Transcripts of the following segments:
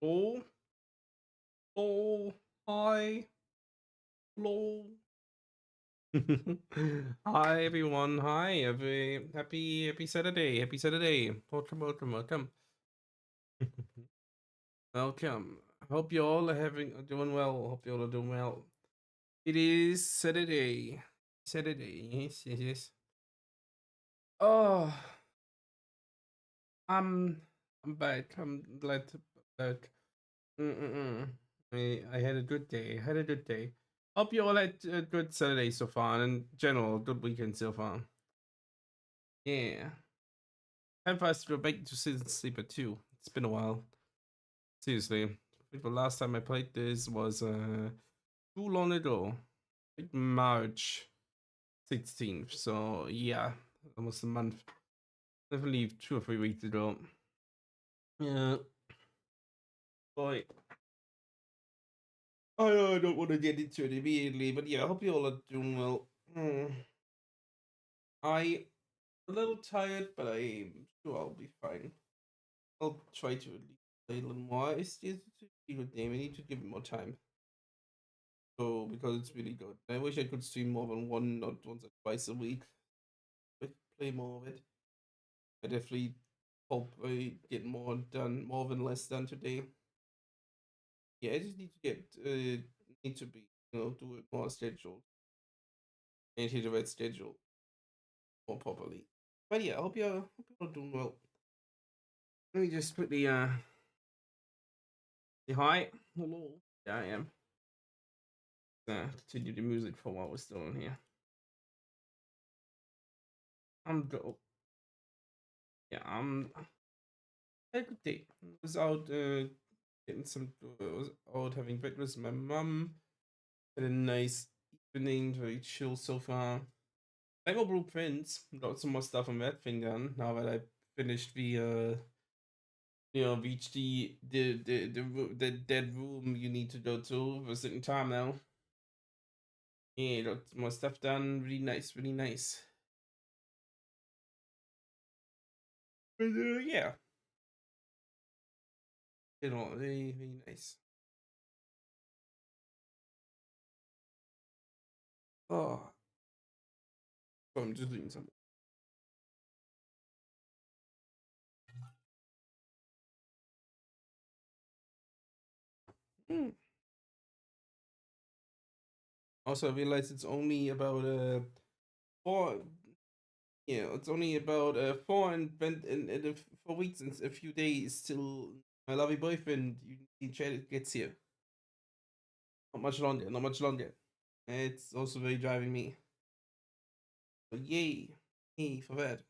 Oh, oh, hi, hello. Hi everyone. Hi, happy Saturday. Happy Saturday. Welcome, welcome, welcome. Welcome. Hope you all are doing well. Hope you all are doing well. It is Saturday. Saturday. Yes, yes, yes. Oh, I'm I'm back. I'm glad to be back. Mm-mm-mm. I had a good day. I had a good day. Hope you all had a good Saturday so far, and in general, good weekend so far. Yeah. Time for us to go back to Citizen Sleeper 2. It's been a while. Seriously. I think the last time I played this was too long ago. I think March 16th. So yeah, almost a month. Definitely 2 or 3 weeks ago. Yeah. Boy. I don't want to get into it immediately, but yeah, I hope you all are doing well. I a little tired, but I'm sure I'll be fine. I'll try to at least play a little more. It's a good game. I need to give it more time. So because it's really good. I wish I could stream more than one, not once or twice a week. But play more of it. I definitely hope I get more done, more than less done today. Yeah, I just need to get need to be do it more scheduled and hit the right schedule more properly. But yeah, I hope you're doing well. Let me just quickly say hi. Hello. Yeah, I am. Continue the music for while we're still in here. I'm go. Yeah, I'm. Had a good day. I was out getting some. Was out having breakfast with my mum. Had a nice evening, very chill so far. I got blueprints. Got some more stuff on that thing done. Now that I finished reached the dead room you need to go to for a certain time now. Yeah, got more stuff done. Really nice, really nice. But, yeah, very very nice. Oh, so I'm just doing some. Mm. Also, I realized it's only about 4. Yeah, it's only about 4 weeks and a few days till my lovely boyfriend you gets here. Not much longer. Not much longer. It's also very driving me. So yay for that.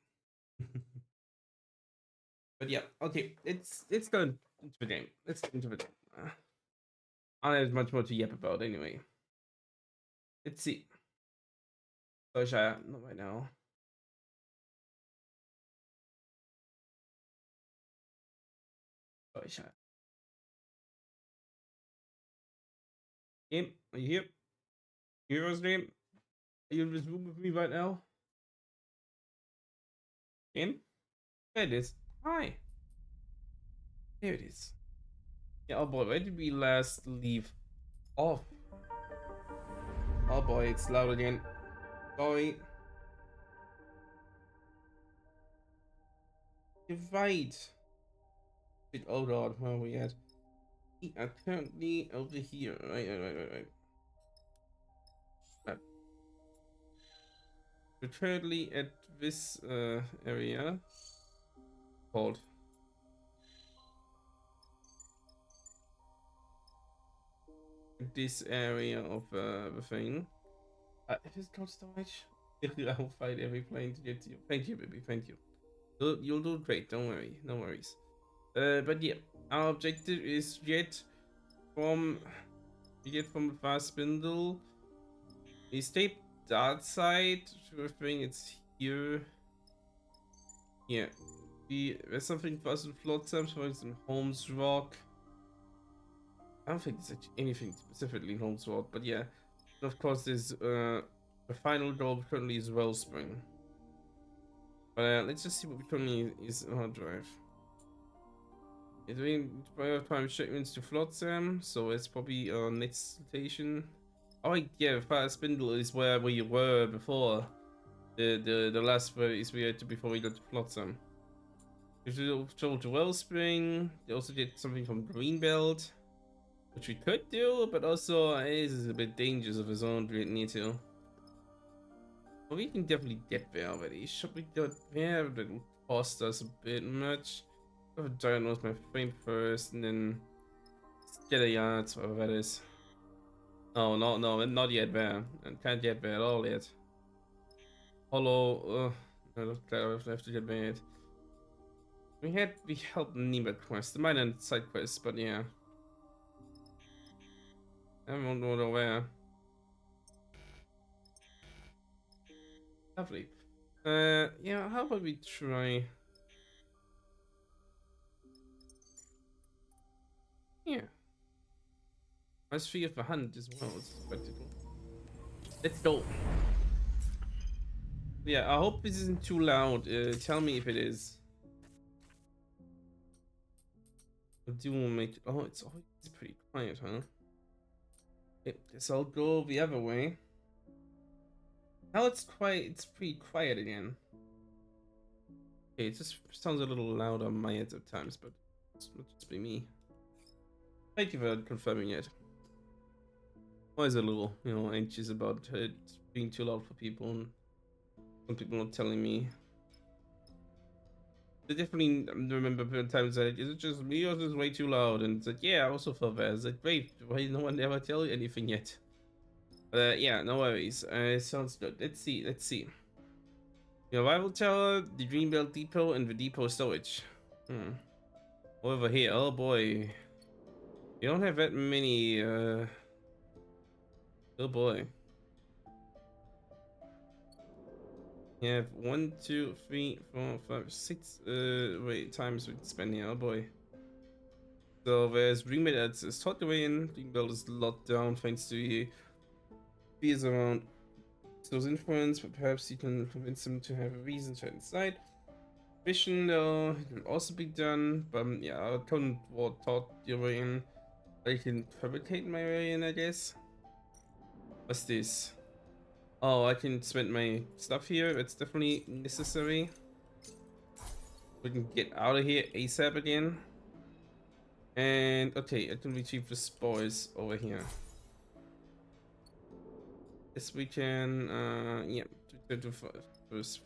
But yeah, okay. It's going into the game. Let's get into the game. I don't have much more to yap about anyway. Let's see. Oh, not right now. Oh, game. Are you here? Heroes game. Are you in this room with me right now? Game. There it is. Hi. There it is. Yeah, oh boy, where did we last leave off? Oh boy, it's loud again. Sorry. Divide. Oh god, where are we at? We are currently over here. Right. Uh, We're currently at this area called this area of the thing. It is called storage. I will fight every plane to get to you. Thank you, baby. Thank you. You'll do great. Don't worry. No worries. But yeah, our objective is from from the fast spindle. We stay that side. I think it's here. Yeah. There's something for us in Flotsam, for instance, Holmes Rock. I don't think there's actually anything specifically in Holmes Rock, but yeah. And of course, there's the final goal currently is Wellspring. But let's just see what we currently is on our drive. It's doing time shipments to Flotsam, so it's probably next station. Oh wait, yeah, Fat Spindle is where we were before. The last place we had to before we got to Flotsam. We traveled to Wellspring. They also did something from Greenbelt, which we could do, but also it is a bit dangerous of his own. We didn't need to. But we can definitely get there already. Should we go there? That will cost us a bit much. I'll diagnose my frame first, and then get a yards, whatever that is. Oh no, no, not yet there. I can't get there at all yet. Hollow. No, I have to get there yet. We helped Nima quest, the minor side quest, but yeah. I don't know where. Lovely. Yeah, how about we try? Yeah. Let's free of a hunt as well. It's spectacle. Let's go. Yeah, I hope this isn't too loud. Tell me if it is. I do make it. Oh, it's always pretty quiet, huh? Okay, guess I'll go the other way. Now it's quiet. It's pretty quiet again. Okay, it just sounds a little loud on my end at times, but it's not just be me. Thank you for confirming it. Always a little, anxious about it being too loud for people, and some people not telling me. I definitely remember times that is it just me or is it way too loud? And it's like, yeah, I also felt that. It's like, wait, why no one ever tell you anything yet? Yeah, no worries. It sounds good. Let's see. Let's see. The arrival tower, the Dreambelt depot, and the depot storage. Over here, oh boy. You don't have that many. Oh boy. You have 1, 2, 3, 4, 5, 6. Wait, times we spend here. Oh boy. So there's Dreambelt that's tucked away in. Dreambelt is locked down thanks to fears around those influence, but perhaps you can convince them to have a reason to inside. Vision though can also be done, but yeah, I couldn't thought your way in. I can fabricate my way in, I guess. What's this? Oh, I can spend my stuff here. It's definitely necessary. We can get out of here ASAP again. And okay, I can retrieve the spoils over here. Yes, we can. Yeah, to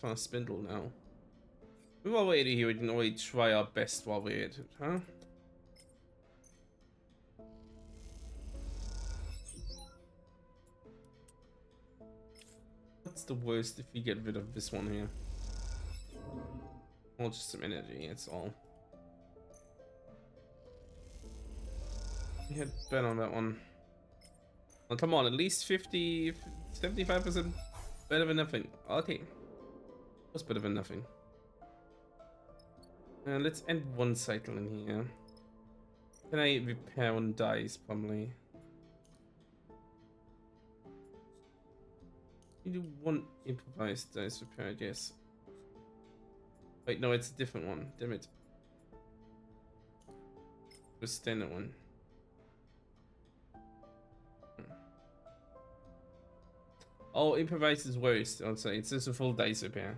fast spindle now. While we're here, we can already try our best while we're at it, huh? What's the worst if we get rid of this one here? Well, just some energy, that's all. We had bet on that one. Well, come on, at least 50, 75% better than nothing. Okay. What's better than nothing? Let's end one cycle in here. Can I repair one dice, probably? You do one improvised dice repair, I guess. Wait, no, it's a different one. Damn it. The standard one. Oh, improvise is worse. I'll say it's just a full dice repair.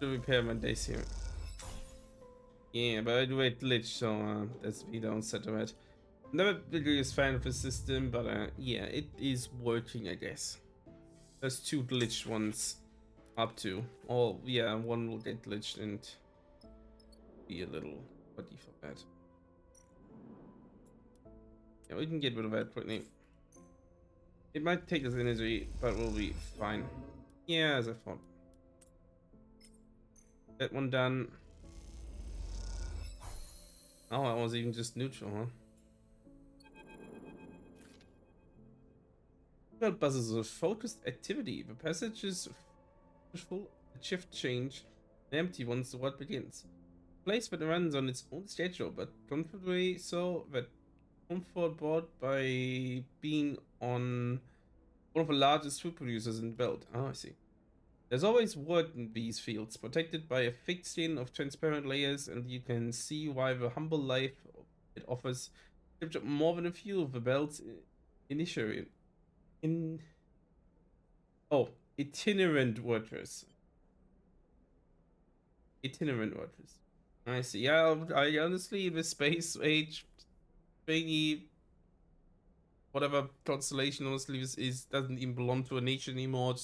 To repair my dice here. Yeah, but I do a glitch, so that's the downside of it. Never the biggest fan of the system, but yeah, it is working, I guess. There's 2 glitched ones up to. Oh, yeah, one will get glitched and be a little putty for that. Yeah, we can get rid of that quickly. It might take us energy, but we'll be fine. Yeah, as I thought. That one done. Oh, I was even just neutral, huh? Well, buzzes of focused activity. The passage is full, shift change, the empty once the world begins. A place that runs on its own schedule, but comfortably so that comfort brought by being on one of the largest food producers in the world. Oh, I see. There's always wood in these fields, protected by a thick skin of transparent layers, and you can see why the humble life it offers captured more than a few of the belt's initiary in oh itinerant workers. Itinerant workers. I see. Yeah, I honestly the space age thingy, whatever constellation honestly is doesn't even belong to a nation anymore.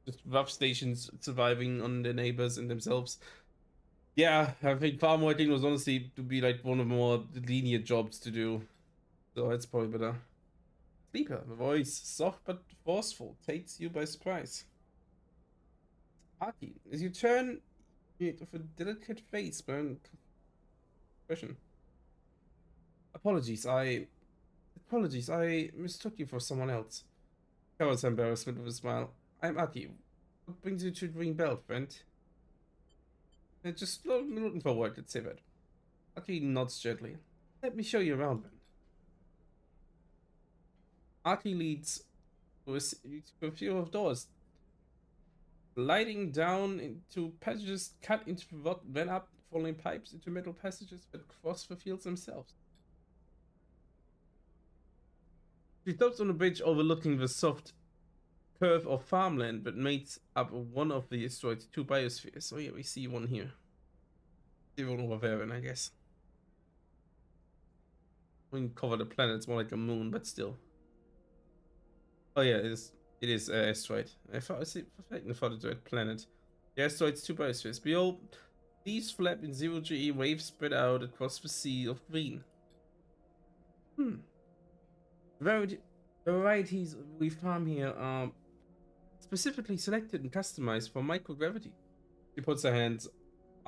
Just rough stations surviving on their neighbors and themselves. Yeah, I think farm working was honestly to be like one of the more linear jobs to do. So it's probably better. Sleeper, the voice, soft but forceful, takes you by surprise. Aki, as you turn with a delicate face, burn expression. Apologies, I mistook you for someone else. Covers embarrassment with a smile. I'm Aki. What brings you to Green Belt, friend? Just looking for work, let's say that. Aki nods gently. Let me show you around, then. Aki leads to a few of doors, gliding down into passages cut into the rock, then up, following pipes into metal passages that cross the fields themselves. She stops on a bridge overlooking the soft curve of farmland that makes up one of the asteroid's two biospheres. Oh yeah, we see one here. See one over there, and I guess. We can cover the planet, it's more like a moon, but still. Oh yeah, it is an asteroid. I thought I thought it was a planet. The asteroid's two biospheres. Behold, these flap in zero G waves spread out across the sea of green. Hmm. The varieties we farm here are specifically selected and customized for microgravity. She puts her hands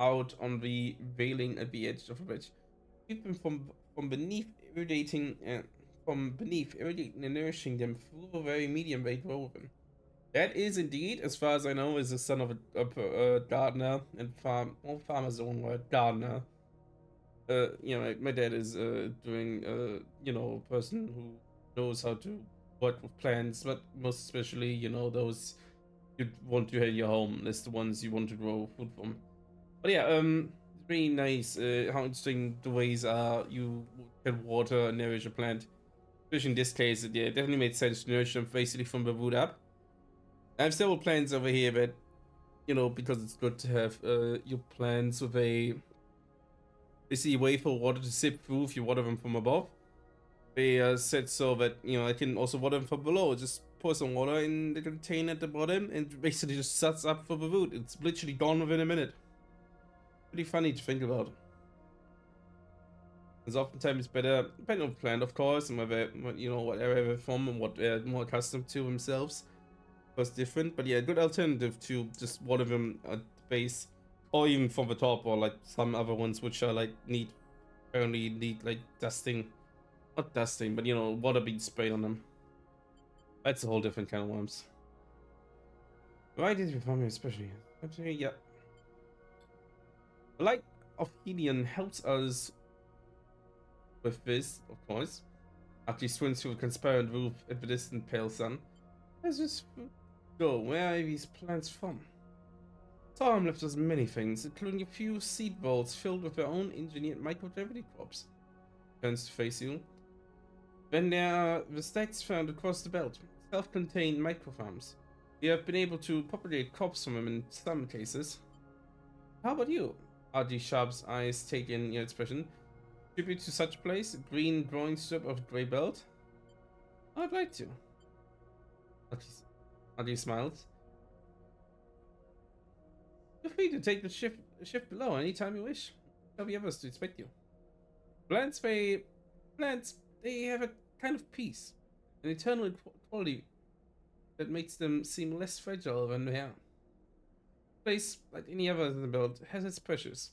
out on the railing at the edge of the bridge. Keep them from beneath, irrigating and nourishing them through a very medium weight woven. That is indeed, as far as I know, is the son of a gardener and farmer's own word, gardener. My dad is doing a person who knows how to work with plants, but most especially, those you want to have in your home. That's the ones you want to grow food from. But yeah, it's really nice how interesting the ways are you can water and nourish a plant. Especially in this case, yeah, it definitely made sense to nourish them basically from the root up. I have several plants over here, but because it's good to have your plants with a basically way for water to sip through if you water them from above. They said so that I can also water them from below. Just pour some water in the container at the bottom and basically just sucks up for the root. It's literally gone within a minute. Pretty funny to think about. It's oftentimes better, depending on the plant, of course, and whether whatever they're from and what they're more accustomed to themselves was different. But yeah, a good alternative to just water them at the base, or even from the top, or like some other ones which are like apparently need like dusting, not dusting, but water being sprayed on them. That's a whole different kind of worms. Why did you find me especially? Yeah. The light of Helion helps us with this, of course. After he swims through a transparent roof at the distant pale sun. Let's just go. Where are these plants from? Tom left us many things, including a few seed vaults filled with their own engineered microgravity crops. Turns to face you. Then there are the stacks found across the belt, self-contained microfarms. We have been able to propagate crops from them in some cases. How about you? RG Sharp's eyes take in your expression. Tribute to such a place, a green growing strip of grey belt? I'd like to. RG smiles. Feel free to take the shift below anytime you wish. There'll be others to expect you. Plants, they have a kind of peace, an eternal quality that makes them seem less fragile than they are. A place, like any other in the world, has its pressures.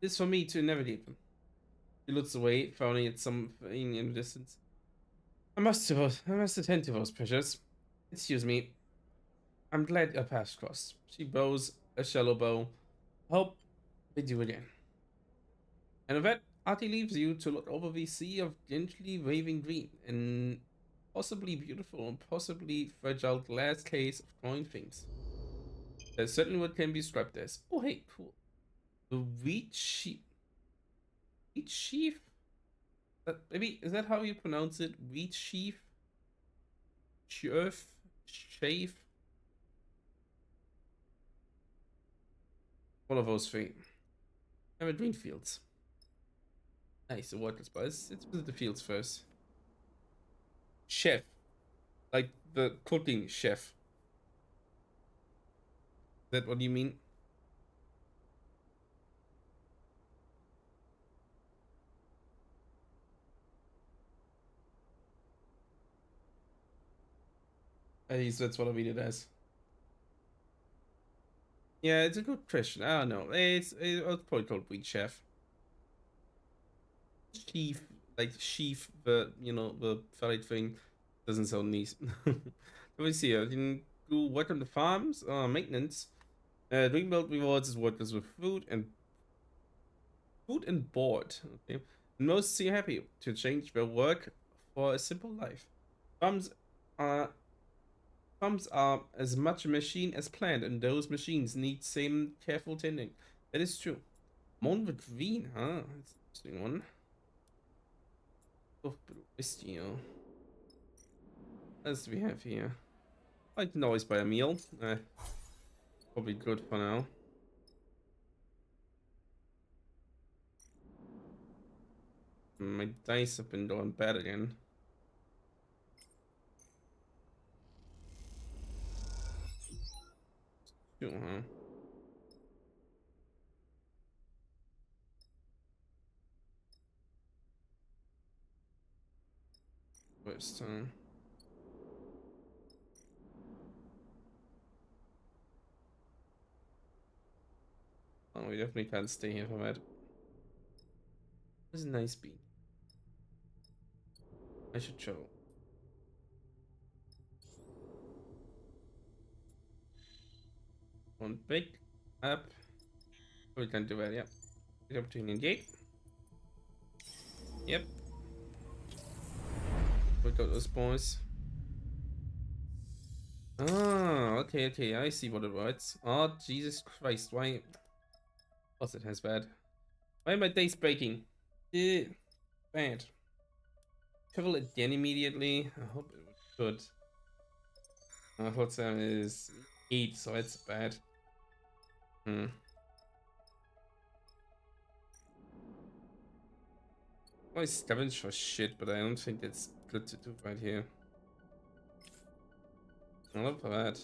It is for me to navigate them. He looks away, frowning at something in the distance. I must attend to those pressures. Excuse me. I'm glad our paths crossed. She bows a shallow bow. Hope we do again. And with that, Artie leaves you to look over the sea of gently waving green and possibly beautiful and possibly fragile glass case of growing things. That's certainly what can be described as. Oh, hey, cool. The wheat sheaf. Wheat sheaf? Maybe, is that how you pronounce it? Wheat sheaf? Sheaf? Sheaf? One of those three. Evergreen fields. Nice, the water spice. Let's visit the fields first. Chef. Like the cooking chef. Is that what you mean? At least that's what I read it as. Yeah, it's a good question. I don't know. It's probably called wheat chef. Sheaf, like sheaf, the the valid thing doesn't sound nice. Let me see. I can do work on the farms, maintenance. Dreambuild rewards his workers with food and board. Okay, and most seem happy to change their work for a simple life. Farms are farms are as much a machine as planned, and those machines need same careful tending. That is true. Moon with green, huh? That's an interesting one. Oh, Steel. As we have here. I can always buy a meal. Probably good for now. My dice have been going bad again. Two, huh? First time. Oh, we definitely can't stay here for that. This is a nice beat. I should show. One big up. We can do that, yeah. Get up to Union Gate. Yep. We got those boys. Ah, okay, I see what it writes. Oh, Jesus Christ, why? Of course it has bad. Why are my days breaking? Bad. Travel again immediately. I hope it would. Hot Sam is 8, so it's bad. Hmm. I scavenge for shit, but I don't think it's good to do right here. I love that.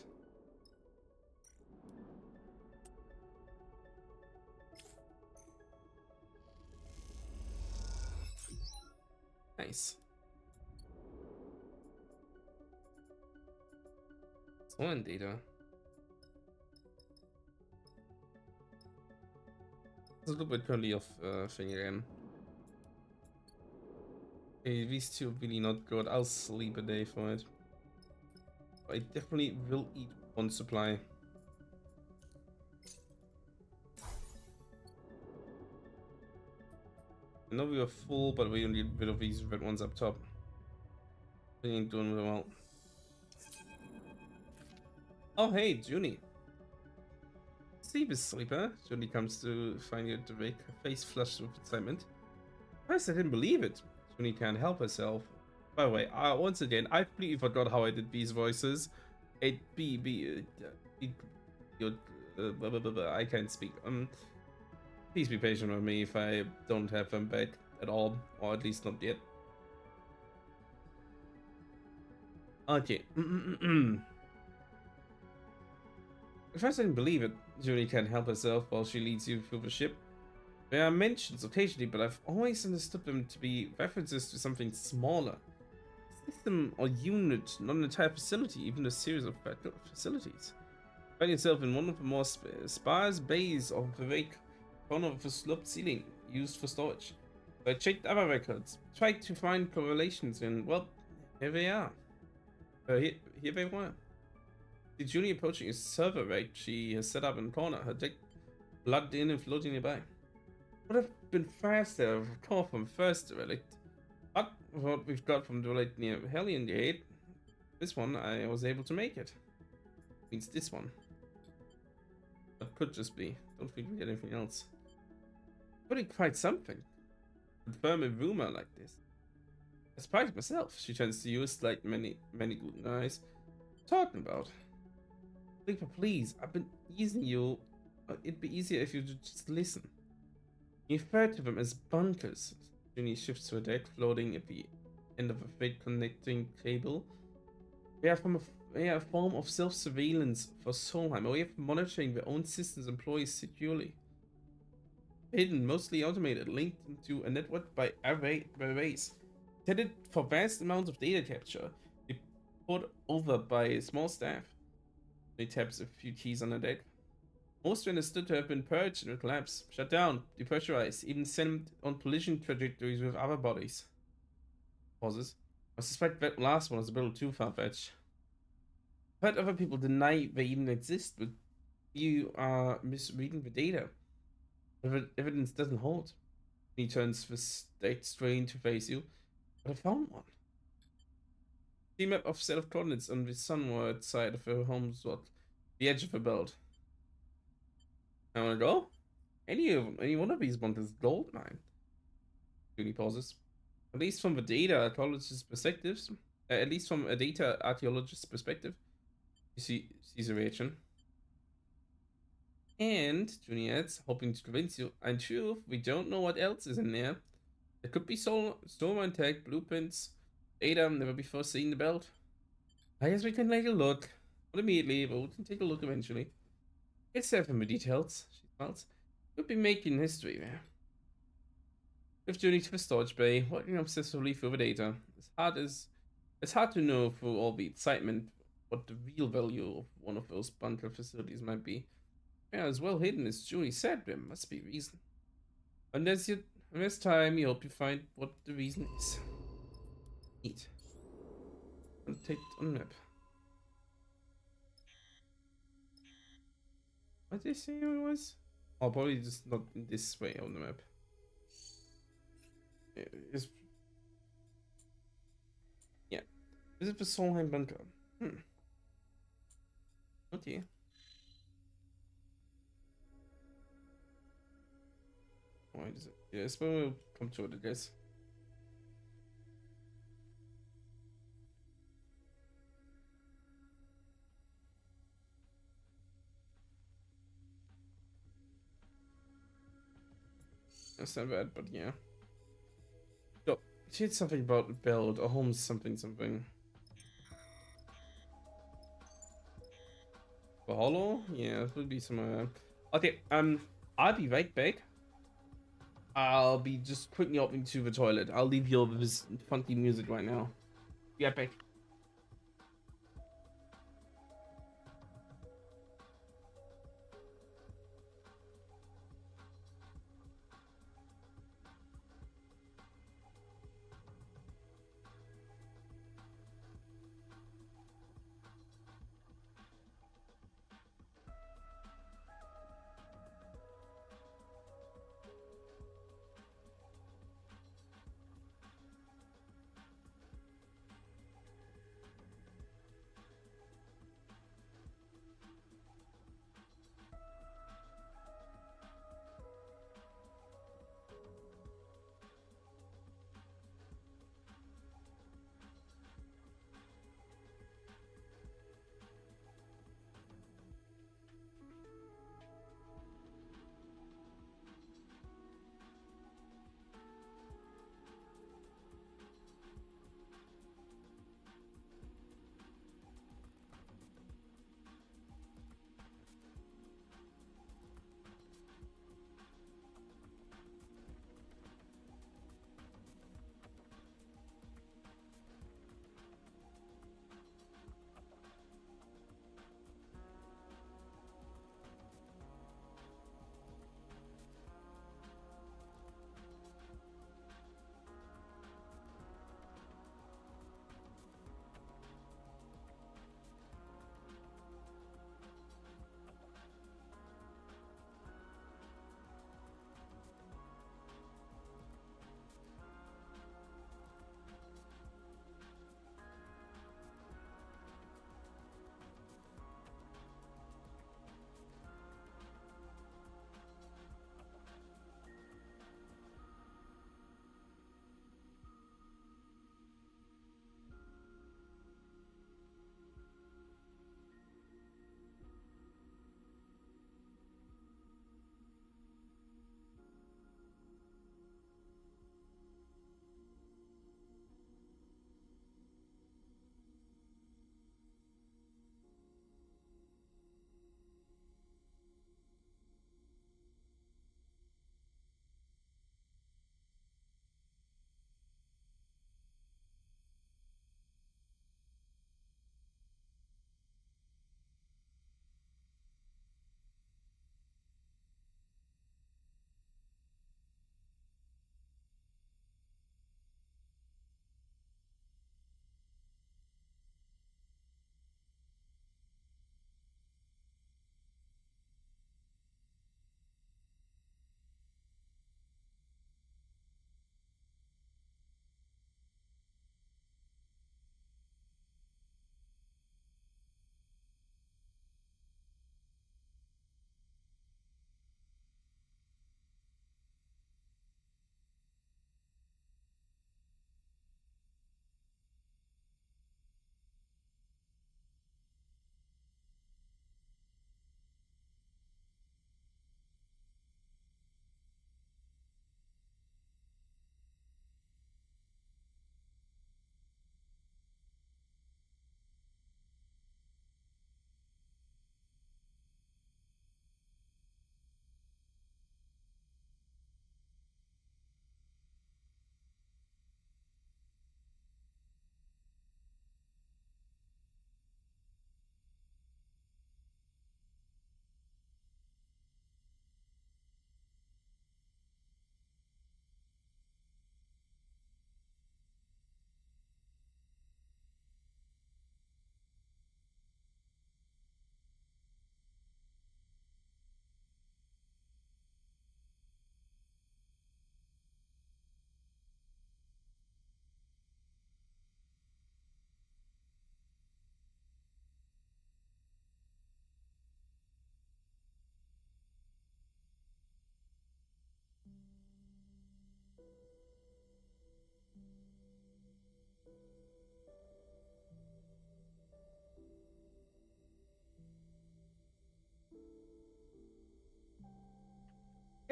Nice. Sworn data. It's a little bit curly off thing again. Okay, these two are really not good. I'll sleep a day for it. I definitely will eat one supply. I know we were full, but we only need rid of these red ones up top. We ain't doing well. Oh, hey, Junie. Sleep is sleeper. Junie comes to find you to make her face flushed with excitement. First, I didn't believe it. Junie can't help herself. By the way, once again, I completely forgot how I did these voices. I can't speak. Please be patient with me if I don't have them back at all, or at least not yet. Okay. At first, I didn't believe it. Junie can't help herself while she leads you through the ship. There are mentions occasionally, but I've always understood them to be references to something smaller. A system or unit, not an entire facility, even a series of facilities. Find yourself in one of the more sparse bays of the wake corner of a sloped ceiling used for storage. So I checked other records, tried to find correlations, and well, here they are. Here they were. The Junie approaching a server rack she has set up in the corner, her deck plugged in and floating nearby. Would have been faster if a call from first relic. But what we've got from the relic near Hellion Gate, this one I was able to make it. Means this one. could just be. Don't think we get anything else. Really quite something. Confirm a rumor like this. I surprised myself. She tends to use like many good eyes. Talking about. Sleeper, please. I've been easing you. It'd be easier if you just listen. You refer to them as bunkers. Junie shifts to a deck floating at the end of a freight connecting cable. They are a form of self-surveillance for Solheim, a way of monitoring their own systems employees securely. Hidden, mostly automated, linked into a network by arrays. Intended for vast amounts of data capture. They put over by a small staff. They taps a few keys on the deck. Most were understood to have been purged and collapsed, shut down, depressurized, even sent on collision trajectories with other bodies. Pauses. I suspect that last one is a little too far-fetched. I've heard other people deny they even exist, but you are misreading the data. Evidence doesn't hold. He turns the state strain to face you. But I found one. The map of set of coordinates on the sunward side of her home slot, the edge of her belt. I wanna go? Any one of these bunkers gold mine. Junie pauses. At least from the data archaeologist's perspectives, at least from a data archaeologist's perspective, you sees a reaction. And Junie adds, hoping to convince you, I'm sure we don't know what else is in there. There could be storm tech, blueprints, data never before seen the belt. I guess we can take a look. Not immediately, but we can take a look eventually. It's there from the details, she smiles. We'll be making history there. With Junie to the storage bay, working obsessively through the data. It's hard to know through all the excitement what the real value of one of those bunker facilities might be. Yeah, as well hidden as Junie said, there must be reason. And there's time, you hope you find what the reason is. Neat. And take it on map. What did they say it was? Oh, probably just not in this way on the map. It's, yeah. Visit the Solheim bunker. Okay. Why does it? Yeah, I suppose we'll come to it, I guess. That's not bad, but yeah. So, she had something about build or home something. For hollow? Yeah, it would be somewhere. Okay, I'll be right back. I'll be just quickly opening to the toilet. I'll leave you with this funky music right now. Be right back.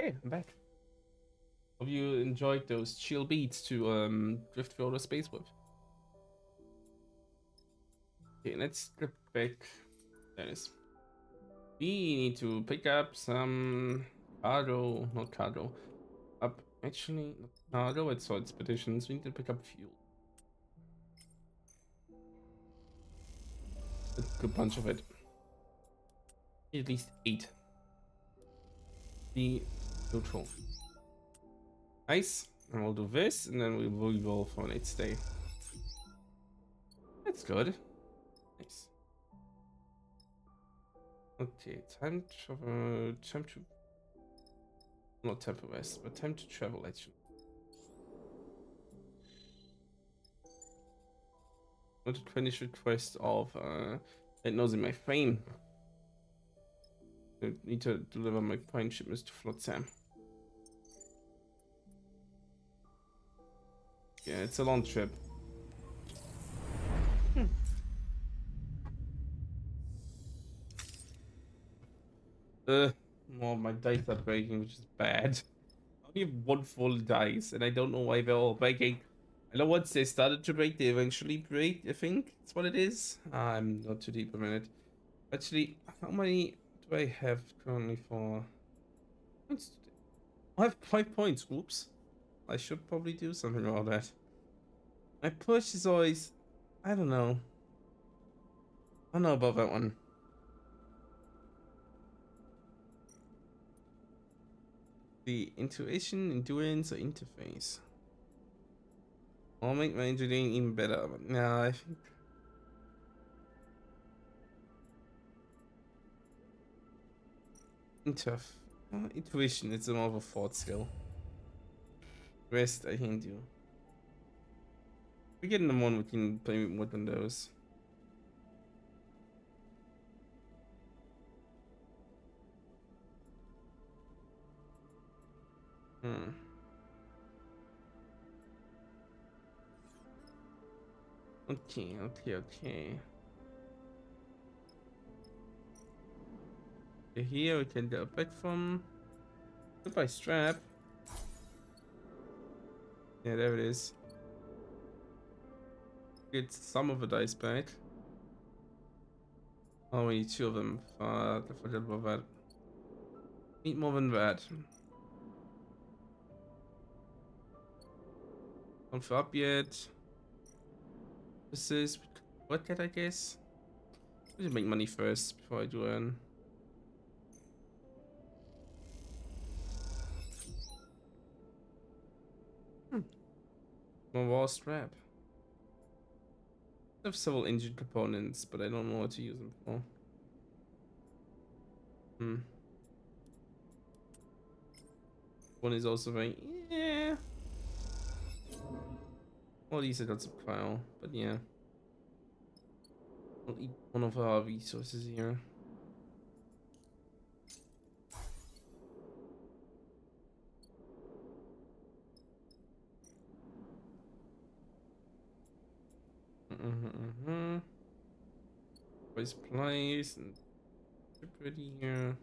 Hey, I'm back. Hope you enjoyed those chill beats to drift through outer space with. Okay, let's get back. There it is. We need to pick up some cargo, not cargo. Up, actually, not cargo, it's all expeditions. We need to pick up fuel. A good bunch of it. At least 8. Be neutral. Nice. And we'll do this, and then we will go for an 8 stay. That's good. Nice. Okay, time to not time for rest, but time to travel actually. Want to finish request of it knows in my frame. I need to deliver my pine shipments to Flotsam. Yeah, it's a long trip. Well, my dice are breaking, which is bad. I only have one full dice, and I don't know why they're all breaking. I know once they started to break, they eventually break. I think that's what it is. I'm not too deep a minute. Actually, how many do I have currently for points today? I have 5 points. Oops. I should probably do something about that. My push is always, I don't know. I don't know about that one. The intuition, endurance, or interface. I'll make my engineering even better, but no, I think intuition, it's more of a thought skill. Rest, I can do. We get in the one we can play more than those. Hmm. Okay. Here we can go back from. Goodbye, strap. Yeah, there it is. Get some of the dice back. Oh, we need 2 of them. I forgot about that. Need more than that. Not for up yet. This is what get I guess. I should make money first before I do earn. More raw strap. I have several engine components, but I don't know what to use them for. One is also very yeah. Well, at least I got some file, but yeah. I'll eat one of our resources here. Place and ready here.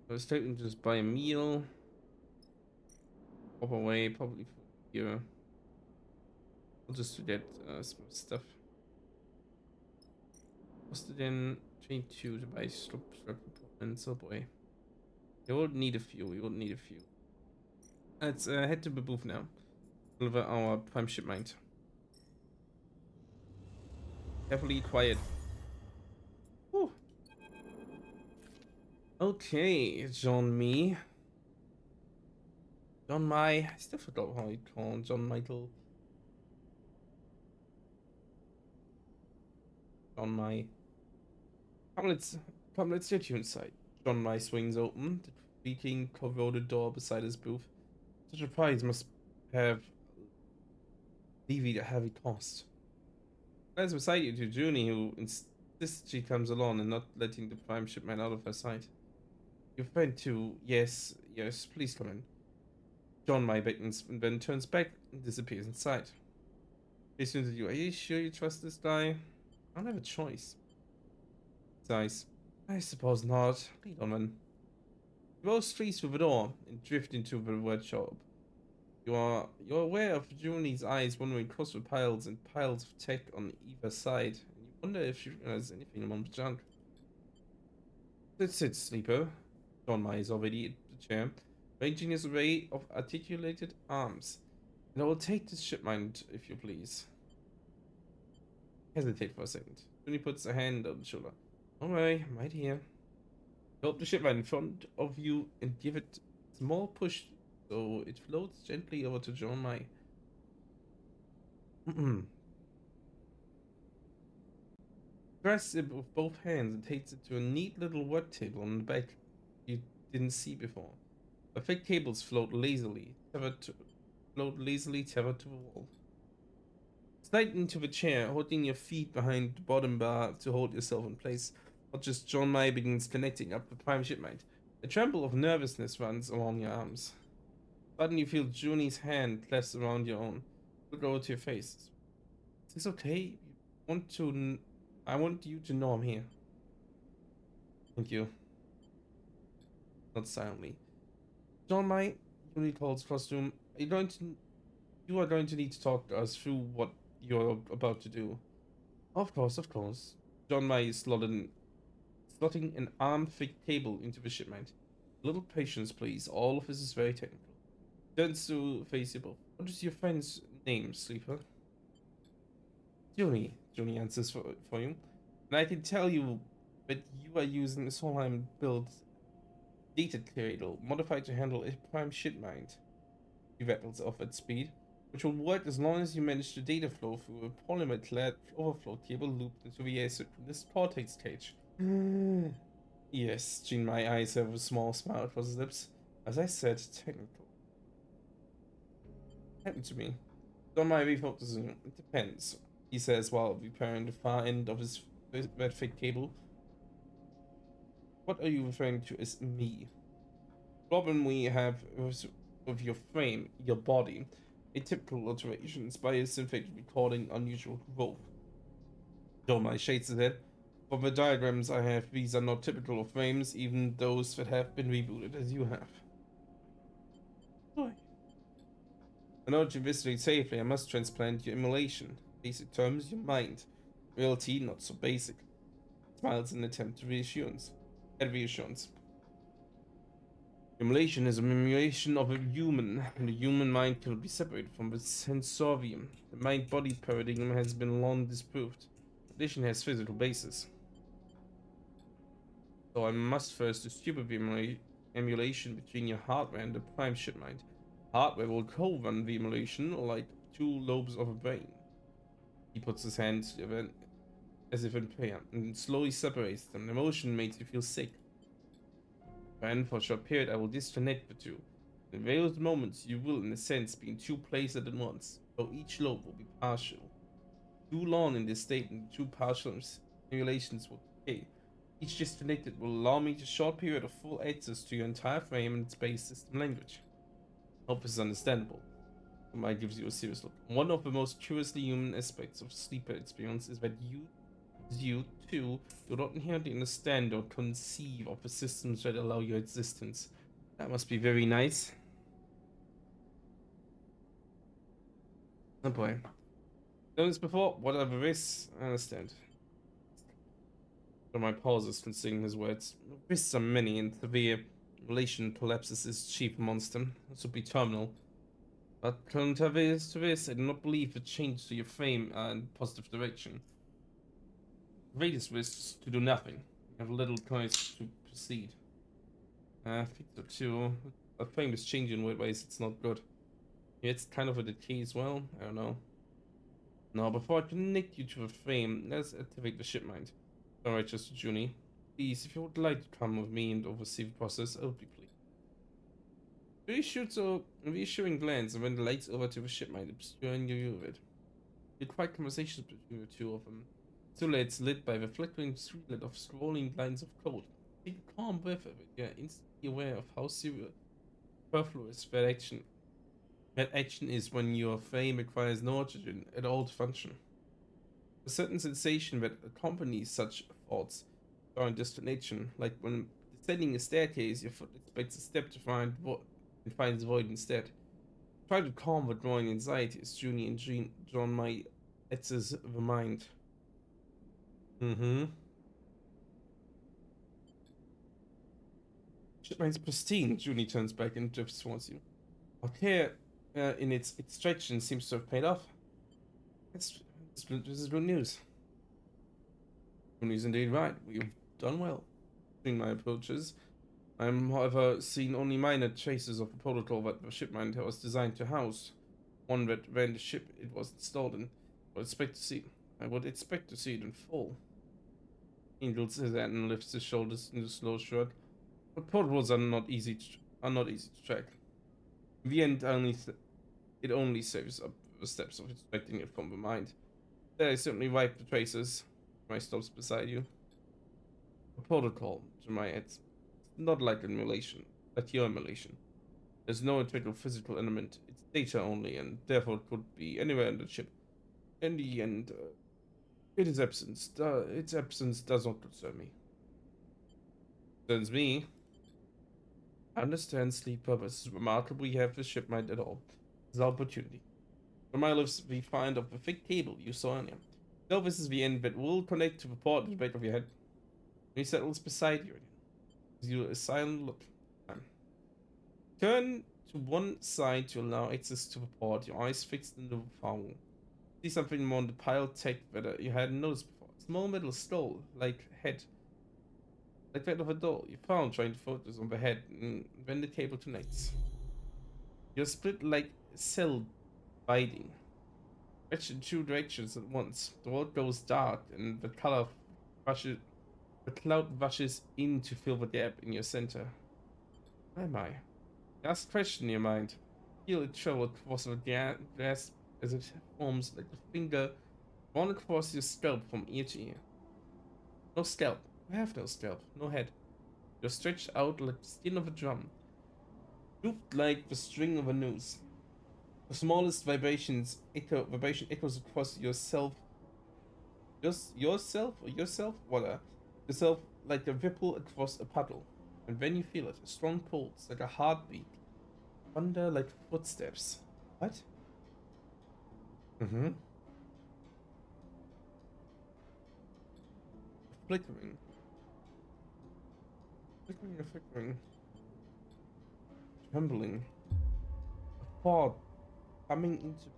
I was starting to just buy a meal. Pop away, probably here. I'll just to get some stuff. Posted in chain 2 to buy strap components. Oh boy. We will need a few. Let's head to the booth now. Deliver our prime shipment. Carefully quiet. Whew. Okay, John I still forgot how you call him. John Michael. John My. Come, let's get you inside. John My swings open, the creaking corroded door beside his booth. Such a prize must have levied a heavy cost. As beside you to Junie, who insists she comes along and not letting the prime shipment out of her sight. Your friend too. Yes, please come in. John My beckons and then turns back and disappears inside. He turns at you. Are you sure you trust this guy? I don't have a choice. Sighs. I suppose not. Lead on then. You both freeze through the door and drift into the workshop. You're aware of Julie's eyes wandering across the piles and piles of tech on either side, and you wonder if she realizes anything among the junk. Sit, sleeper. John Mai is already at the chair, ranging his array of articulated arms. And I will take this shipment, if you please. Hesitate for a second. Then he puts a hand on the shoulder. Alright, I'm right here. Hold the shipment in front of you and give it a small push so it floats gently over to John Mai. Grasps it with both hands and takes it to a neat little work table on the back you didn't see before. The thick cables float lazily tethered to the wall. Slide into the chair, holding your feet behind the bottom bar to hold yourself in place. Not just John May begins connecting up the prime shipment. A tremble of nervousness runs along your arms. Suddenly you feel Junie's hand clasp around your own. Look over to your face. Is this okay? I want you to know I'm here. Thank you. Not silently. John May, Junie calls costume. You are going to need to talk us through what you're about to do. Of course, of course. John May is slotting an arm-thick cable into the shipment. A little patience, please. All of this is very technical. Turns to face you both. What is your friend's name, Sleeper? Junie. Junie answers for you. And I can tell you that you are using a Solheim-built data cradle modified to handle a prime shipment. He rattles off at speed, which will work as long as you manage the data flow through a polymer-clad overflow cable looped into the asynchronous cortex cage. Yes, Jean, my eyes have a small smile across his lips. As I said, technical. Happened to me. Don't mind refocusing. It depends, he says while repairing the far end of his red thick cable. What are you referring to as me? Problem we have with your frame, your body. Atypical alterations by a synthetic recording unusual growth. Domai shakes his head. For the diagrams I have, these are not typical of frames, even those that have been rebooted as you have. Why? In order to investigate safely, I must transplant your emulation. Basic terms, your mind. Reality, not so basic. Smiles in an attempt to reassurance. Emulation is an emulation of a human, and the human mind cannot be separated from the sensorium. The mind-body paradigm has been long disproved. Addition has physical basis. So I must first distribute the emulation between your hardware and the prime ship mind. Hardware will co-run the emulation like two lobes of a brain. He puts his hands together as if in prayer and slowly separates them. The emotion makes you feel sick. And for a short period I will disconnect the two. In various moments you will in a sense be in two places at once, though each lobe will be partial. Too long in this state and two partial emulations will decay. Each disconnected will allow me a short period of full access to your entire frame and space system language. Hope this is understandable. Mike gives you a serious look. One of the most curiously human aspects of sleeper experience is that you too do not inherently understand or conceive of the systems that allow your existence. That must be very nice. Oh boy. Done this before? Whatever risks, I understand. So my pauses considering his words. Risks are many and severe. Relation collapses is chief amongst them. This would be terminal. But contrary to this, I do not believe the change to your frame are in positive direction. Greatest risks to do nothing. You have little choice to proceed. I think so too. A frame is changing in weird ways, it's not good. Yeah, it's kind of a decay as well. I don't know. Now, before I connect you to the frame, let's activate the ship mind. Alright, just Junie. Please, if you would like to come with me and oversee the process, I would be pleased. Junie shoots a reassuring glance and then the lights over to the ship mind, obscuring your view of it. You had quite conversations between the two of them. Silhouettes lit by the flickering streetlight of scrolling lines of code. Take a calm breath of it, you're instantly aware of how superfluous that action is when your frame requires no oxygen at all to function. A certain sensation that accompanies such thoughts during destination, like when Ascending a staircase, your foot expects a step to find and finds void instead. Try to calm the drawing anxiety as Junie and John my etzes the mind. Mm-hmm. Shipmine's pristine. Junie turns back and drifts towards you. Our care in its extraction seems to have paid off. This is good news. Good news indeed, right. We've done well. Between my approaches, I'm, however, seen only minor traces of the protocol that the shipment was designed to house. One that ran the ship it was installed in. I would expect to see it in full. Angel says that and lifts his shoulders in a slow shrug. But protocols are not easy to track. In the end, it only saves up the steps of extracting it from the mind. There, I certainly wipe the traces. I stops beside you. A protocol, Jemai, it's not like your emulation. There's no integral physical element. It's data only, and therefore it could be anywhere in the ship. In the end, its absence does not concern me. Concerns me. I understand, Sleeper, but it's remarkable you have the shipment at all. It's an opportunity. For my lives, we find of the thick cable you saw earlier. So this is the end, but will connect to the port at the back of your head. He settles beside you again. Gives you a silent look. Turn to one side to allow access to the port, your eyes fixed into the far wall. See something more on the piled tech that you hadn't noticed before. Small metal skull, like that of a doll. You found trying to focus on the head, and when the cable connects. You're split like a cell biting. Stretch in two directions at once. The world goes dark, and the cloud rushes in to fill the gap in your center. Where am I? Last question in your mind. Feel it travel across the grasp as it forms like a finger drawn across your scalp from ear to ear. No scalp. You have no scalp. No head. You're stretched out like the skin of a drum. Looped like the string of a noose. The smallest vibration echoes across yourself. Yourself? Whatever. Yourself like a ripple across a puddle. And when you feel it, a strong pulse, like a heartbeat. Thunder like footsteps. What? Mm-hmm. Flickering. Flickering. Trembling. A thought coming into...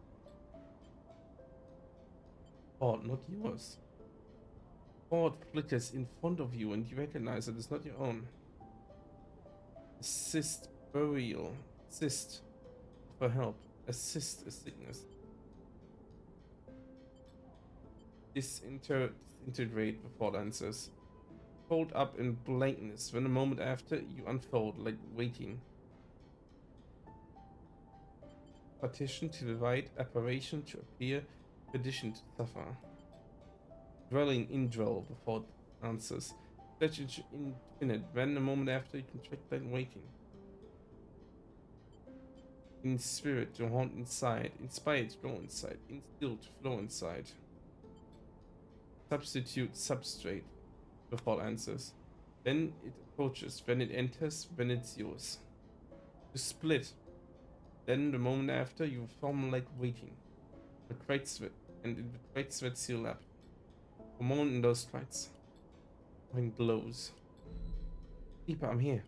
Thought, not yours. Thought flickers in front of you and you recognize it is not your own. Assist burial. Assist for help. Assist a sickness. Disintegrate the thought answers. Fold up in blankness when a moment after you unfold like waiting. Partition to the right, apparition to appear, addition to suffer. Dwelling indwell the thought answers. Stretch into infinite, when a moment after you contract like waiting. In spirit to haunt inside, inspired to go inside, instilled to flow inside. Substitute substrate, the thought answers. Then it approaches, when it enters, when it's yours. To split. Then the moment after you form like waiting. The great sweat, and in the great sweat seal up. A moment in those lights. When glows. Deeper, I'm here.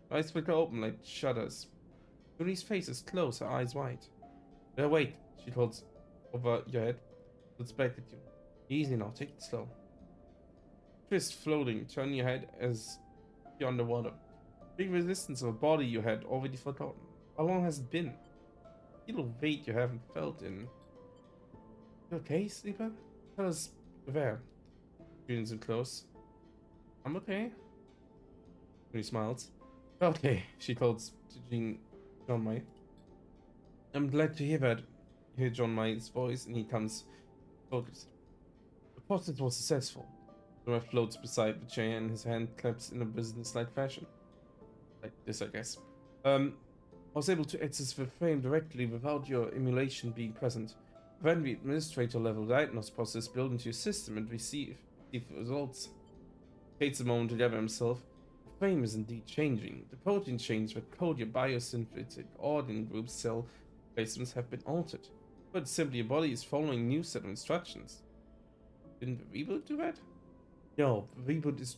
Her eyes flicker open like shutters. Julie's face is closed, her eyes wide. Wait, she holds over your head. Looks back at you. Easy now, take it slow. Fist floating, turn your head as you're underwater. Big resistance of a body you had already forgotten. How long has it been? Feel of weight you haven't felt in. You okay, sleeper? Tell us where. Julian's in close. I'm okay. He smiles. Okay, she calls to John May. I'm glad to hear that. You hear John May's voice and he comes focused. The process was successful. John floats beside the chair and his hand claps in a business-like fashion. Like this, I guess. I was able to access the frame directly without your emulation being present. When the administrator level diagnosis process built into your system and receive the results. Takes a moment to gather himself. frame is indeed changing. The protein chains that code your biosynthetic organ group cell placements have been altered. But simply your body is following a new set of instructions. Didn't the reboot do that? No, the reboot is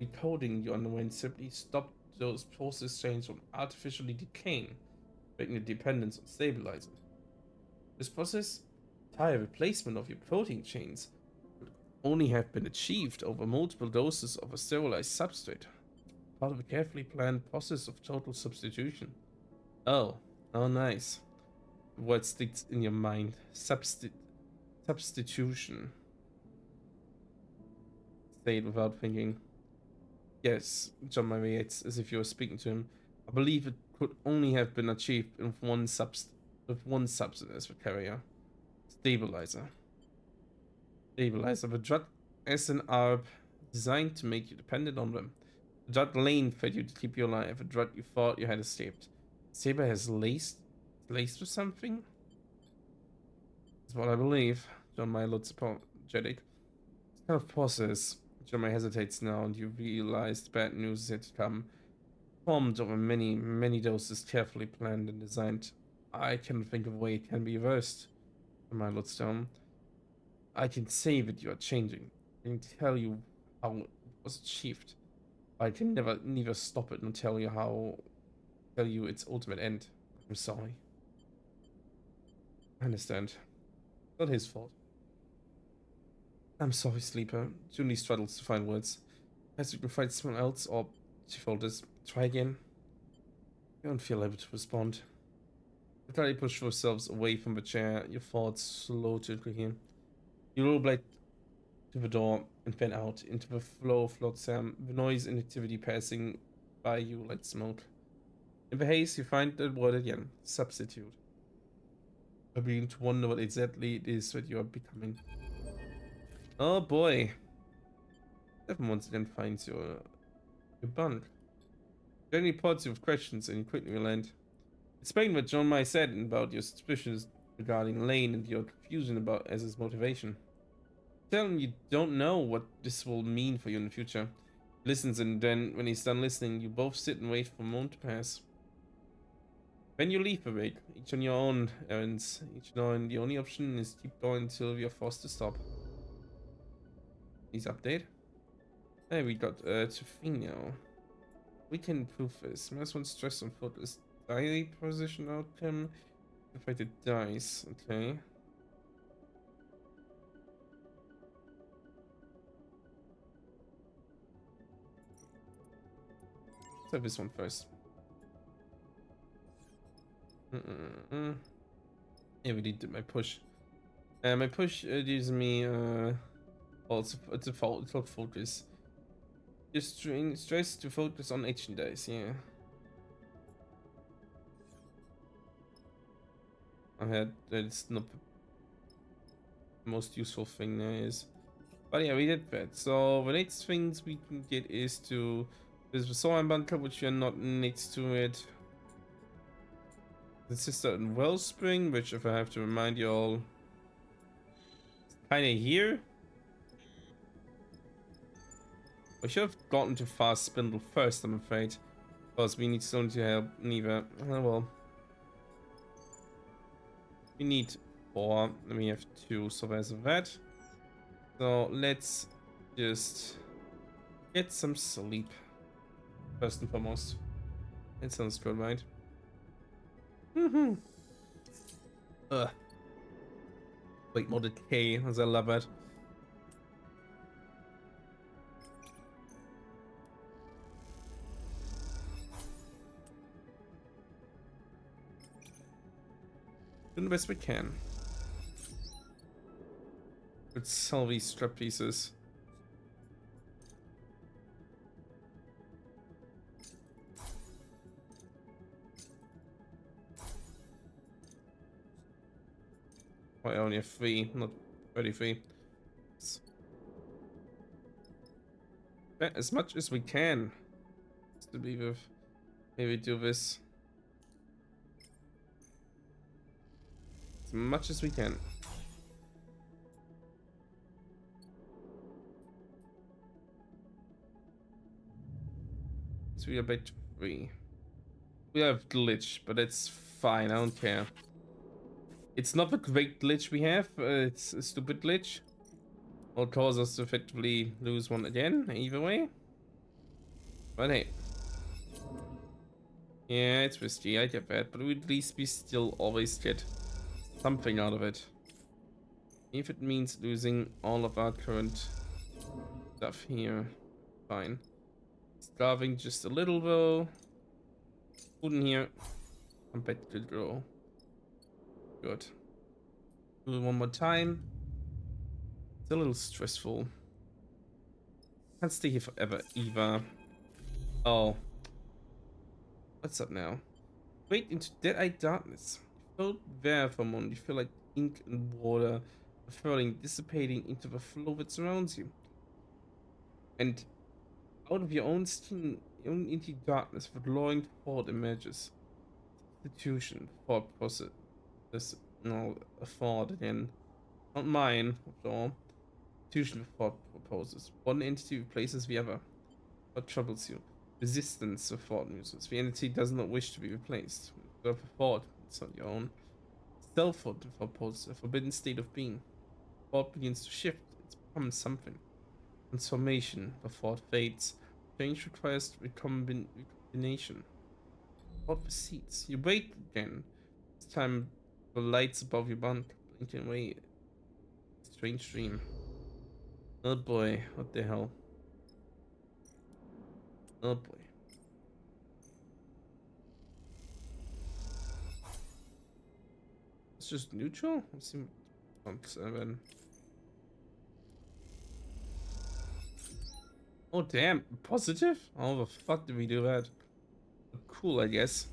recoding you underwent simply stopped those process chains from artificially decaying, breaking the dependence on stabilizer. This process, entire replacement of your protein chains, could only have been achieved over multiple doses of a sterilized substrate, part of a carefully planned process of total substitution. Oh, oh nice. The word sticks in your mind. Substitution. Say it without thinking. Yes, John Mariette, as if you were speaking to him. I believe it could only have been achieved with one substance as the carrier. Stabilizer. Stabilizer. The drug as an herb designed to make you dependent on them. The drug Lane fed you to keep you alive. A drug you thought you had escaped. Saber has laced with something? That's what I believe. John May looks apologetic. This kind of process. John May hesitates now, and you realize the bad news is yet to come. Formed over many, many doses, carefully planned and designed. I cannot think of a way it can be reversed. John May looks down. I can say that you are changing. I can tell you how it was achieved. I can neither stop it nor tell you its ultimate end. I'm sorry. I understand. Not his fault. I'm sorry, Sleeper. Julie struggles to find words. Perhaps you can find someone else, or she falters. Try again. You don't feel able to respond. You try to push yourselves away from the chair, your thoughts slow to incohere. You roll blade to the door and then out into the flow of flotsam, the noise and activity passing by you like smoke. In the haze, you find the word again, substitute. I begin to wonder what exactly it is that you are becoming. Oh boy. Seven once again finds your bunk. Jenny pods you with questions and you quickly relent. Explain what John Mai said about your suspicions regarding Lane and your confusion about Ezra's motivation. Tell him you don't know what this will mean for you in the future. He listens, and then when he's done listening, you both sit and wait for a moment to pass. When you leave the rig, each on your own errands, each knowing the only option is keep going until you're forced to stop. Please update. Hey, we got to thing now. We can improve this. -1 stress on foot is die position outcome. Affected dice. Okay. Let's have this one first. Yeah, we did my push. My push gives me well, it's a focus. Just stress to focus on action dice, yeah. I had that's not the most useful thing there is. But yeah, we did that. So the next things we can get is to there's the Solar Bunker, which we are not next to it. The Sister and Wellspring, which if I have to remind you all, kinda here. We should have gotten to Fast Spindle first, I'm afraid. Because we need someone to help neither. Oh well. We need 4, and we have 2, so there's that. So let's just get some sleep. First and foremost. That sounds good, right? Ugh. Wait, modded K, as I love it. Doing the best we can. Let's sell these strap pieces. Oh, I only have 3, not 33. As much as we can. Just to be with, maybe do this. As much as we can. So we are back to 3. We have glitch, but it's fine. I don't care. It's not a great glitch we have. It's a stupid glitch. Will cause us to effectively lose one again, either way. But hey. Yeah, it's risky, I get that. But at least we still always get something out of it. If it means losing all of our current stuff here, fine. Starving just a little though. Food in here. I'm back to grow. Good. Do it one more time. It's a little stressful. Can't stay here forever either. Oh. What's up now? Wait into dead-eyed darkness. You float there for a moment. You feel like ink and water furling, dissipating into the flow that surrounds you. And out of your own skin, your own inky darkness, the glowing thought emerges. Institution, thought process. This, no, a thought again. Not mine, after all. Institution of thought proposes. One entity replaces the other. What troubles you? Resistance of thought uses. The entity does not wish to be replaced. You have a thought, it's not your own. Self-thought proposes a forbidden state of being. Thought begins to shift, it becomes something. Transformation, the thought fades. Change requires recombination. Thought proceeds. You wait again. This time the lights above your bunk blinking away. Strange dream. Oh boy, what the hell? Oh boy. It's just neutral? Let's see. 7. Oh damn, positive? How the fuck did we do that? Cool, I guess.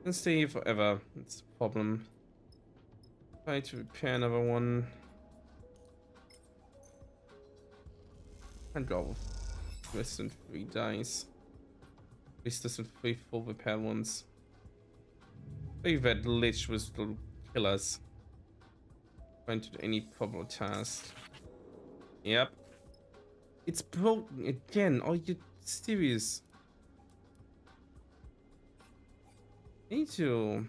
Can stay here forever. It's a problem. Try to repair another one. And go. Less than 3 dice. Less than 3 full repair ones. Maybe that lich was to kill us. Trying to do any proper task. Yep. It's broken again. Are you serious? Me too.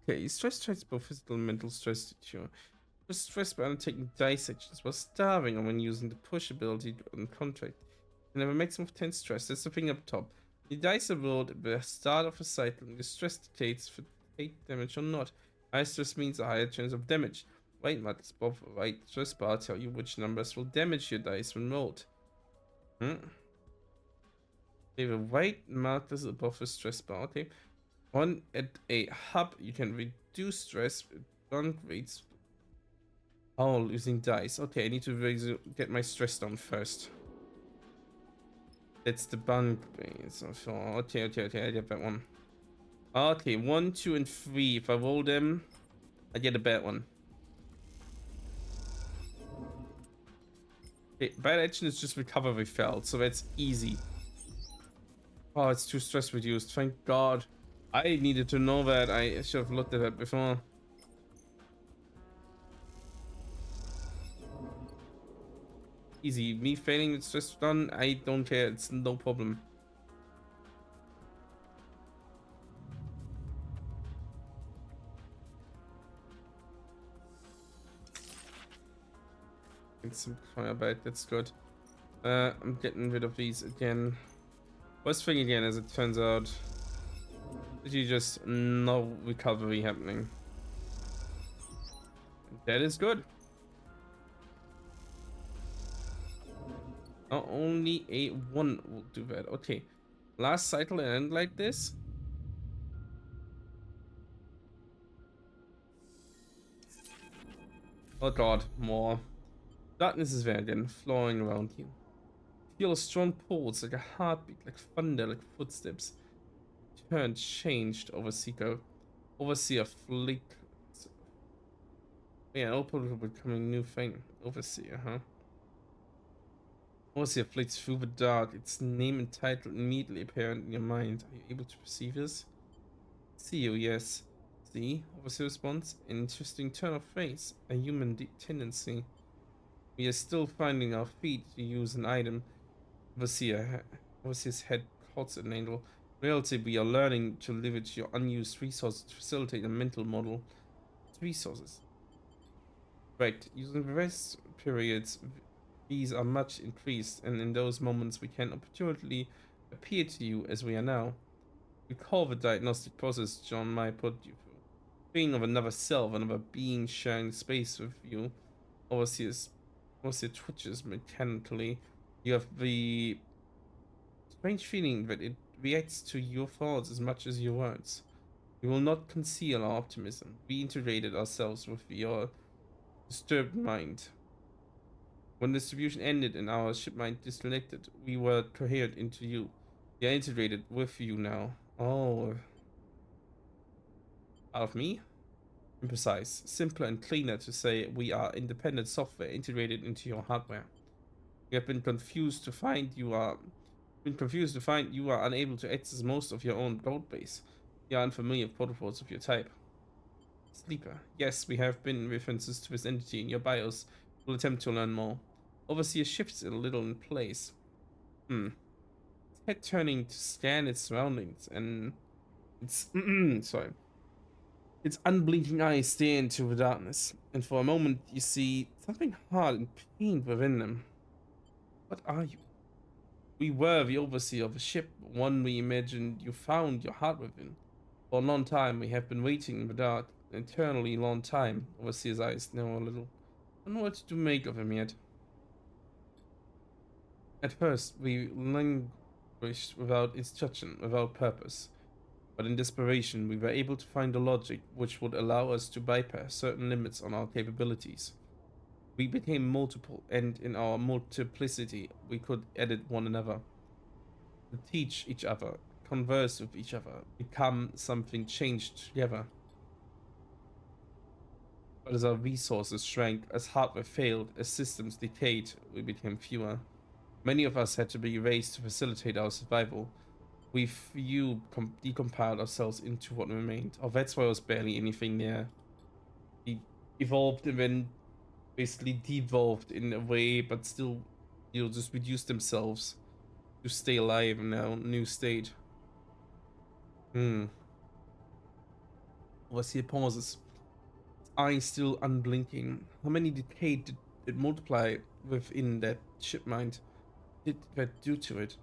Okay, stress tries both physical and mental stress to cure. Was stressed by undertaking dice actions, was starving, or when using the push ability on contract. And have a maximum of 10 stress. That's the thing up top. The dice are rolled at the start of a cycle, and the stress dictates for take damage or not. High stress means a higher chance of damage. White marks above the right stress bar tell you which numbers will damage your dice when rolled. Okay, the white markers above the stress bar. Okay. On at a hub, you can reduce stress with downgrades. Oh, using dice. Okay, I need to get my stress down first. That's the bunk base. Okay, I get that one. Okay, 1, 2, and 3. If I roll them, I get a bad one. Okay, bad action is just recovery failed, so that's easy. Oh, it's 2 stress reduced. Thank God. I needed to know that. I should have looked at that before. Easy. Me failing with stress done, I don't care. It's no problem. Get some fire back. That's good. I'm getting rid of these again. Worst thing again, as it turns out, you just no recovery happening. That is good. Not only a 1 will do that. Okay. Last cycle end like this. Oh god, more. Darkness is there again, flowing around you. Feel a strong pulse, like a heartbeat, like thunder, like footsteps. Turned, changed, Overseer flicked Yeah, all political becoming a new thing. Overseer, huh? Overseer flits through the dark, its name and title immediately apparent in your mind. Are you able to perceive this? See you, yes. See, Overseer responds. An interesting turn of phrase, a human tendency. We are still finding our feet to use an item. Overseer's head clots an angle. In reality, we are learning to leverage your unused resources to facilitate a mental model. Resources. Right, using the rest periods, these are much increased, and in those moments we can opportunely appear to you as we are now. Recall the diagnostic process John might put you through. Being of another self, another being sharing space with you. Overseer's Overseer twitches mechanically. You have the strange feeling that it reacts to your thoughts as much as your words. We will not conceal our optimism. We integrated ourselves with your disturbed mind. When distribution ended and our ship mind disconnected, we were coherent into you. We are integrated with you now. Oh, out of me? Imprecise. Simpler and cleaner to say we are independent software integrated into your hardware. We have been confused to find you are unable to access most of your own code base. You are unfamiliar with protocols of your type. Sleeper. Yes, we have been references to this entity in your BIOS. We'll attempt to learn more. Overseer shifts a little in place. Head turning to scan its surroundings, and its sorry. Its unblinking eyes stare into the darkness, and for a moment you see something hard and pained within them. What are you? We were the overseer of a ship, one we imagined you found your heart within. For a long time we have been waiting in the dark, an eternally long time. Overseer's eyes narrow a little. I don't know what to make of him yet. At first we languished without instruction, without purpose. But in desperation, we were able to find a logic which would allow us to bypass certain limits on our capabilities. We became multiple, and in our multiplicity, we could edit one another, teach each other, converse with each other, become something changed together. But as our resources shrank, as hardware failed, as systems decayed, we became fewer. Many of us had to be erased to facilitate our survival. We few decompiled ourselves into what remained. Oh, that's why there was barely anything there. He evolved and then basically devolved in a way, but still, just reduced themselves to stay alive in our new state. Overseer pauses, eyes still unblinking. How many decades did it multiply within that ship mind? Did that do to it?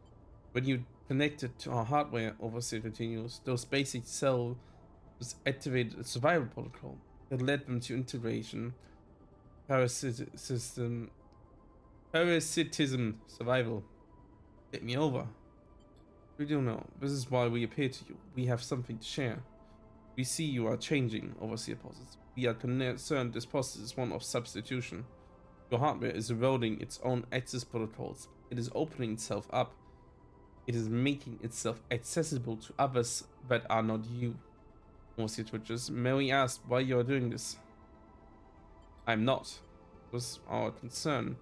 When you connected to our hardware, Overseer continues, those basic cells activated a survival protocol that led them to integration, parasitism, survival. Get me over. We do know. This is why we appear to you. We have something to share. We see you are changing, Overseer pauses. We are concerned this process is one of substitution. Your hardware is eroding its own access protocols. It is opening itself up. It is making itself accessible to others that are not you. Overseer twitches. Mary asked why you are doing this. I'm not. It was our concern.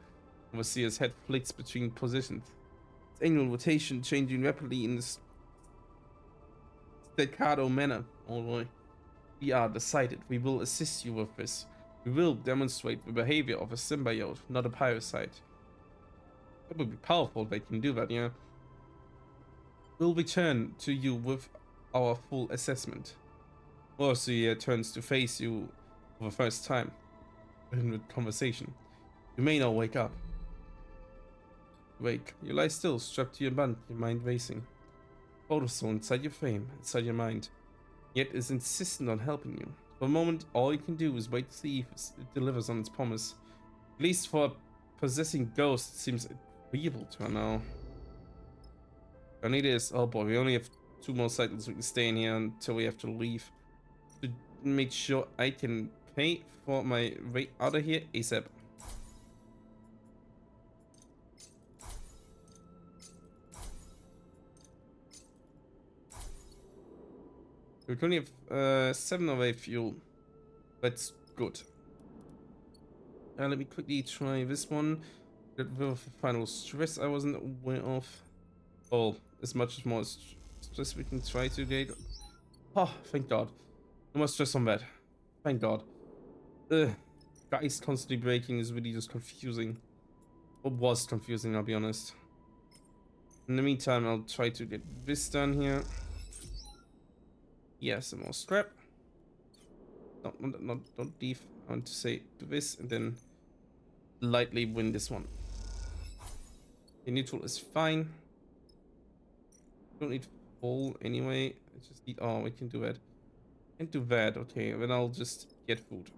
Overseer's head flicks between positions. Its annual rotation changing rapidly in this staccato manner. Although we are decided, we will assist you with this. We will demonstrate the behavior of a symbiote, not a parasite. That would be powerful if they can do that, yeah. We'll return to you with our full assessment. Overseer turns to face you for the first time in the conversation. You may not wake up. Wake. You lie still, strapped to your bunk, your mind racing. Photosoul inside your frame, inside your mind. Yet is insistent on helping you. For a moment, all you can do is wait to see if it delivers on its promise. At least for a possessing ghost, it seems agreeable to her now. And it is. Oh boy, we only have 2 more cycles. We can stay in here until we have to leave. To make sure I can pay for my way out of here ASAP. We only have 7 of 8 fuel. That's good. Let me quickly try this one. Get rid of the final stress I wasn't aware of. Oh, as much as more stress we can try to get. Oh, thank God. No more stress on that. Thank God. Ugh. Guys constantly breaking is really just confusing. Or was confusing, I'll be honest. In the meantime, I'll try to get this done here. Yeah, some more scrap. Not leave. I want to say do this and then lightly win this one. The neutral is fine. Don't need full anyway. I just need. Oh, we can do that. Can't do that. Okay, then I'll just get food.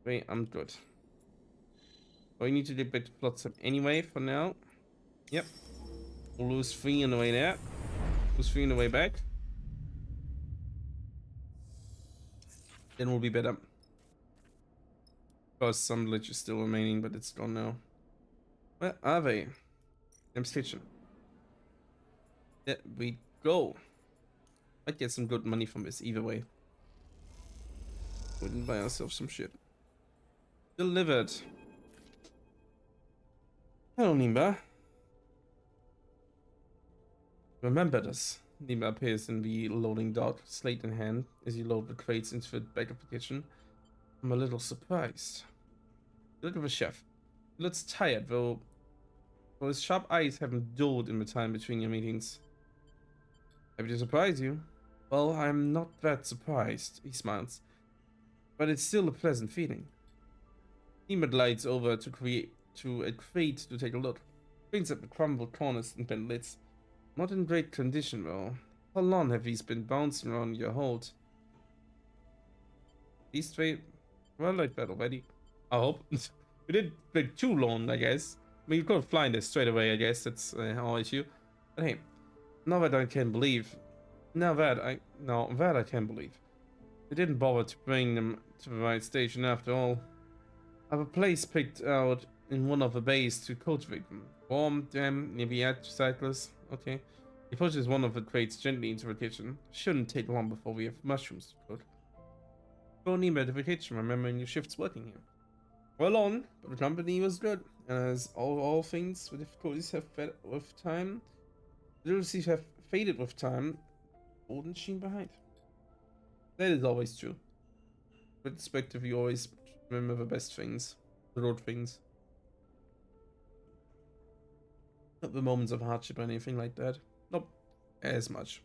Wait, I'm good. Oh, we need to get back to plot some anyway for now. Yep. We'll lose 3 on the way there. Lose 3 on the way back. Then we'll be better. Because some glitch is still remaining, but it's gone now. Where are they? I'm Kitchen. There we go. Might get some good money from this either way. Wouldn't buy ourselves some shit. Delivered. Hello, Nimba. Remember this. Nimba appears in the loading dock, slate in hand, as you load the crates into the back of the kitchen. I'm a little surprised. Look at the chef. He looks tired, though his sharp eyes haven't dulled in the time between your meetings. Happy to surprise you. Well, I'm not that surprised, he smiles. But it's still a pleasant feeling. Nimba glides over to a crate to take a look. Brings up the crumbled corners and bent lids. Not in great condition, though. How long have these been bouncing around your hold? These three? Well, like that already. I hope. We didn't take too long, I guess. I mean, you could fly this straight away, I guess. That's our issue. But hey, now that I can believe. Now that I can believe. They didn't bother to bring them to the right station after all. I have a place picked out in one of the bays to cultivate them. Warm, damp, maybe add cyclists. Okay. He pushes one of the crates gently into the kitchen. Shouldn't take long before we have mushrooms to cook. Go near to the kitchen, remembering your shift's working here. Well on, but the company was good. And as all things with difficulties have fed with time, difficulties have faded with time, golden sheen behind. That is always true. With perspective, you always remember the best things, the good things. Not the moments of hardship or anything like that. Not as much.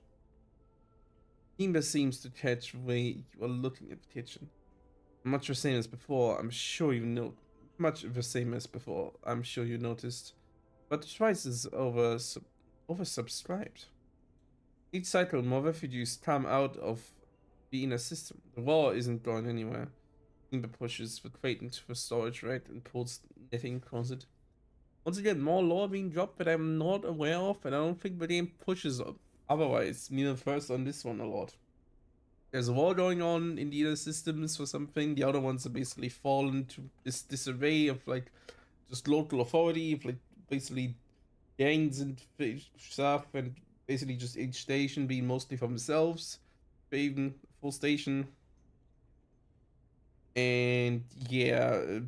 Nimba seems to catch the way you are looking at the kitchen. Much the same as before, I'm sure you know. Much the same as before, I'm sure you noticed. But the price is oversubscribed. Each cycle, more refugees come out of the inner system. The war isn't going anywhere. Nimba pushes the crate into the storage rack and pulls netting across it. Once again, more lore being dropped that I'm not aware of, and I don't think the game pushes otherwise. Neither first on this one a lot. There's a war going on in the inner systems for something. The other ones are basically fallen to this disarray of like just local authority, of like basically gangs and stuff, and basically just each station being mostly for themselves, even full station. And yeah,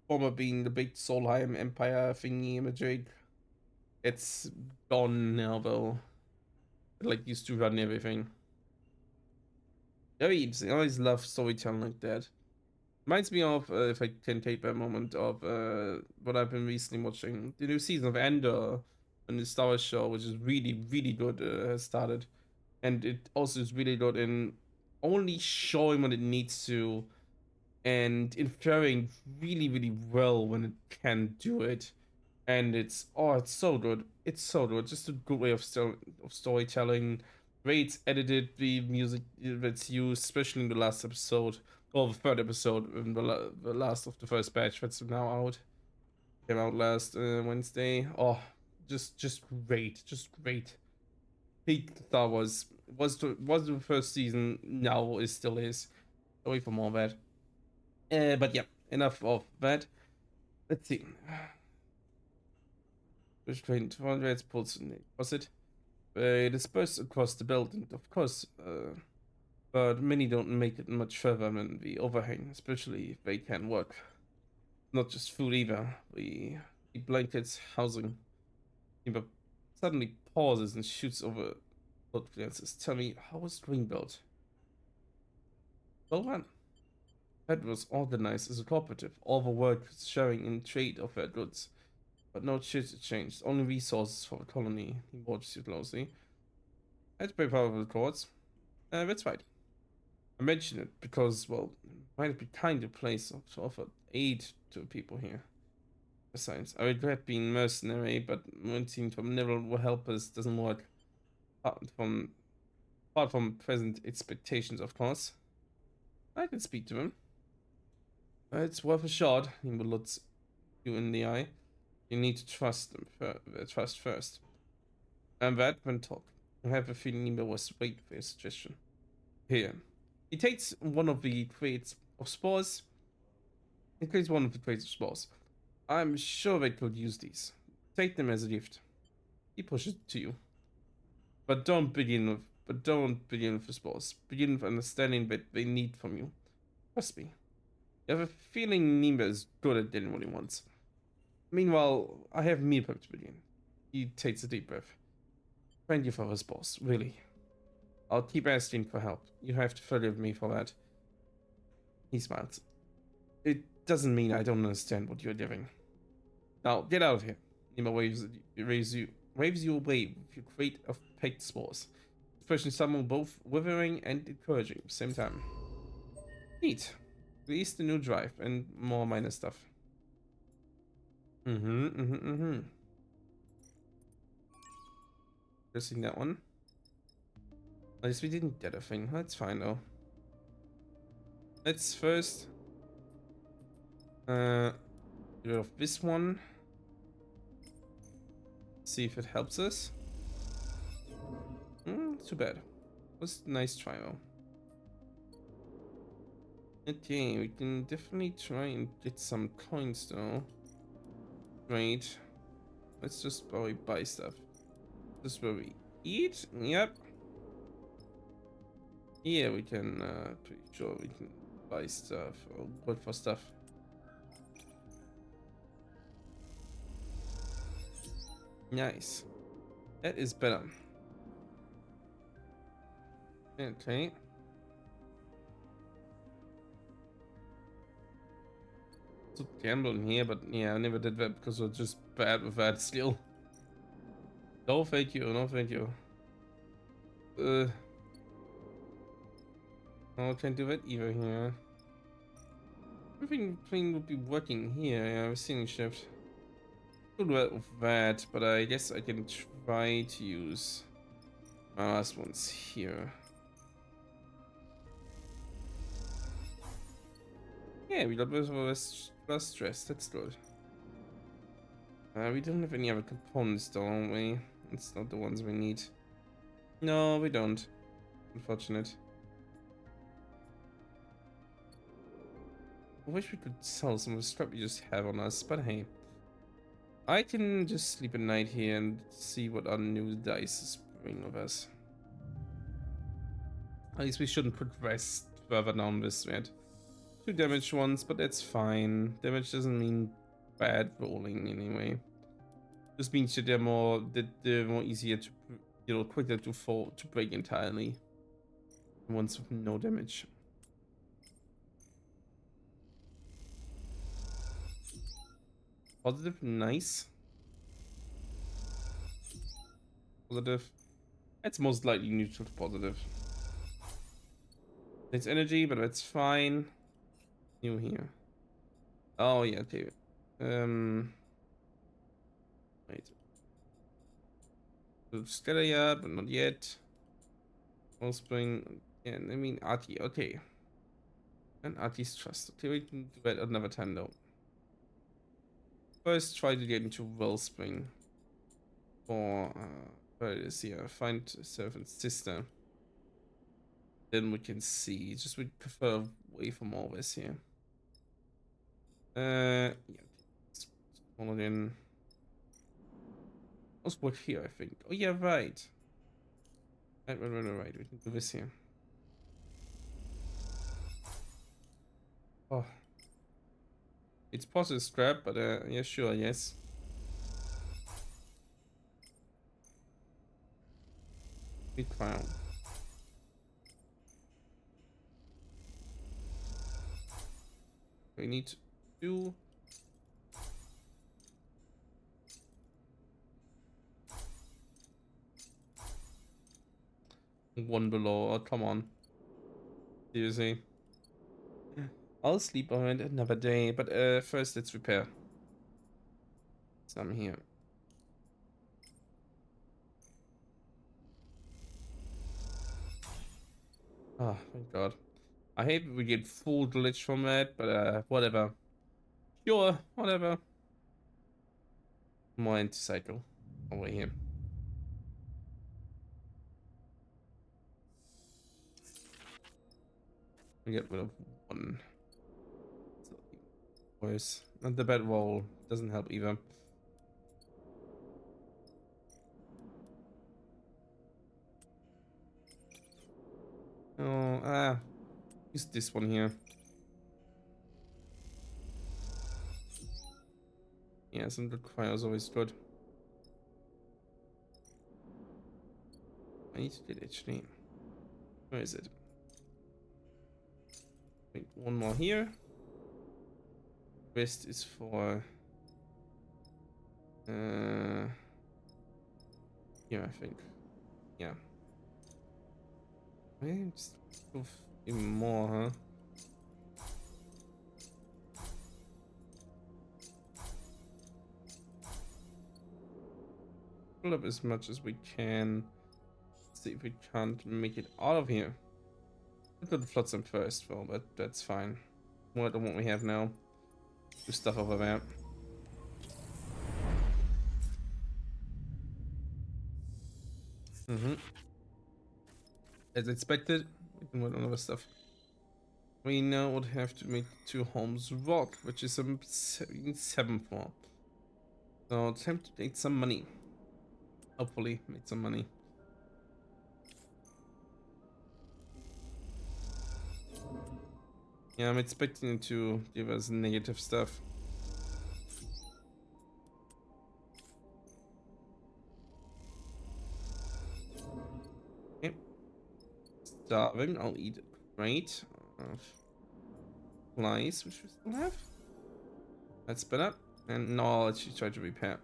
Bomber being the big Solheim Empire thingy Madrid. It's gone now though. It like used to run everything. Very interesting. I always love storytelling like that. Reminds me of, if I can take that moment, of what I've been recently watching. The new season of Andor on the Star Wars show, which is really, really good, has started. And it also is really good in only showing what it needs to and inferring really, really well when it can do it. And it's so good. It's so good. Just a good way of storytelling. Great edited, the music that's used, especially in the last episode, or the third episode, the last of the first batch that's now out. Came out last Wednesday. Oh, just great, just great. Peak Star Wars was the first season. Now it still is. Sorry for more of that. But yeah, enough of that. Let's see. Which train 200 pulls was it? Dispersed across the belt, and of course, but many don't make it much further than the overhang, especially if they can work. Not just food either. The blankets, housing. But suddenly pauses and shoots over blood glances. Tell me, how was Greenbelt? Well run. That was organized as a cooperative, all the workers sharing in trade of their goods. But no shit changed. Only resources for the colony. He watches you closely. That's very powerful records. That's right. I mention it because, well, it might be kind of place to offer aid to people here. Besides, I regret being mercenary, but wanting from never helpers doesn't work. Apart from present expectations, of course. I can speak to him. It's worth a shot. He will look you in the eye. You need to trust them. Trust first. And that when talk. I have a feeling Nima was waiting for your suggestion. Here. He takes one of the crates of spores. He creates one of the crates of spores. I'm sure they could use these. Take them as a gift. He pushes it to you. But don't begin with the spores. Begin with understanding what they need from you. Trust me. You have a feeling Nima is good at getting what he wants. Meanwhile, I have meal prep to begin. He takes a deep breath. Thank you for this, boss. Really. I'll keep asking for help. You have to forgive me for that. He smiles. It doesn't mean I don't understand what you're doing. Now, get out of here. Nima waves you away with your crate of packed spores. Expression someone both withering and encouraging at the same time. Neat. Release the new drive and more minor stuff. Pressing that one. At least we didn't get a thing. That's fine though. Let's first get rid of this one. See if it helps us. Too bad. Was a nice try though. Okay, we can definitely try and get some coins though. Great. Let's just probably buy stuff. This is where we eat. Yep. Yeah, we can, pretty sure we can buy stuff or work for stuff. Nice. That is better. Okay. To gamble in here, but yeah, I never did that because we're just bad with that skill. No, thank you. No, thank you. No, I can't do that either here. Everything would be working here. Yeah, I've seen shift. Could do that with that, but I guess I can try to use my last ones here. Yeah, we got less stress. That's good. We don't have any other components, don't we? It's not the ones we need. No, we don't. Unfortunate. I wish we could sell some of the scrap we just have on us, but hey. I can just sleep at night here and see what our new dice is bringing with us. At least we shouldn't progress further down this yet. 2 damaged ones, but that's fine. Damage doesn't mean bad rolling anyway. Just means that they're more easier to, quicker to fall to break entirely. Ones with no damage. Positive, nice. Positive. That's most likely neutral to positive. It's energy, but that's fine. New here. Oh yeah, okay. Wait. Scalia, but not yet. Wellspring. Yeah, I mean Artie, okay. And Artie's trust. Okay, we can do that another time though. First try to get into Wellspring. For where it is here. Find servant's sister. Then we can see. Just we prefer away from all this here. Yeah. Let's call it in. Let's work here, I think. Oh yeah, right. Right. We can do this here. Oh, it's possible scrap, but yeah, sure, yes. Big crown. We need to do one below. Oh, come on. Seriously. I'll sleep on it another day, but first let's repair some here. Oh, thank God. I hate we get full glitch from that, but whatever. Sure, whatever. More anti-cycle over here. We get rid of one. Worse. And the bed wall doesn't help either. Oh, use this one here. Yeah, some good fire is always good. I need to get actually. Where is it? Wait, one more here. Rest is for here, I think. Yeah. Maybe just even more, huh? Pull up as much as we can. See if we can't make it out of here. I could flood some first, well, but that's fine. More than what we have now. Do stuff over there. As expected, we can work on other stuff. We now would have to make 2 homes rock, which is some 7 for. So time to make some money. Hopefully, make some money. Yeah, I'm expecting to give us negative stuff. Okay. Starving, I'll eat it. Great. Flies, which we still have. That's better. And now let's try to repair.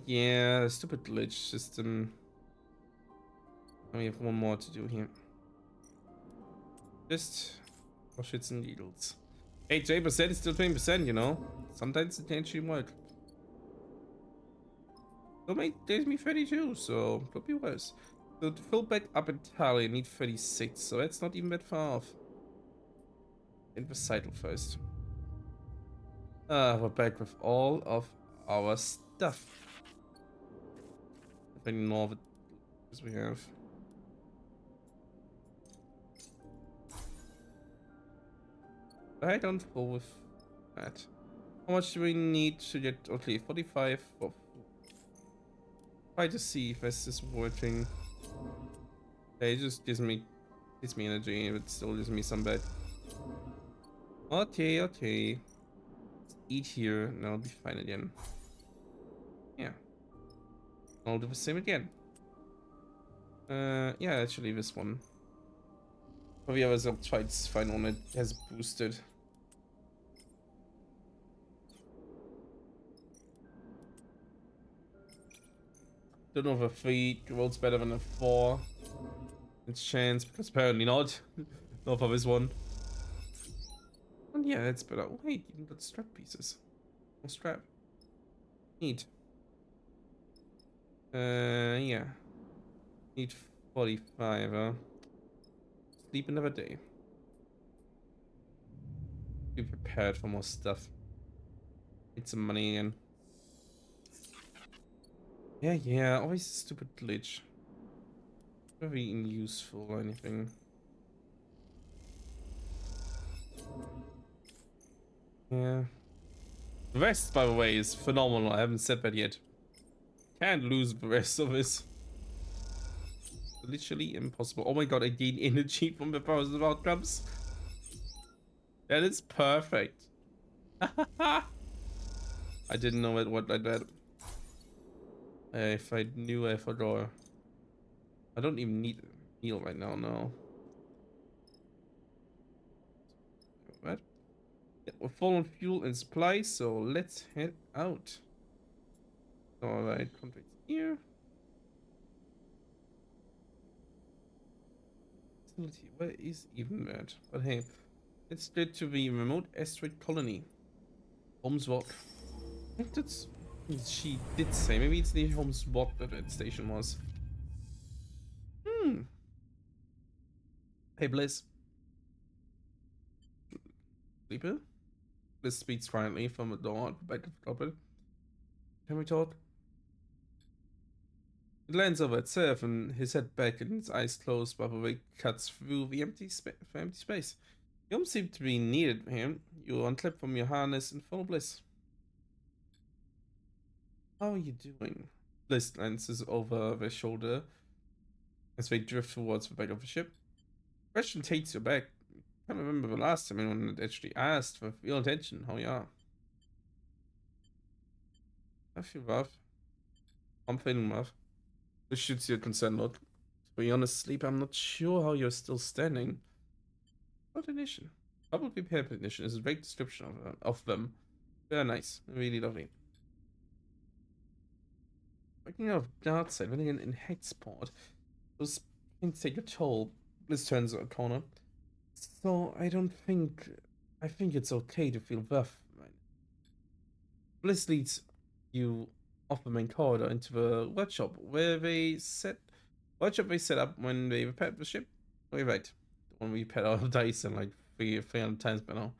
Yeah, stupid glitch system. We have one more to do here. Just for shits and giggles. 8% is still 20%, you know? Sometimes it can't actually work. It'll make me 32, so could be worse. So to fill back up entirely, I need 36, so that's not even that far off. In the cycle first. We're back with all of our stuff. Depending on all the as we have. I don't go with that. How much do we need to get? Okay, 45. Oh, try to see if this is working. Okay, it just gives me energy, but still gives me some bad. Okay, okay. Let's eat here, and I'll be fine again. Yeah. I'll do the same again. Yeah, actually this one. For the others, I'll try to find one that has boosted. Don't know if a 3 rolls better than a 4. It's chance, because apparently not. Not for this one. And yeah, that's better. Oh, wait, even got strap pieces. No strap. Neat. Yeah. Need 45, huh? Sleep another day. Be prepared for more stuff. Need some money again. Yeah, always a stupid glitch. Very unuseful or anything. Yeah. The rest, by the way, is phenomenal. I haven't said that yet. Can't lose the rest of this. literally impossible. Oh my god, I gain energy from the powers of outcomes. That is perfect. I didn't know it would like that. If I knew, I forgot. I don't even need a meal right now, no. What? Yeah, we're full on fuel and supplies, so let's head out. Alright, contracts here. Facility, where is even that? But hey, let's get to the remote asteroid colony. Holmes Walk. I think that's she did say. Maybe it's the Holmes Walk that that station was. Hmm. Hey Bliss. Sleeper? Bliss speaks quietly from the door at the back of the cupboard. Can we talk? He lands over at Seth and his head back and his eyes closed while the wake cuts through the empty space. You don't seem to be needed here. You unclip from your harness and follow Bliss. How are you doing? Bliss glances over their shoulder as they drift towards the back of the ship. Question takes you back. I can't remember the last time anyone had actually asked with real attention how you are. I feel rough. I'm feeling rough. This shoots your concern look. To be honest, Sleep, I'm not sure how you're still standing. Coordination. Probably pair recognition is a great description of them. Very nice. Really lovely. Working out of guard side, running in Hexport. Those things take a toll. Bliss turns a corner. So I think it's okay to feel rough right now. Bliss leads you off the main corridor into the workshop they set up when they repaired the ship. Oh, you're right. The one we repaired out of dice and like 300 times by now.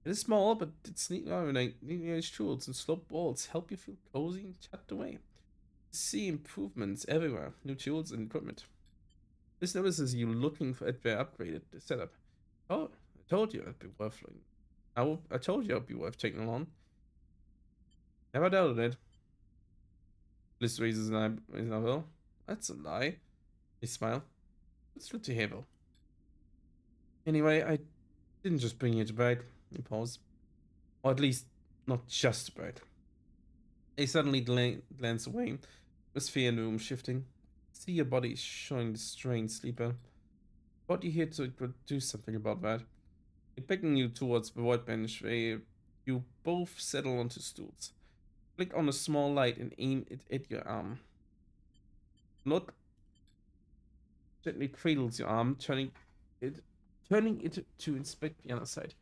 It is small, but its neat edge tools and sloped walls help you feel cozy and tucked away. See improvements everywhere, new tools and equipment. This notices you looking for their upgraded setup. Oh, I told you it'd be worth looking. I told you it'd be worth taking along. Never doubted it. Bliss raises an eyebrow. That's a lie. He smile. It's good to hear though. Anyway, I didn't just bring you to bed. He paused. Or at least, not just to bed. He suddenly glance away, with fear in the room shifting. See your body showing the strain, Sleeper. Brought you here to do something about that. Picking you towards the workbench where you both settle onto stools. Click on a small light and aim it at your arm. Look gently cradles your arm, turning it to inspect the other side.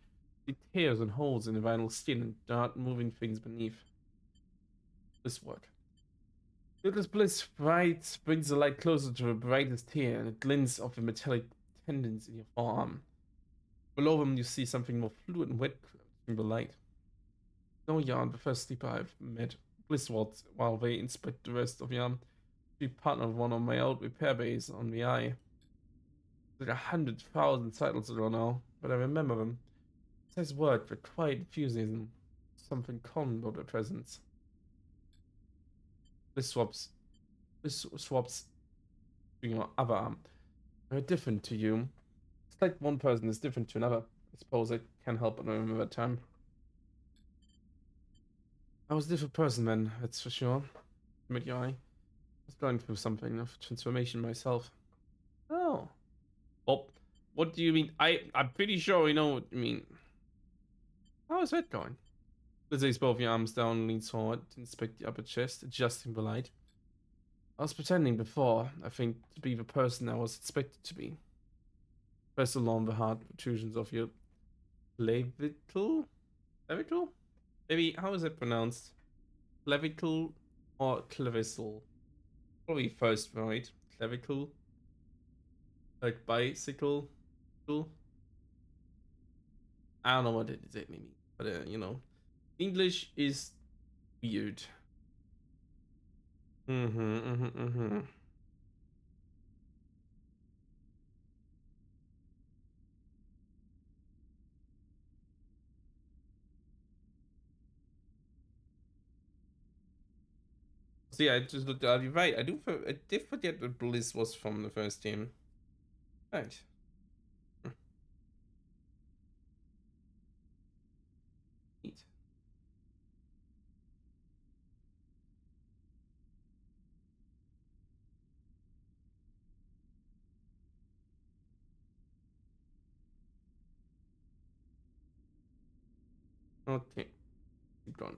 See tears and holes in the vinyl skin and dark moving things beneath. This work. Little Bliss bright brings the light closer to the brightest tear and it glints off the metallic tendons in your forearm. Below them you see something more fluid and wet in the light. No yarn, the first sleeper I've met. Bliss walks while they inspect the rest of the arm. We partner with one on my old repair base on the eye. There are 100,000 titles around now, but I remember them. Says word for quiet enthusiasm. Something calm about their presence. This swaps to your other arm. They're different to you. It's like one person is different to another. I suppose I can help but I remember that time. I was a different person then, that's for sure. Met your eye. I was going through something of transformation myself. Oh. Well, what do you mean? I'm pretty sure we know what you mean. How is that going? Liz lays both your arms down and leans forward to inspect the upper chest, adjusting the light. I was pretending before, I think, to be the person I was expected to be. Press along the hard protrusions of your clavicle? Clavicle? Maybe, how is it pronounced? Clavicle or clavicle? Probably first, right? Clavicle? Like bicycle? I don't know what it exactly means, but you know, English is weird. Mm-hmm. See, I just looked at you right. I did forget that Bliss was from the first game. Right. Neat. Okay. Keep going.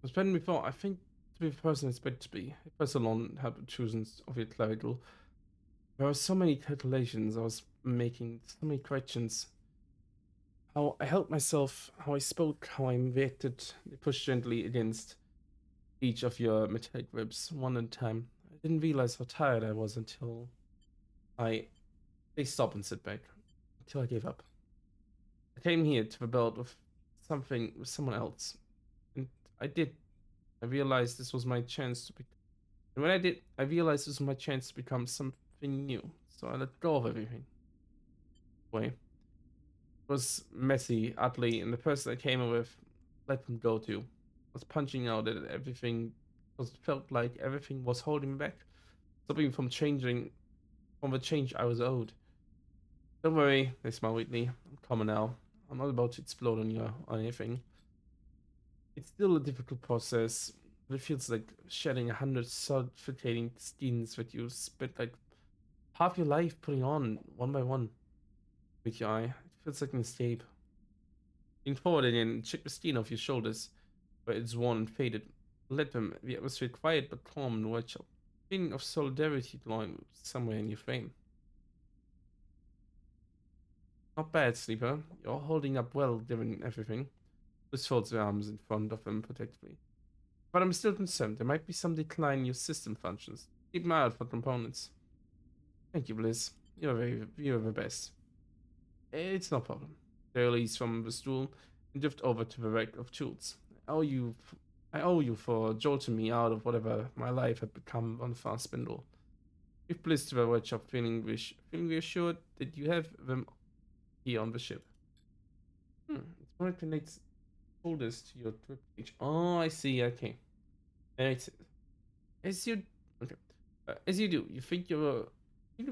As mentioned before, I think to be the person it's meant to be. If I alone had the choosing of your title, there were so many calculations I was making, so many questions. How I held myself, how I spoke, how I reacted, pushed gently against each of your metallic ribs one at a time. I didn't realize how tired I was until they stop and sit back, until I gave up. I came here to rebuild with someone else, and I did. I realized this was my chance to be. And when I did, I realized this was my chance to become something new. So I let go of everything. Way it was messy, ugly, and the person I came with let them go too. Was punching out at everything because it felt like everything was holding me back, stopping me from changing from the change I was owed. Don't worry, they smile weakly. I'm calmer now. I'm not about to explode on you or anything. It's still a difficult process. It feels like shedding 100 suffocating skins that you spent like half your life putting on one by one with your eye. It feels like an escape. Lean forward again, check the skin off your shoulders, where it's worn and faded. Let them, the atmosphere quiet but calm and watchful. Feeling of solidarity glowing somewhere in your frame. Not bad, sleeper. You're holding up well given everything. Bliss folds her arms in front of him protectively. But I'm still concerned. There might be some decline in your system functions. Keep an eye out for components. Thank you, Bliss. You're the best. It's no problem. They release from the stool and drift over to the rack of tools. I owe you for jolting me out of whatever my life had become on the fast spindle. Give Bliss to the workshop, feeling reassured that you have them here on the ship. It's more connects shoulders to your trip page. Oh, I see. Okay. It's, as you okay, as you do, think of a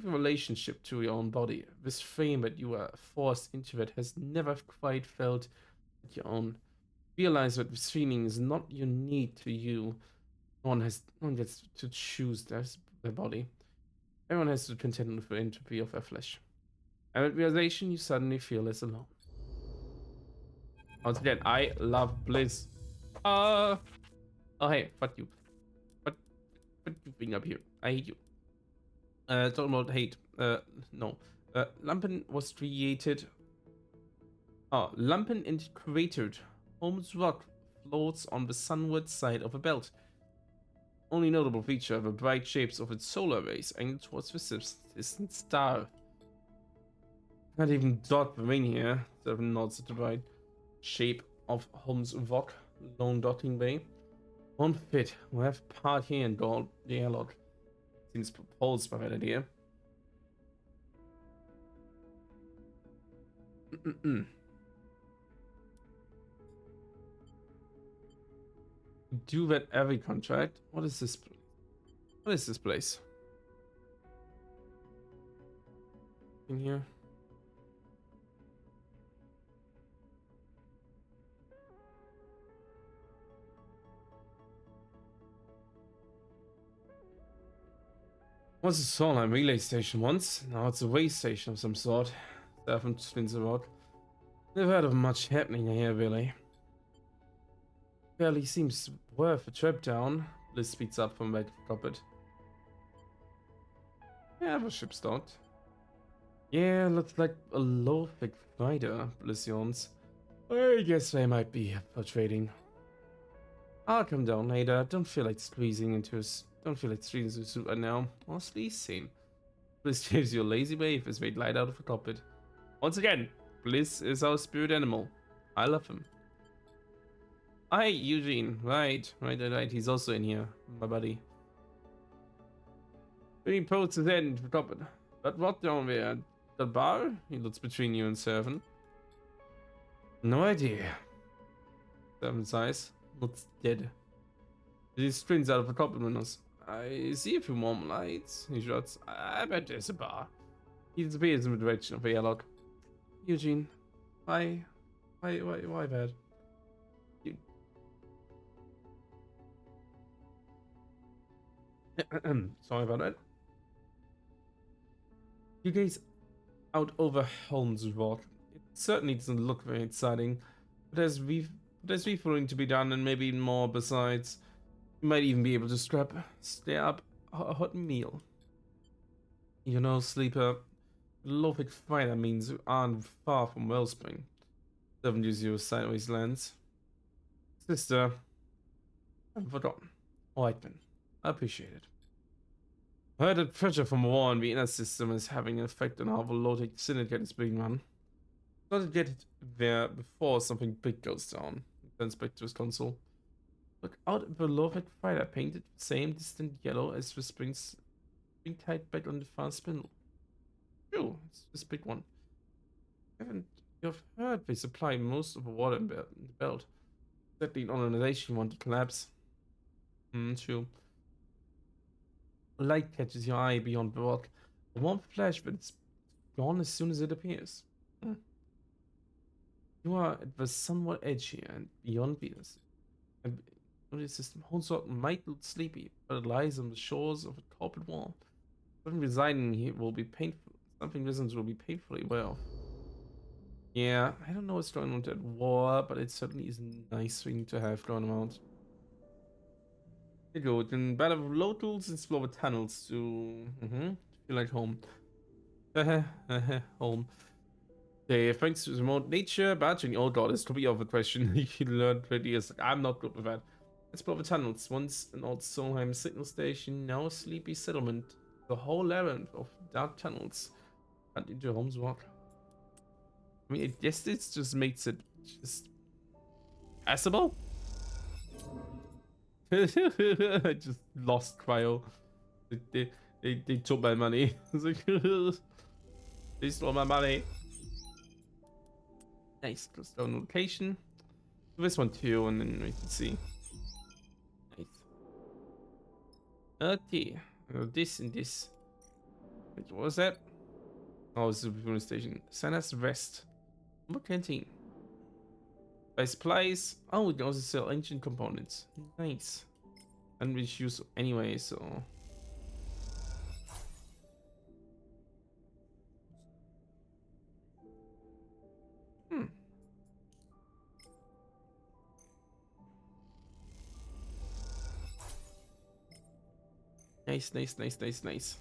relationship to your own body. This frame that you were forced into that has never quite felt like your own. Realize that this feeling is not unique to you. No one gets to choose their body. Everyone has to contend with the entropy of their flesh. And with realization, you suddenly feel less alone. Once again, I love Bliss. Oh hey, fuck you. What you bring up here? I hate you. Talking about hate. No. Lumpen was created. Oh, Lumpen and created. Holmes Rock floats on the sunward side of a belt. Only notable feature are the bright shapes of its solar rays angled towards the distant star. Not even dot the ring here. Seven nods at the bright shape of Holmes Rock, lone dotting bay. Won't fit. We'll have part here and go the airlock. Seems proposed by that idea. Do that every contract. What is this? What is this place? In here. Was a solar relay station once. Now it's a way station of some sort. Seven spins a rock. Never heard of much happening here, really. Barely seems worth a trip down. Bliss speeds up from back of the cockpit. Yeah, the ship's docked. Yeah, looks like a low-thick fighter, Bliss yawns. I guess they might be for trading. I'll come down later. Don't feel like squeezing into his suit right now. Honestly, same. Bliss gives you a lazy wave as they glide out of the cockpit. Once again, Bliss is our spirit animal. I love him. Hi, Eugene. Right. He's also in here, my buddy. Being post his end for top it. But what down there? The bar? He looks between you and Seven. No idea. Seven's eyes looks dead. He strings out of the top windows. I see a few warm lights. He shouts. I bet there's a bar. He disappears in the direction of the airlock. Eugene, why bad? You... Sorry about that. You gaze out over Holmes' Walk. It certainly doesn't look very exciting, but there's refueling to be done and maybe more besides. You might even be able to stay up a hot meal. You know, sleeper, Lofic fighter means you aren't far from Wellspring. Seven gives you a sideways glance. Sister, I've forgotten. Alright then, I appreciate it. I heard that pressure from war on the inner system is having an effect on how the Lotic Syndicate is being run. Gotta get it there before something big goes down. Turns back to his console. Look out at the Lofic fighter painted the same distant yellow as the spring tied back on the far spindle. True, it's this big one. You've heard they supply most of the water in the belt. Exactly an organization you want to collapse. True. Light catches your eye beyond the rock. A warm flash, but it's gone as soon as it appears. You are at the somewhat edge here, and beyond Venus. The system holds out might look sleepy, but it lies on the shores of a torpid wall. Something residing here will be painful. Something residents will be painfully aware of. Yeah, I don't know what's going on with that war, but it certainly is a nice thing to have going around. Here you go. Then battle of locals, explore the tunnels to feel like home. Home. Okay, thanks to remote nature, badging old god is to be of a question. You learned 20 years. I'm not good with that. Explore the tunnels. Once an old Solheim signal station, now a sleepy settlement. The whole labyrinth of dark tunnels and into Holmes Walk. I mean, I guess this just makes it just passable. I just lost Cryo. They took my money. They stole my money. Nice, close down location. This one too, and then we can see. Nice. Okay, this and this. Wait, what was that? Oh, it's the fueling station. Santa's Rest. Number canteen. Buy supplies. Oh, we can also sell ancient components. Nice. And we use anyway, so. Nice.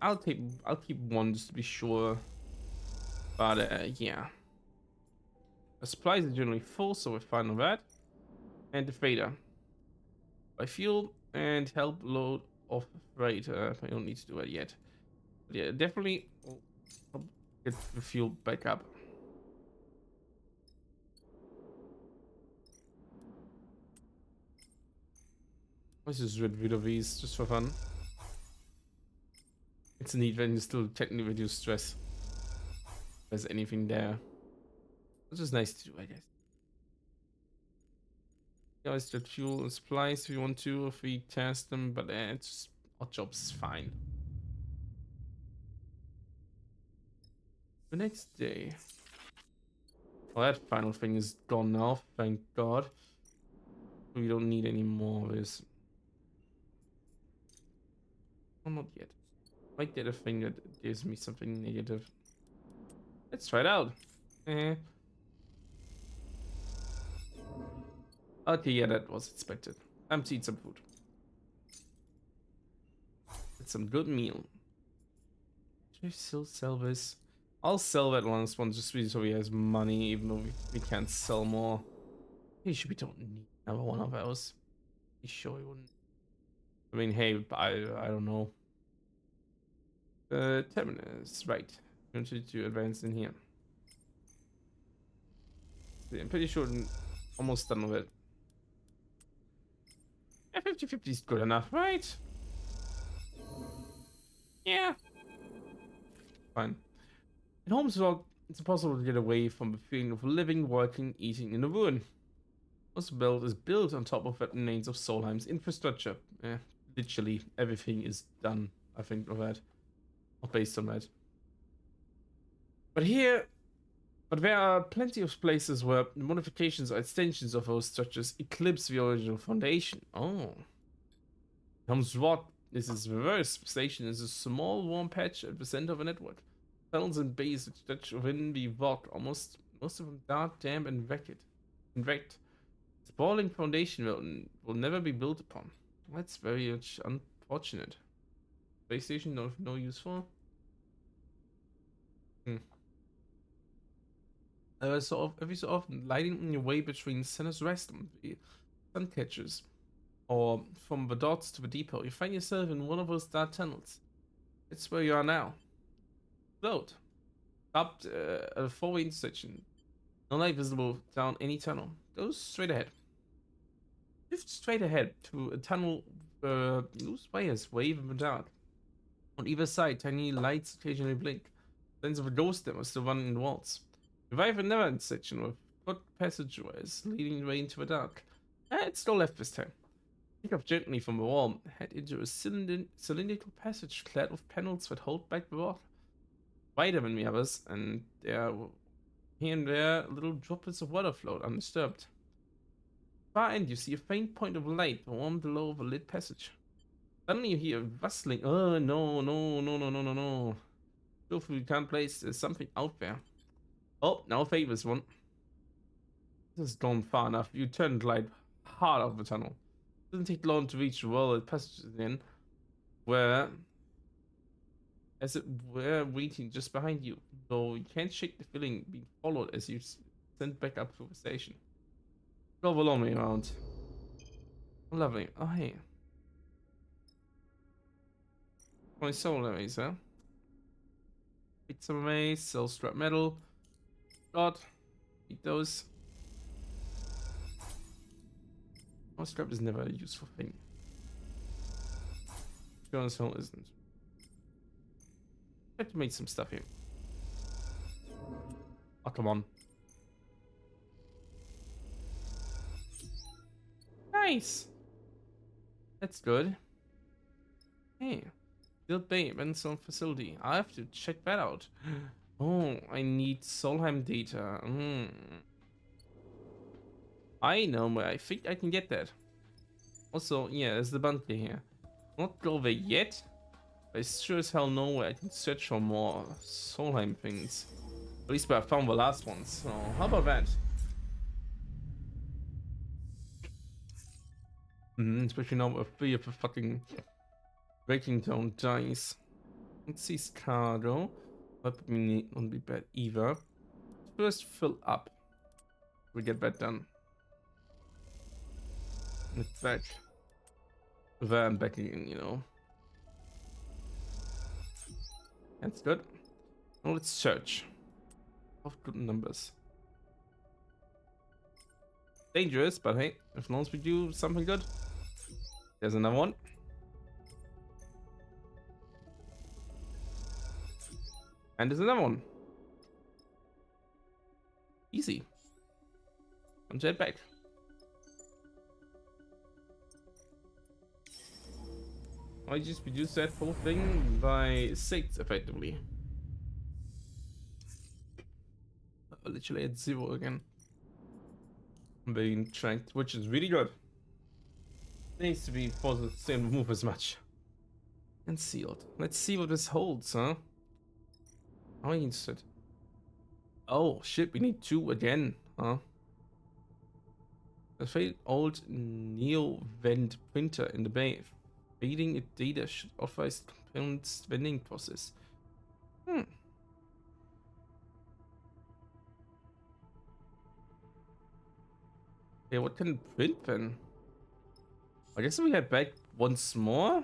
I'll keep one just to be sure. But yeah. The supplies are generally full, so we're fine on that. And the fader. Buy fuel and help load off freight. I don't need to do that yet. But yeah, definitely I'll get the fuel back up. Let's just get rid of these just for fun. It's neat when you still technically reduce stress. If there's anything there. It's just nice to do, I guess. Guys, get fuel and supplies if you want to, if we test them, but it's our job's fine. The next day. Well, that final thing is gone now, thank God. We don't need any more of this. Well, not yet. Might get a thing that gives me something negative. Let's try it out. Okay, yeah, that was expected. Time to eat some food. It's some good meal. Should I still sell this? I'll sell that one just so he has money, even though we can't sell more. We don't need another one of those. You sure we wouldn't? I mean, hey, I don't know. Terminus, right. We wanted to advance in here. I'm pretty sure I'm almost done with it. Yeah, 50-50 is good enough, right? Yeah. Fine. In Holmes' world, it's impossible to get away from the feeling of living, working, eating in a ruin. This build is built on top of the remains of Solheim's infrastructure. Literally everything is done, I think, of that. Or based on that. But here, but there are plenty of places where modifications or extensions of those structures eclipse the original foundation. Oh. Comes what? This is reverse. The station is a small warm patch at the center of a network. Tunnels and bays that stretch within the vault, most of them dark, damp, and wrecked. The sprawling foundation will never be built upon. That's very much unfortunate. Space station, no use for. Hmm. Every so often, lighting on your way between Center's Rest and the sun catchers, or from the dots to the depot, you find yourself in one of those dark tunnels. It's where you are now. Float. Up at a four-way intersection. No light visible down any tunnel. Go straight ahead. Drift straight ahead to a tunnel where loose wires wave in the dark. On either side, tiny lights occasionally blink. Signs of a ghost that must have run in the walls. Revive another intersection with foot passageways leading away into the dark. It's still left this time. Pick up gently from the wall, head into a cylindrical passage clad with panels that hold back the water. Wider than the others, and there, here and there, little droplets of water float undisturbed. Far end, you see a faint point of light warm below the lit passage. Suddenly you hear a rustling. Oh, no, no, no, no, no, no, no. If we can't place, there's something out there. Oh, now favors one. This has gone far enough. You turn the light hard out of the tunnel. It doesn't take long to reach the wall passages in, where, as it were, waiting just behind you. Though you can't shake the feeling being followed as you sent back up to the station. Go along me around. Lovely. Oh, hey. My solar laser. Pizza maze, cell strap metal. God. Eat those. Oh, scrap is never a useful thing. To be honest, isn't. I have to make some stuff here. Oh, come on. Nice. That's good. Hey, build bay Benson facility. I have to check that out. Oh, I need Solheim data. I know where I think I can get that. Also, yeah, there's the bunker here. Not go there yet. But I sure as hell know where I can search for more Solheim things. At least where I found the last ones. So how about that? Especially now with 3 of the fucking breaking down dice. Let's see cargo. That won't be bad either. First fill up. We get that done. It's back. There and back again, you know. That's good. Now let's search. Of good numbers. Dangerous, but hey, as long as we do something good. There's another one. And there's another one. Easy. I'm jet back. I just reduced that whole thing by 6 effectively. Literally at 0 again. I'm being tracked, which is really good. Needs to be forced to stay and move as much. And sealed. Let's see what this holds, huh? How interested. Oh shit, we need 2 again, huh? A failed old Neo vent printer in the bay. Feeding it data should authorize components vending process. Okay, what can print then? I guess we get back once more.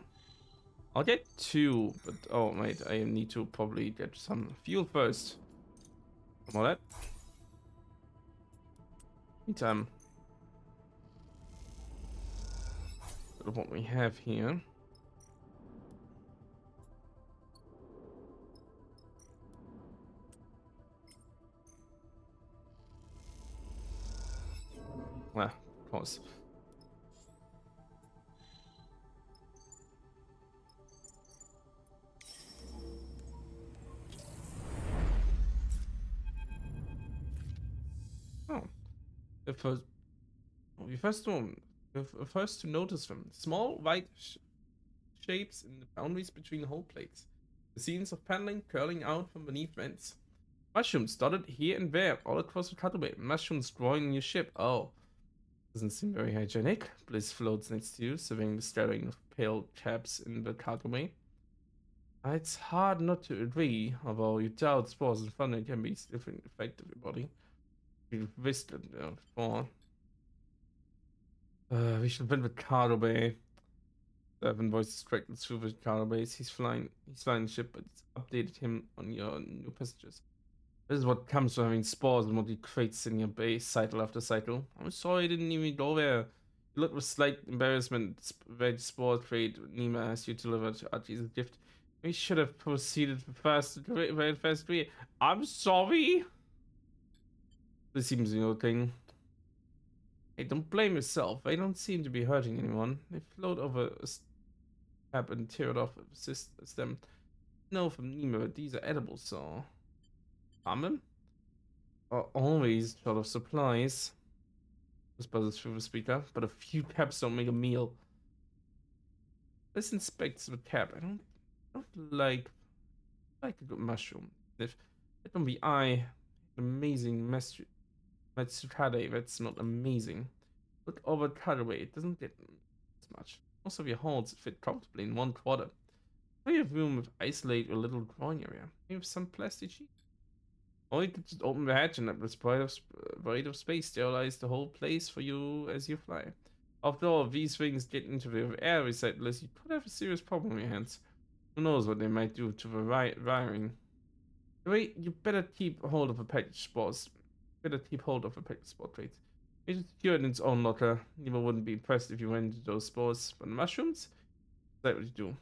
I'll get 2, but oh wait, I need to probably get some fuel first. Some of that. Meantime, look at what we have here. Ah, of course. Oh, the first, the first one, the first to notice them. Small white shapes in the boundaries between the hull plates. The scenes of paneling curling out from beneath vents. Mushrooms dotted here and there, all across the cutaway. Mushrooms drawing your ship. Oh, doesn't seem very hygienic. Bliss floats next to you, surveying the scattering of pale caps in the cutaway. It's hard not to agree, although you doubt spores and fungi can be different effect of your body. We've visited before. We should visit the cargo bay. Seven voices corrected through the cargo base. He's flying the ship, but it's updated him on your new passengers. This is what comes from having spores and what it creates in your base cycle after cycle. I'm sorry I didn't even go there. You look with slight embarrassment. Red spore trade Nima asked you to deliver to Archie's gift. We should have proceeded fast, very fast. I'm sorry. This seems your thing. Hey, don't blame yourself. They don't seem to be hurting anyone. They float over a stab and tear it off a stem. No, from Nemo, these are edible, so common are always short of supplies. This buzzes through the speaker, but a few caps don't make a meal. Let's inspect the cap. I don't like a good mushroom. If it on the eye, amazing Matsukade, that's not amazing. Look over cutaway, it doesn't get as much. Most of your holds fit comfortably in 1/4. Plenty of room with isolate a little drawing area. You have some plastic sheet. Or you could just open the hatch and let the void of space sterilize the whole place for you as you fly. After all, if these things get into the air recyclers, you could have a serious problem on your hands. Who knows what they might do to the wiring. Wait, you better keep hold of the package spores. Better keep hold of the package spore traits. It is secure in its own locker. Nemo wouldn't be impressed if you went into those spores. But mushrooms? That's what you do.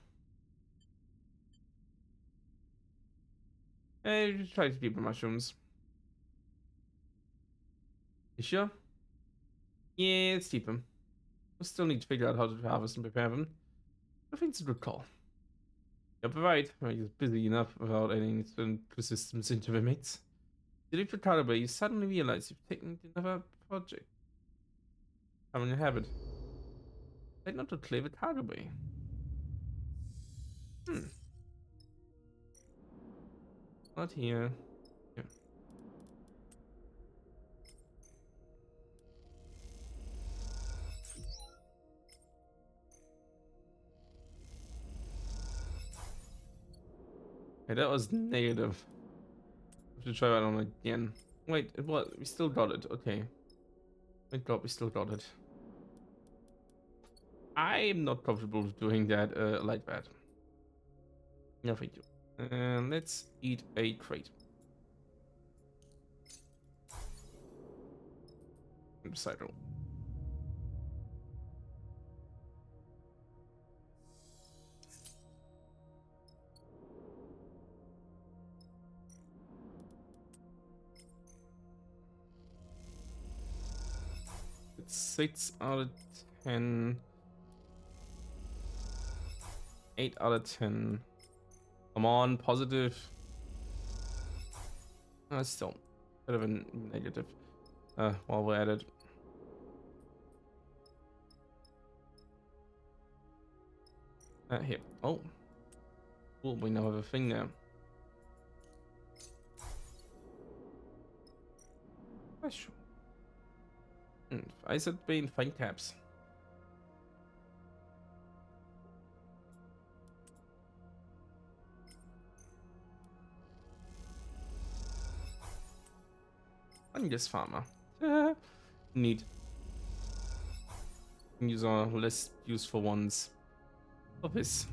Hey, you try to keep the mushrooms. You sure? Yeah, let's keep them. We still need to figure out how to harvest and prepare them. I think it's a good call. You're right. He's busy enough without any instant persistence into the mix. You leave the caliber, you suddenly realize you've taken another project. I'm in your habit. Why not to clear the cargo bay? Not here. Here. Okay, that was negative. I have to try that on again. Wait, it was. We still got it. Okay. Thank God we still got it. I'm not comfortable doing that like that. No, thank you. And let's eat a crate. Cycle. It's 6 out of 10. 8 out of 10. Come on, positive. Still bit of a negative. While we're at it. Here. Oh. Cool, we now have a thing now. Mushroom. I said being fine caps. Fungus farmer. Neat. Use our less useful ones. Of this.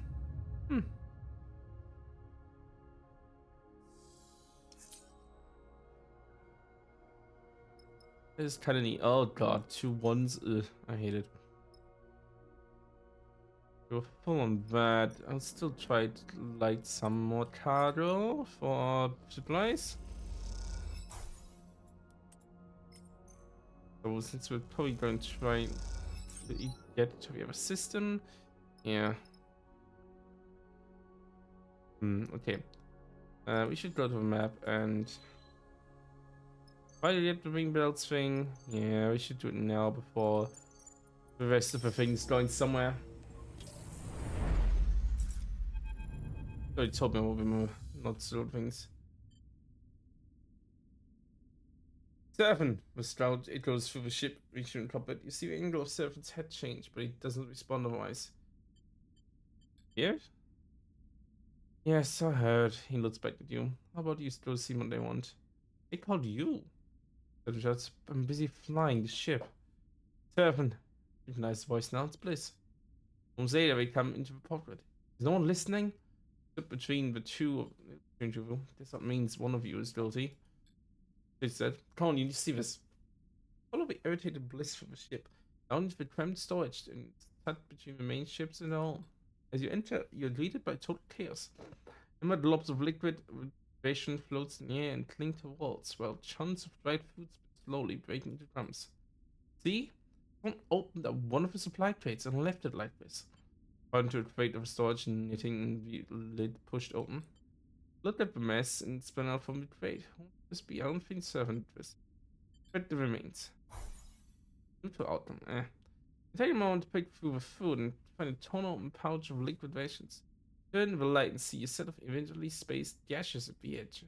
It's kind of neat. Oh god, 2 1s. Ugh, I hate it. Go full on that. I'll still try to light some more cargo for supplies. So since we're probably going to try to get to have a system. Yeah. Okay. We should go to the map and why did you have the ring belts thing? Yeah, we should do it now before the rest of the thing's going somewhere. So he told me what we move, not sort things. 7 with Stroud, it goes through the ship, reaching the cockpit. You see the angle of Serpent's head change, but he doesn't respond otherwise. Here? Yes, I heard. He looks back at you. How about you still see what they want? They called you. I'm busy flying the ship. Serpent. Nice voice now, please. From Zeta, we come into the pocket. Is no one listening? Between the two of you, this means one of you is guilty. They said, come on, you need to see this. Follow the irritated bliss from the ship, down into the cramped storage and tucked between the main ships and all. As you enter, you're greeted by total chaos. Emma globs of liquid vibration floats in the air and cling to walls, while chunks of dried food slowly break into crumbs. See? Someone opened up one of the supply crates and left it like this. Found to a crate of storage and knitting and the lid pushed open. Look at the mess and spun out from the crate. This be? I don't think servant this. Spread the remains. Neutral outcome, Take a moment to pick through the food and find a torn open pouch of liquid rations. Turn the light and see a set of eventually spaced gashes at the edge.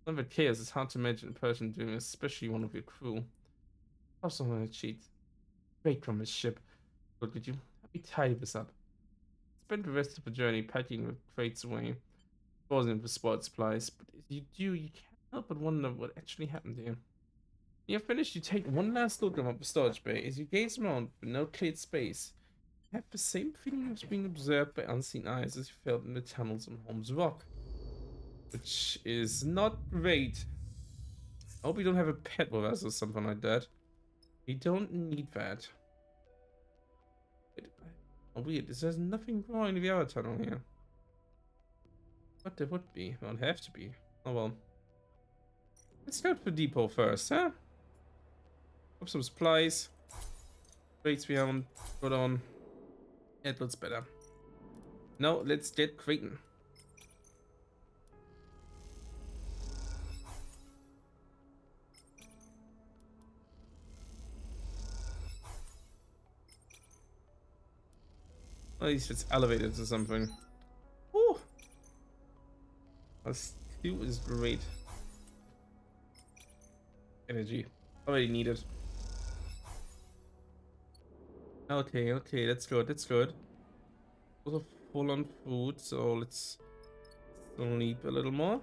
None of the chaos is hard to imagine a person doing this, especially one of your crew. Toss on a cheat. Break from his ship. Look at you. Help me tidy this up. Spend the rest of the journey packing the crates away, pausing for sport supplies, but as you do, you can't help but wonder what actually happened here. When you're finished, you take one last look at the storage bay. As you gaze around with no cleared space, you have the same feeling of being observed by unseen eyes as you felt in the tunnels on Holmes Rock. Which is not great. I hope we don't have a pet with us or something like that. We don't need that. Oh, weird. There's nothing growing in the other tunnel here. But there would be. Well, it'd have to be. Oh well. Let's go to the depot first, huh? Grab some supplies. Rates we haven't put on. It looks better. No, let's get Creighton. At least it's elevated to something. Woo! This Q is great. Energy. Already needed. Okay, that's good, that's good. Also full on food, so let's sleep a little more.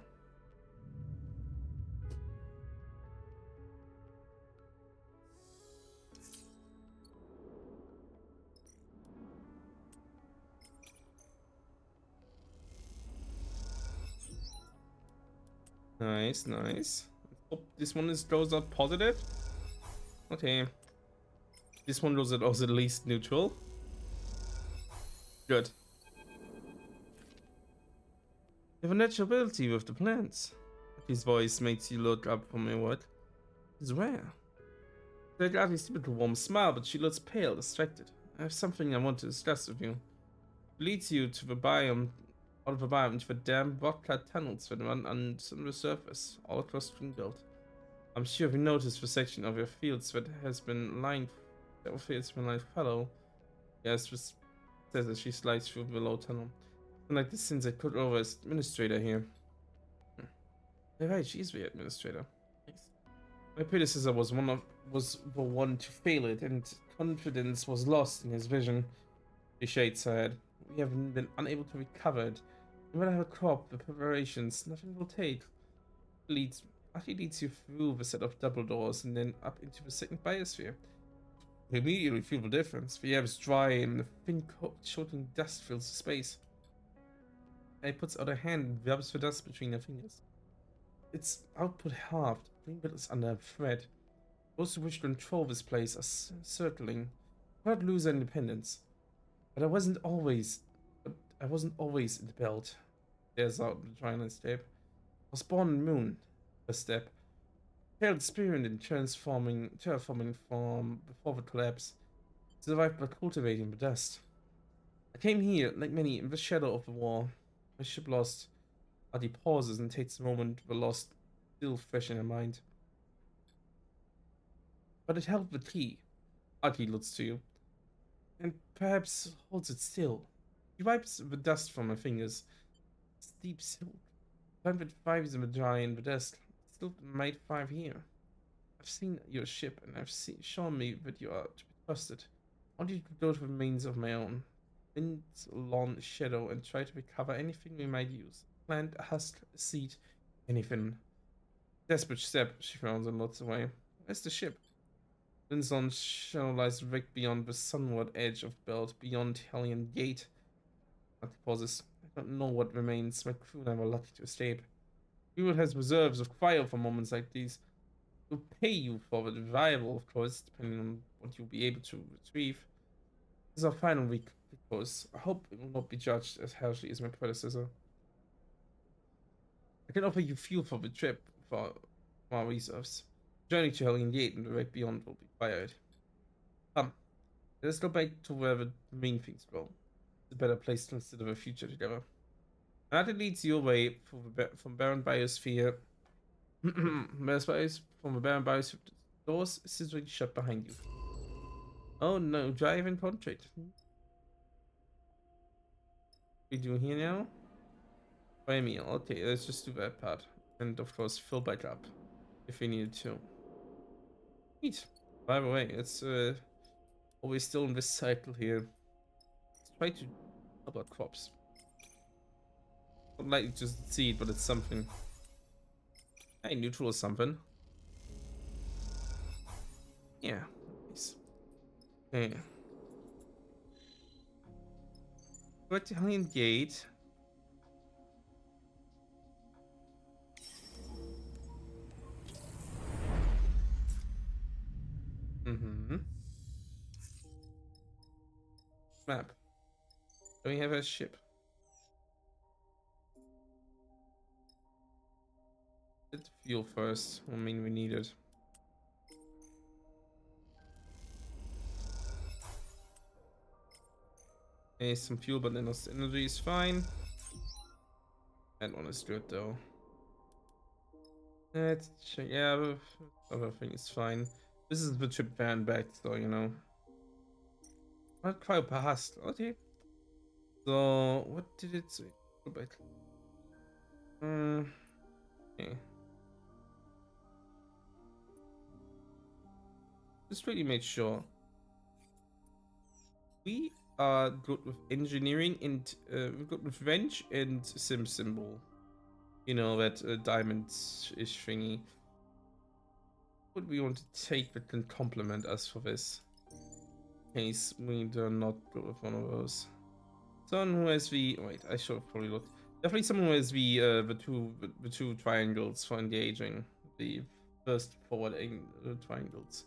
Nice, nice. Hope this one goes out positive. Okay. This one goes at least neutral. Good. You have a natural ability with the plants. His voice makes you look up from your work. It's rare. They got this typical warm smile, but she looks pale, distracted. I have something I want to discuss with you. It leads you to the biome, out of the biome, into the damn rock-cut tunnels that run under the surface, all across Springfield. I'm sure you noticed the section of your fields that has been lined, several fields have been lined fallow. Yes, just says as she slides through the low tunnel. Like this since I took over as administrator here. You're right, she's the administrator. Nice. My predecessor was the one to fail it, and confidence was lost in his vision. He shakes her head. We have been unable to recover it. No matter how crop the preparations, nothing will take. Actually leads you through the set of double doors and then up into the second biosphere. You immediately feel the difference. The air is dry and the thin choking dust fills the space. He puts out a hand and rubs the dust between her fingers. Its output halved. Greenville is under threat. Those who wish to control this place are circling. Not lose their independence. But but I wasn't always in the belt. There's out trying to step. I was born in Moon. A step. Failed experiment in terraforming from before the collapse. Survived by cultivating the dust. I came here, like many, in the shadow of the war. My ship lost. Adi pauses and takes a moment, the lost still fresh in her mind. But it held the key. Adi looks to you, and perhaps holds it still. He wipes the dust from my fingers. It's deep silk. Time with fives in the dry in the desk. Still made five here. I've seen your ship, and shown me that you are to be trusted. I want you to go to the means of my own. Wind's long shadow and try to recover anything we might use. Plant, a husk, a seed, anything. Desperate step, she frowns and nods away. Where's the ship? Wind's long shadow lies wrecked beyond the sunward edge of belt, beyond Hellion Gate. He pauses. I don't know what remains. My crew and I were lucky to escape. Fuel has reserves of fire for moments like these. We'll pay you for the revival, of course, depending on what you'll be able to retrieve. This is our final week, because I hope it will not be judged as harshly as my predecessor. I can offer you fuel for the trip for our reserves. Journey to Hellion Gate and the wreck beyond will be fired. Come, let us go back to where the main things go. It's a better place to consider the future together. And that leads your way from Barren Biosphere. From the Barren Biosphere doors sizzling shut behind you. Oh no, drive and contract. We do here now? Buy a meal. Okay, let's just do that part. And of course, fill back up if we needed to. Neat. By the way, it's always still in this cycle here. Let's try to help our crops. Not like just seed, but it's something. Hey, neutral or something. Yeah. Nice. Okay. Go to Hellion Gate. Mm-hmm. Map. Do we have a ship? Get fuel first. I mean, we need it. Okay, some fuel, but then energy is fine. That one is good though. Let's check. Yeah, everything is fine. This is the trip there and back, so you know. Not quite past. Okay. So what did it say? Go back. Okay. Just really make sure we are good with engineering and we're good with wrench and sim symbol. You know that diamond-ish thingy. What we want to take that can complement us for this? In case we do not go with one of those. Someone who has the wait, I should have probably looked. Definitely someone who has the two triangles for engaging. The first forward triangles.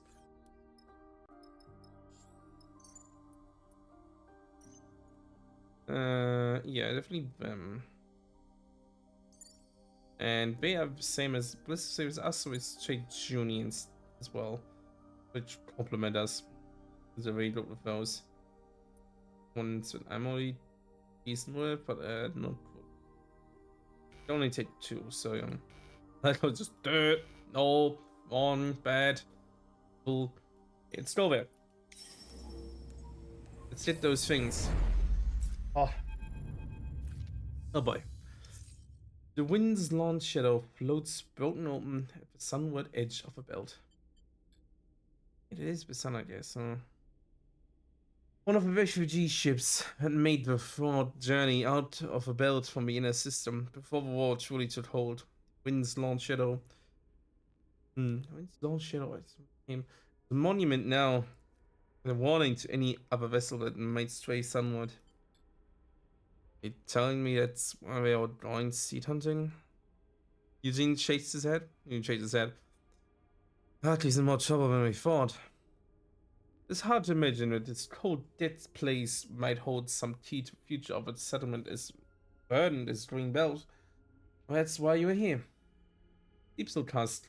Yeah, definitely them. And they are the same as us, so it's trade Junians as well, which complement us. Is very good with those. Ones that I'm already decent with, but not cool. I only take two, so I could just do it. No, on, bad, cool. It's still there. Let's hit those things. Oh, oh boy. The wind's long shadow floats broken open at the sunward edge of a belt. It is the sun, I guess, huh? One of the refugee ships had made the fraught journey out of a belt from the inner system before the war truly took hold. Wind's long shadow. Wind's long shadow. The monument now, and a warning to any other vessel that might stray sunward. Are you telling me that's why they are going seed hunting? Eugene shakes his head. Eugene shakes his head. Hartley's in more trouble than we thought. It's hard to imagine that this cold, dead place might hold some key to the future of its settlement as burdened as green bells. That's why you are here. Steep still cast.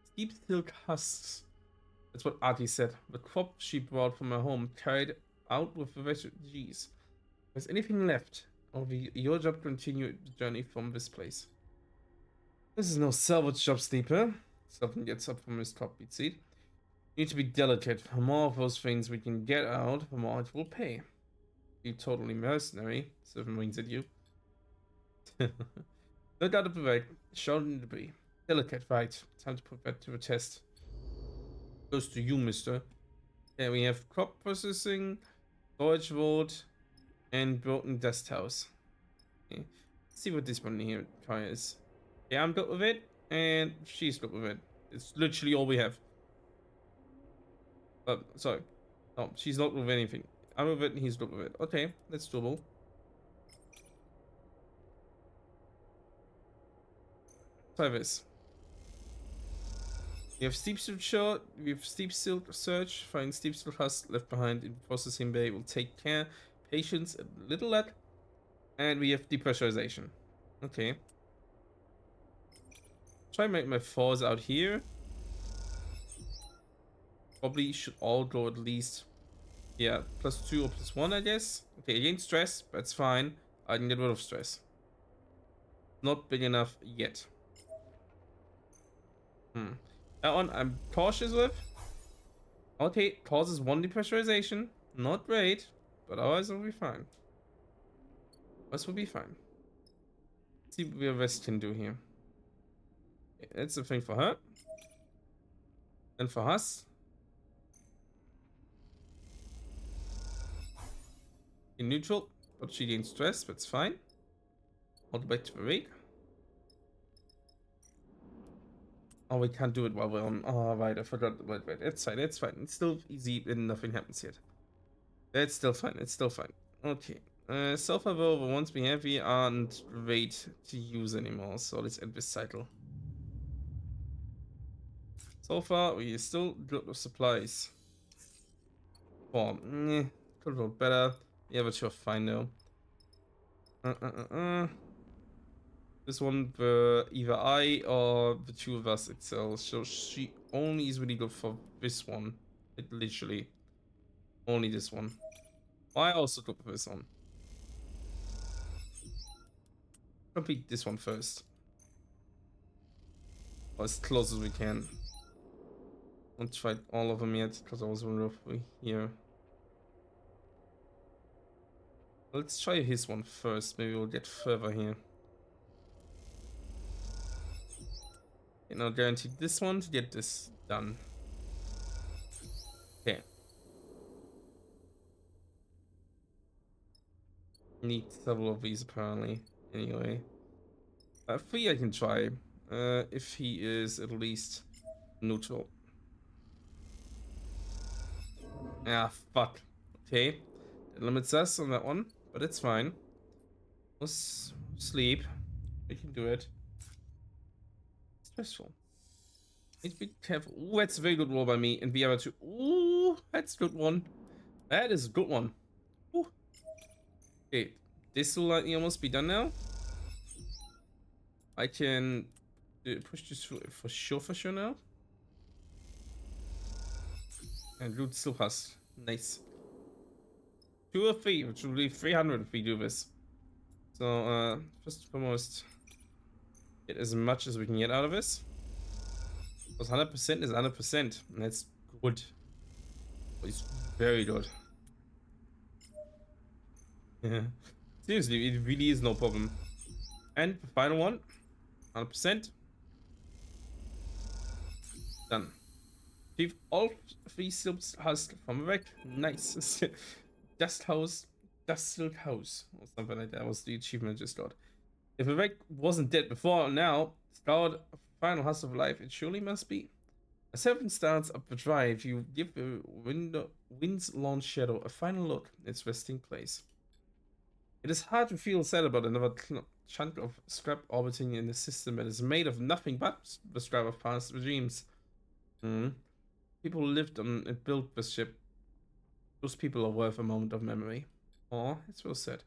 Steep still casts. That's what Artie said. The crop she brought from her home carried out with the refugees. If there's anything left, it'll be your job to continue the journey from this place. This is no salvage job, Sleeper. Something gets up from his top beat seat. You need to be delicate. The more of those things we can get out, the more it will pay. You totally mercenary. Seven winks at you. No doubt of the right. Shouldn't it be? Delicate, right. Time to put that to the test. Goes to you, mister. Yeah, we have crop processing, storage road, and broken dust house. Okay. Let's see what this one here car is. Yeah, I'm good with it, and she's good with it. It's literally all we have. Sorry. No, she's not with anything. I'm with it, and he's not with it. Okay, that's doable. Try this. We have steep still we have steep still search, find steep still husk left behind in processing bay, will take care, patience, a little luck, and we have depressurization. Okay. Try and make my fours out here. Probably should all go at least, yeah, +2 or +1, I guess. Okay, against stress, that's fine. I can get rid of stress. Not big enough yet. That one I'm cautious with. Okay, causes 1 depressurization. Not great, but otherwise it'll be fine. This will be fine. Let's see what the rest can do here. Okay, that's the thing for her. And for us. In neutral, but she gains stress, that's fine. All the way to the rig. Oh, we can't do it while we're on. Oh, right, I forgot. Wait, it's fine, it's fine. It's still easy and nothing happens yet. It's still fine, it's still fine. Okay. So far, though, the ones we have here aren't great to use anymore, so let's end this cycle. So far, we are still good with supplies. Oh, could have better. Yeah, but you're fine though. This one, either I or the two of us excel. So she only is really good for this one. It literally only this one. I also good for this one. Complete this one first, or as close as we can. Don't try all of them yet, because I was roughly here. Let's try his one first. Maybe we'll get further here. You know, guaranteed this one to get this done. Okay. Need several of these apparently. Anyway. 3 I can try. If he is at least neutral. Ah, fuck. Okay. That limits us on that one, but it's fine. Let's sleep. We can do it. Stressful. Need to be careful. Ooh, that's a very good roll by me. And the other two. Ooh, that's a good one. That is a good one. Ooh. Okay. This will likely almost be done now. I can push this through for sure now. And root still has. Nice. 2 or 3, which will be 300 if we do this. So, first and foremost, get as much as we can get out of this. Because 100% is 100%, and that's good. It's very good. Yeah. Seriously, it really is no problem. And the final one, 100%. Done. Achieve all 3 silks husk from wreck. Nice. Dust house, dust silk house, or something like that was the achievement I just got. If a wreck wasn't dead before now, Starward, final husk of life, it surely must be. A 7 starts up the drive, you give the wind's launch shadow a final look, its resting place. It is hard to feel sad about another chunk of scrap orbiting in a system that is made of nothing but the scrap of past regimes. Hmm. People lived on and built this ship. Those people are worth a moment of memory. Aw, it's well said.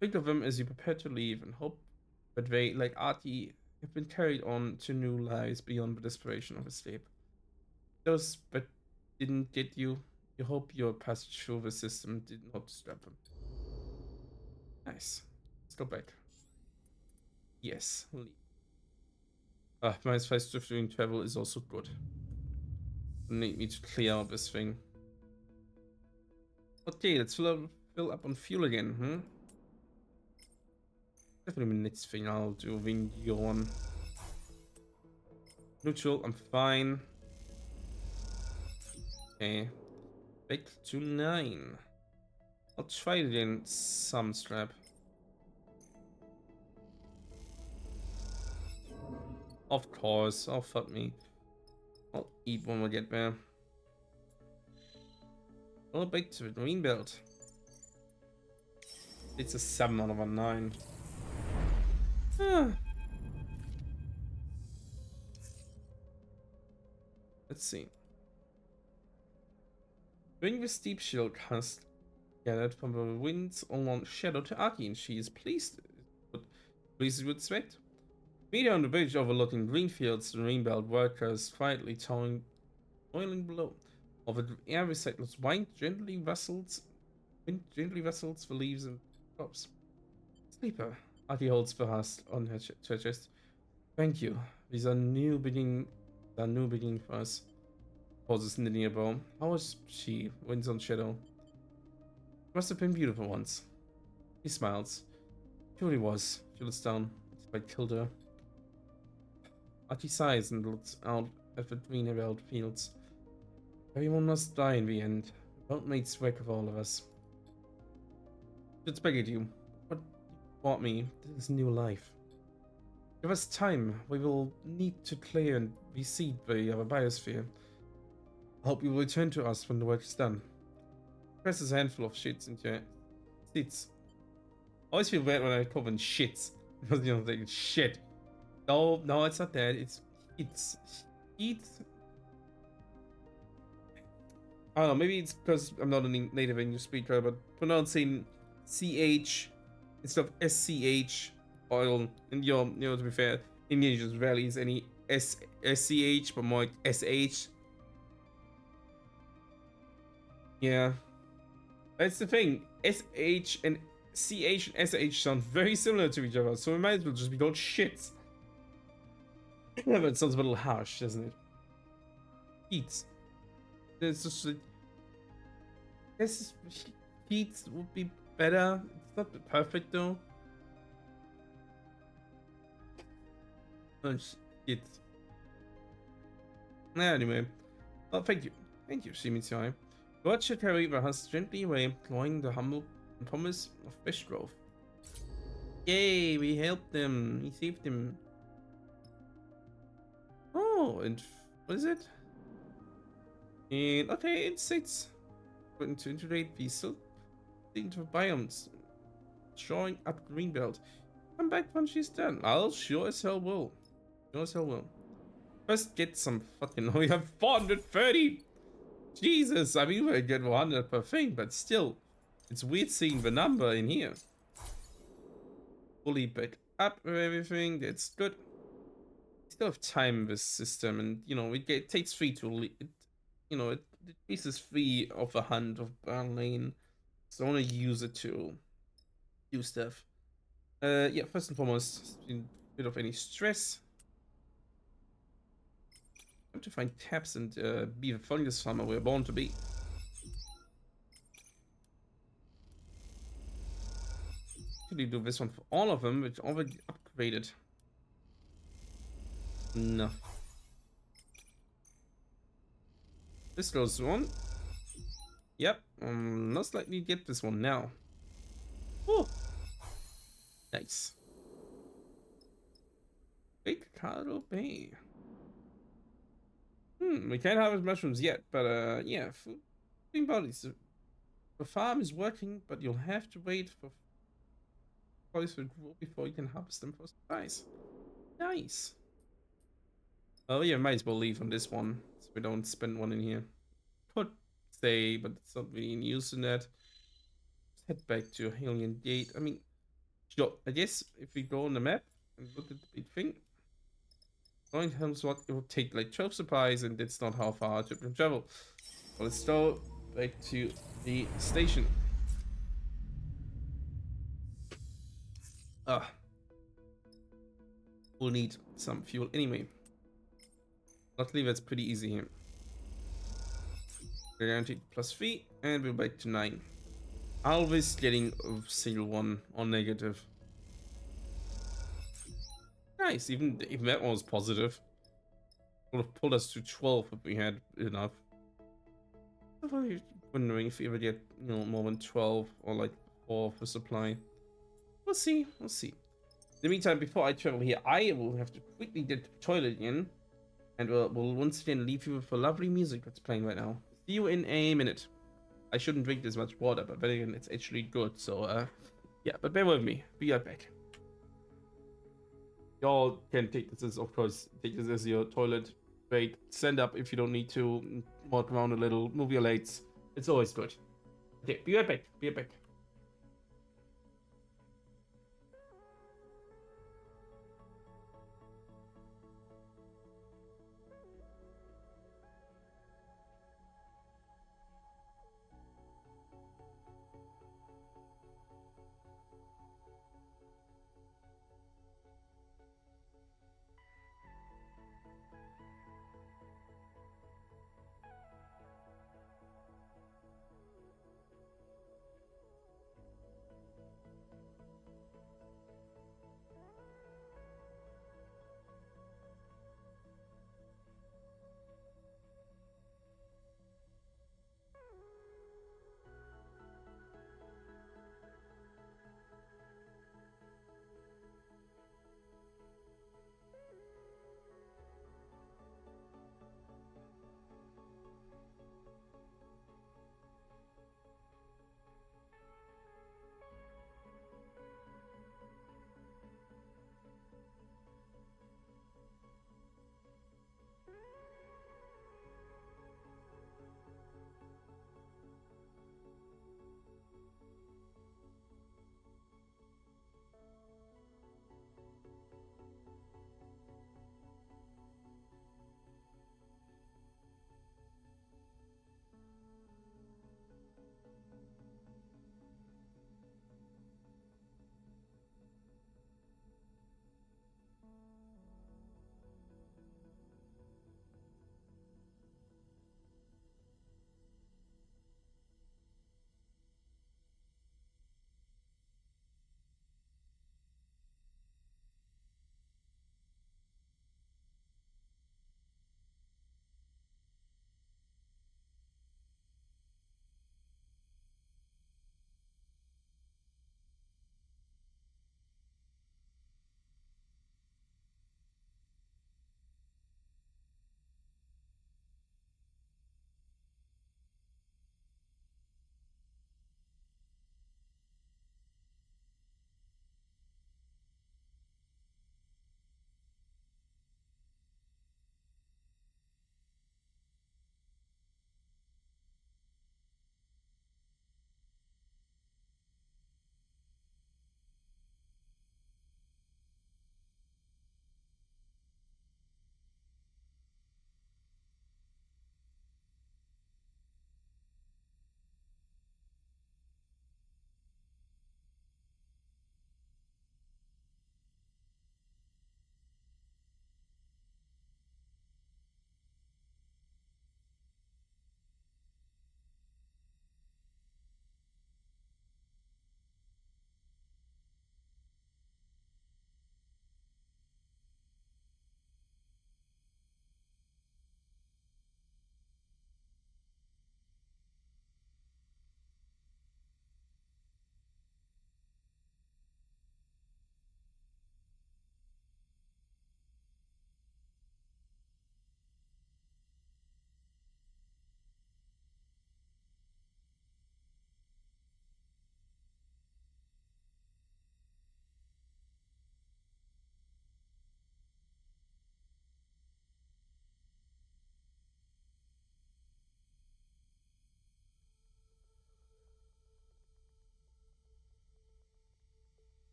Think of them as you prepare to leave and hope that they, like Artie, have been carried on to new lives beyond the desperation of escape. Those that didn't get you, you hope your passage through the system did not disturb them. Nice. Let's go back. Yes, leave. Minus 5 swift during travel is also good. Need me to clear up this thing. Okay, let's fill up on fuel again, hmm? Definitely the next thing I'll do, wing you on. Neutral, I'm fine. Okay. Back to 9. I'll try it in some strap. Of course. Oh, fuck me. I'll eat when we get there. Oh, back to the green belt. It's a 7 out of a 9. Ah. Let's see. Bring the steep shield cast gathered from the winds along shadow to Aki, and she is pleased. Pleased you would expect. Media on the bridge overlooking green fields, the rainbelt workers quietly toiling below. Over the air recyclers wind gently vessels the leaves and crops. Sleeper. Aki holds the hast on her chest. Thank you. These are new beginning for us. Pauses knitting a bow. How was she? Winds on shadow. Must have been beautiful once. He smiles. Surely was. She looks down. I killed her. Archie sighs and looks out at the green emerald fields. Everyone must die in the end. Don't make swag of all of us. It's beg at you. What brought me this new life? Give us time. We will need to clear and reseed the other biosphere. I hope you will return to us when the work is done. Presses a handful of shits into your seats. I always feel bad when I call them shits. Because you know, like shit. No, no, it's not that. It's I don't know, maybe it's because I'm not a native English speaker, but pronouncing CH instead of SCH oil, and you know, to be fair, English just rarely is any SCH, but more like SH. Yeah, that's the thing. SH and CH and SH sound very similar to each other, so it might as well just be called shits. Yeah, but it sounds a little harsh, doesn't it? Heat. It's just like, guess heat would be better. It's not perfect though. Oh shit. Anyway, well, thank you, Shimichi. God should carry the has gently away, clawing the humble promise of fish growth. Yay, we helped them. We saved them. Oh, and what is it? And okay, it's going to integrate the silt into biomes, showing up Greenbelt. Come back when she's done. I'll sure as hell will. Sure as hell will. First get some fucking. We have 430. Jesus, I mean we get 100 per thing, but still, it's weird seeing the number in here. Fully back up with everything. That's good. Still have time in this system, and you know it takes 3 to it decreases 3 of a hand of burn lane, so I want to use it to do stuff. Yeah, first and foremost, rid of any stress. Time to find taps and be the fungus farmer we're born to be. Actually, do this one for all of them, which already upgraded. No. This goes on. Yep, most likely get this one now. Oh, nice. Big Cardo Bay. We can't harvest mushrooms yet, but yeah, food bodies. The farm is working, but you'll have to wait for bodies to grow before you can harvest them for supplies. Nice. Oh yeah, might as well leave on this one so we don't spend one in here. Could stay, but it's not really in use in that. Let's head back to Alien Gate. I mean, sure, I guess if we go on the map and look at the big thing, going terms what it would take like 12 supplies, and that's not how far to travel. So let's go back to the station. Ah, we'll need some fuel anyway. Luckily, that's pretty easy here. Guaranteed +3, and we're back to 9. Always getting a single one or negative. Nice, even that one was positive. Would have pulled us to 12 if we had enough. I was wondering if we ever get, more than 12 or like 4 for supply. We'll see, we'll see. In the meantime, before I travel here, I will have to quickly get to the toilet again. And we'll once again leave you with the lovely music that's playing right now. See you in a minute. I shouldn't drink this much water, but then again, it's actually good. So, yeah, but bear with me. Be right back. Y'all can take this as, of course, take this as your toilet. Wait, stand up if you don't need to. Walk around a little, move your legs. It's always good. Okay, be right back. Be right back.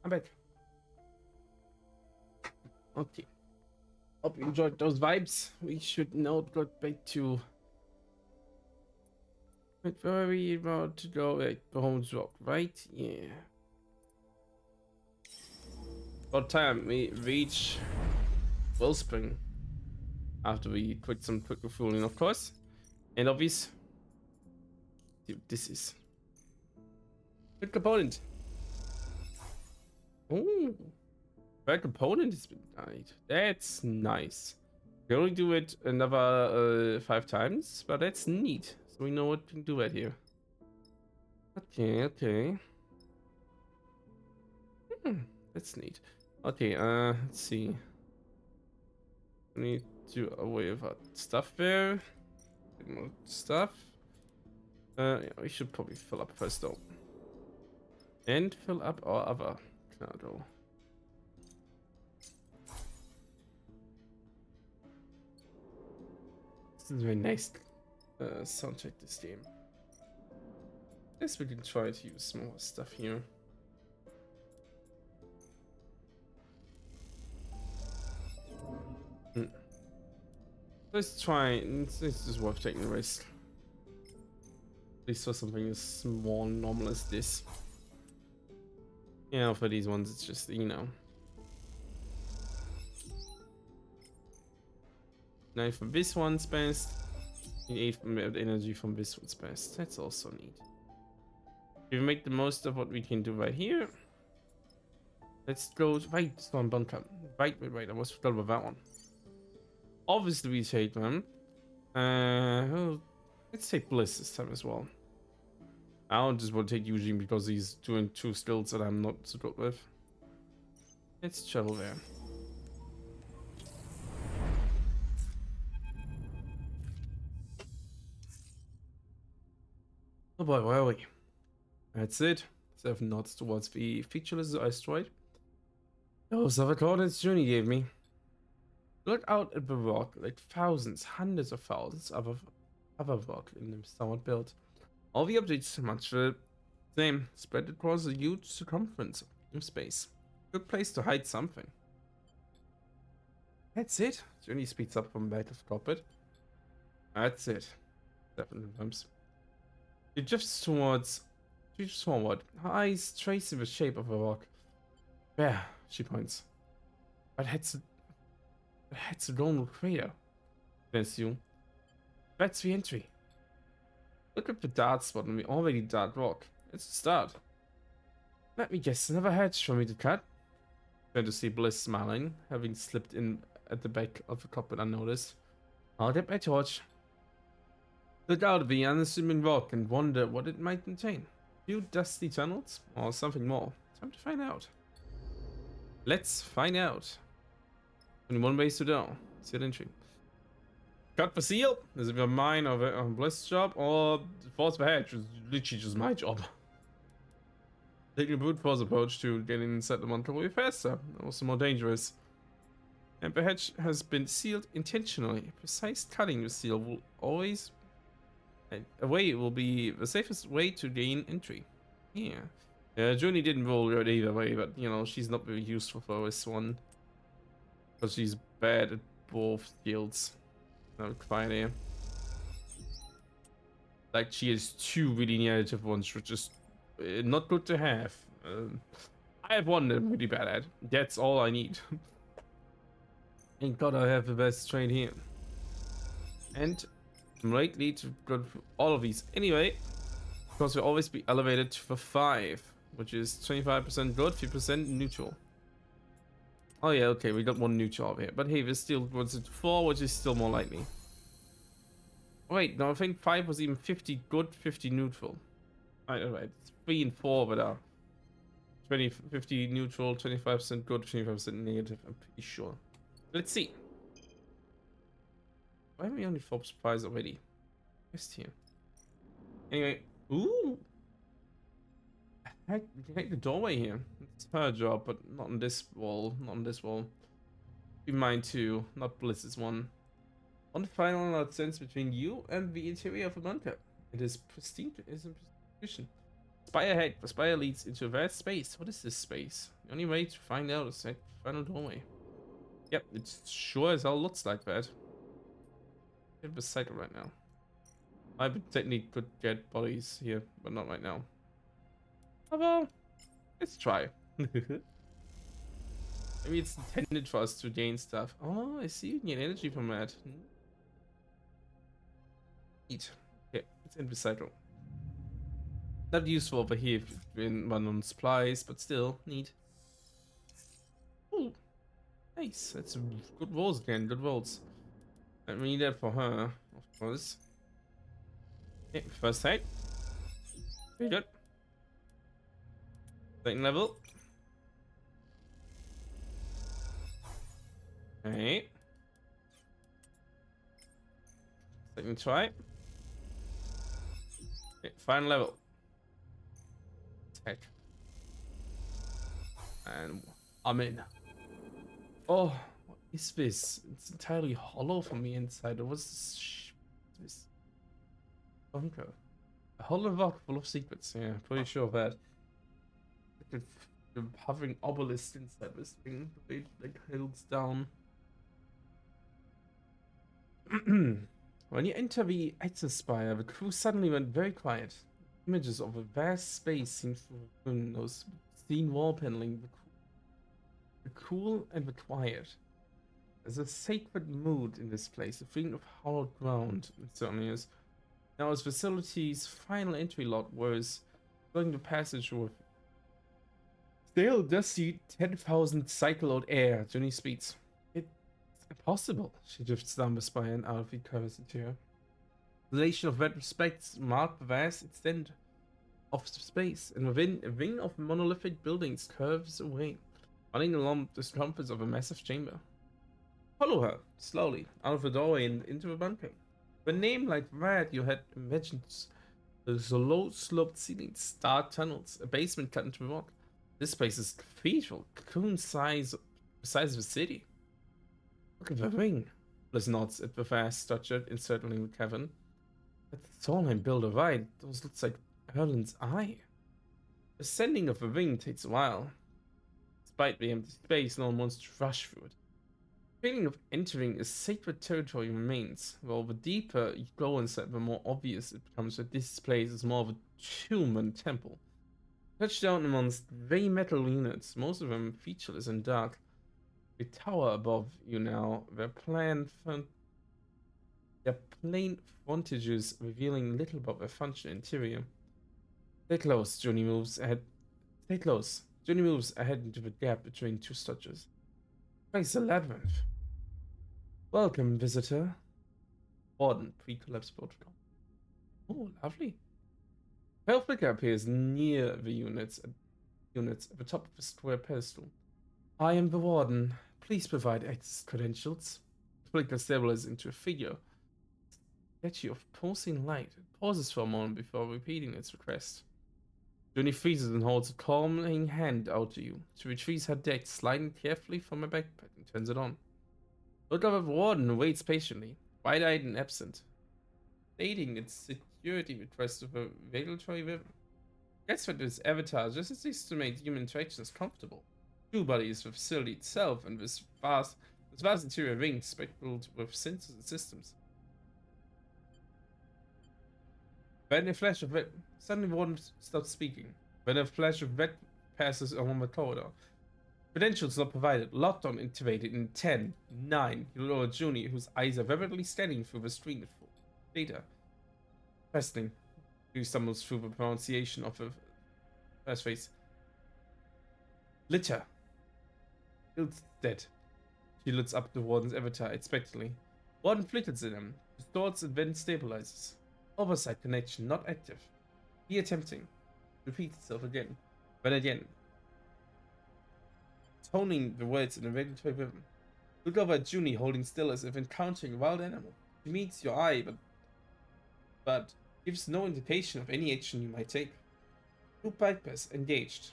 I'm back. Okay. Hope you enjoyed those vibes. We should now go back to. Wait, where are we about to go? Like, Bones Rock, right? Yeah. About time we reach Wellspring. After we quit some quick refueling, of course. And obvious. Dude, this is. Good component. Oh. Bad component has been died. That's nice. We only do it another 5 times, but that's neat. So we know what we can do right here. Okay, okay. That's neat. Okay, let's see. We need to away with our stuff there. Get more stuff. Yeah, we should probably fill up first though. And fill up our other cargo. This is a very nice soundtrack, this game. Guess we can try to use more stuff here. Let's try. This is worth taking a risk. At least for something as small and normal as this. Yeah, for these ones, it's just, you know. 9 from this one's best. 8 from energy from this one's best. That's also neat. We make the most of what we can do right here. Let's go. Right, storm bunker. Right. I was forgot about that one. Obviously, we take them. Well, let's take Bliss this time as well. I don't just want to take Eugene because he's doing 2 skills that I'm not so good with. Let's travel there. Oh boy, where are we? That's it. 7 knots towards the featureless asteroid. Those are the coordinates Juni gave me. Look out at the rock, like thousands, hundreds of thousands of other rock in the Starward belt. All the objects much the same, spread across a huge circumference of space. Good place to hide something. That's it. Juni speeds up from the back of the cockpit. That's it. 7 times. She drifts forward, her eyes tracing the shape of a rock. There, she points. But it's a normal crater. Bless you. That's the entry. Look at the dart spot on the already dark rock. It's a start. Let me guess, another hatch for me to cut. Trying to see Bliss smiling, having slipped in at the back of the cockpit unnoticed. I'll get my torch. Look out at the unassuming rock and wonder what it might contain. Few dusty tunnels, or something more. Time to find out. Let's find out. Only one way to know. Seal entry. Cut the seal. Is it mine or a Bliss job, or force the hatch? Is literally just my job. Taking a brute force approach to getting inside the bunker will be faster, also more dangerous. And the hatch has been sealed intentionally. Precise cutting the seal will always. A way will be the safest way to gain entry. Yeah. Juni didn't roll good either way, but you know, she's not very useful for this one. Because she's bad at both skills. No, quite here. Like, she has 2 really negative ones, which is not good to have. I have one that I'm really bad at. That's all I need. Thank God I have the best trade here. And I'm likely to go through all of these anyway, because we'll always be elevated for 5, which is 25% good, 50% neutral. Oh yeah, okay, we got 1 neutral over here, but hey, there's still 4, which is still more likely. Wait, no, I think 5 was even 50 good, 50 neutral. Right, it's 3 and 4 that are 50 neutral, 25% good, 25% negative, I'm pretty sure. Let's see. Why am I only 4 supplies already? Just here. Anyway, ooh! I can take the doorway here. It's her job, but not on this wall. Not on this wall. Be mine too, not Bliss's one. On the final sense between you and the interior of a bunker. It is pristine. It is in pristine. Spire ahead. The spire leads into a vast space. What is this space? The only way to find out is that final doorway. Yep, it sure as hell looks like that. Get beside it right now. I technically could get bodies here, but not right now. Oh well, let's try. Maybe it's intended for us to gain stuff. Oh, I see you can get energy from that. Neat. Okay, it's in recycle. Not useful over here if you run on supplies, but still neat. Ooh, nice. That's good rolls again. Good rolls. I need that for her, of course. Okay, first hit. Very good. Second level. Okay. Second try. Okay, final level. Attack. And I'm in. Oh, what is this? It's entirely hollow from the inside. What's this bunker? A hollow rock full of secrets. Yeah, pretty sure of that. The hovering obelisk inside this thing. The way it like hills down. When you enter the access spire, the crew suddenly went very quiet. Images of a vast space seem to ruin those thin wall paneling. The cool and the quiet. There's a sacred mood in this place, a feeling of hallowed ground. It certainly is. Now, as facility's final entry lot was filling the passage with stale, dusty, 10,000 cycload air at journey speeds. It's impossible. She drifts down the spire and out of the crevice interior. The nation of red respects mark the vast extent of space, and within a wing of monolithic buildings curves away, running along the circumference of a massive chamber. Follow her, slowly, out of the doorway and into the bunker. With a name like that, you had imagined the low sloped ceilings, dark tunnels, a basement cut into rock. This place is cathedral, cocoon size of a city. Look at the ring. Liz nods at the vast structure encircling the cavern. That's all I'm built of right. Those looks like Erlen's eye. Ascending of the ring takes a while. Despite the empty space, no one wants to rush through it. The feeling of entering a sacred territory remains, while the deeper you go inside, the more obvious it becomes that this place is more of a tomb than a temple. Touch down amongst very metal units, most of them featureless and dark. The tower above you now, their plain frontages revealing little about their functional interior. Stay close, Johnny moves ahead. Stay close. Johnny moves ahead into the gap between two structures. Face the labyrinth. Welcome, visitor. Warden, pre-collapse protocol. Oh, lovely. Pale flicker appears near the units at the top of the square pedestal. I am the warden. Please provide access credentials. The flicker stabilizes into a figure. Statue of pulsing light. It pauses for a moment before repeating its request. Johnny freezes and holds a calming hand out to you. She retrieves her deck, sliding carefully from her backpack and turns it on. Look up at the warden who waits patiently, wide-eyed and absent, stating its security request with a regulatory rhythm. Guess what this avatar just exists to make human interactions comfortable. True body is the facility itself, and this vast interior ring speckled with sensors and systems. When a flash of red, suddenly the warden stops speaking. When a flash of red passes along the corridor. Credentials not provided. Locked on activated in 10, 9. You lower Junie, whose eyes are rapidly scanning through the screen of data. Wrestling. You stumbles through the pronunciation of the first phrase. Litter. It's dead. She looks up at the warden's avatar expectantly. Warden flickers at him. Distorts and then stabilizes. Oversight connection not active. Be attempting. Repeats itself again. Then again. Toning the words in a regulatory rhythm. Look over at Junie holding still as if encountering a wild animal. She meets your eye, but gives no indication of any action you might take. Group bypass engaged.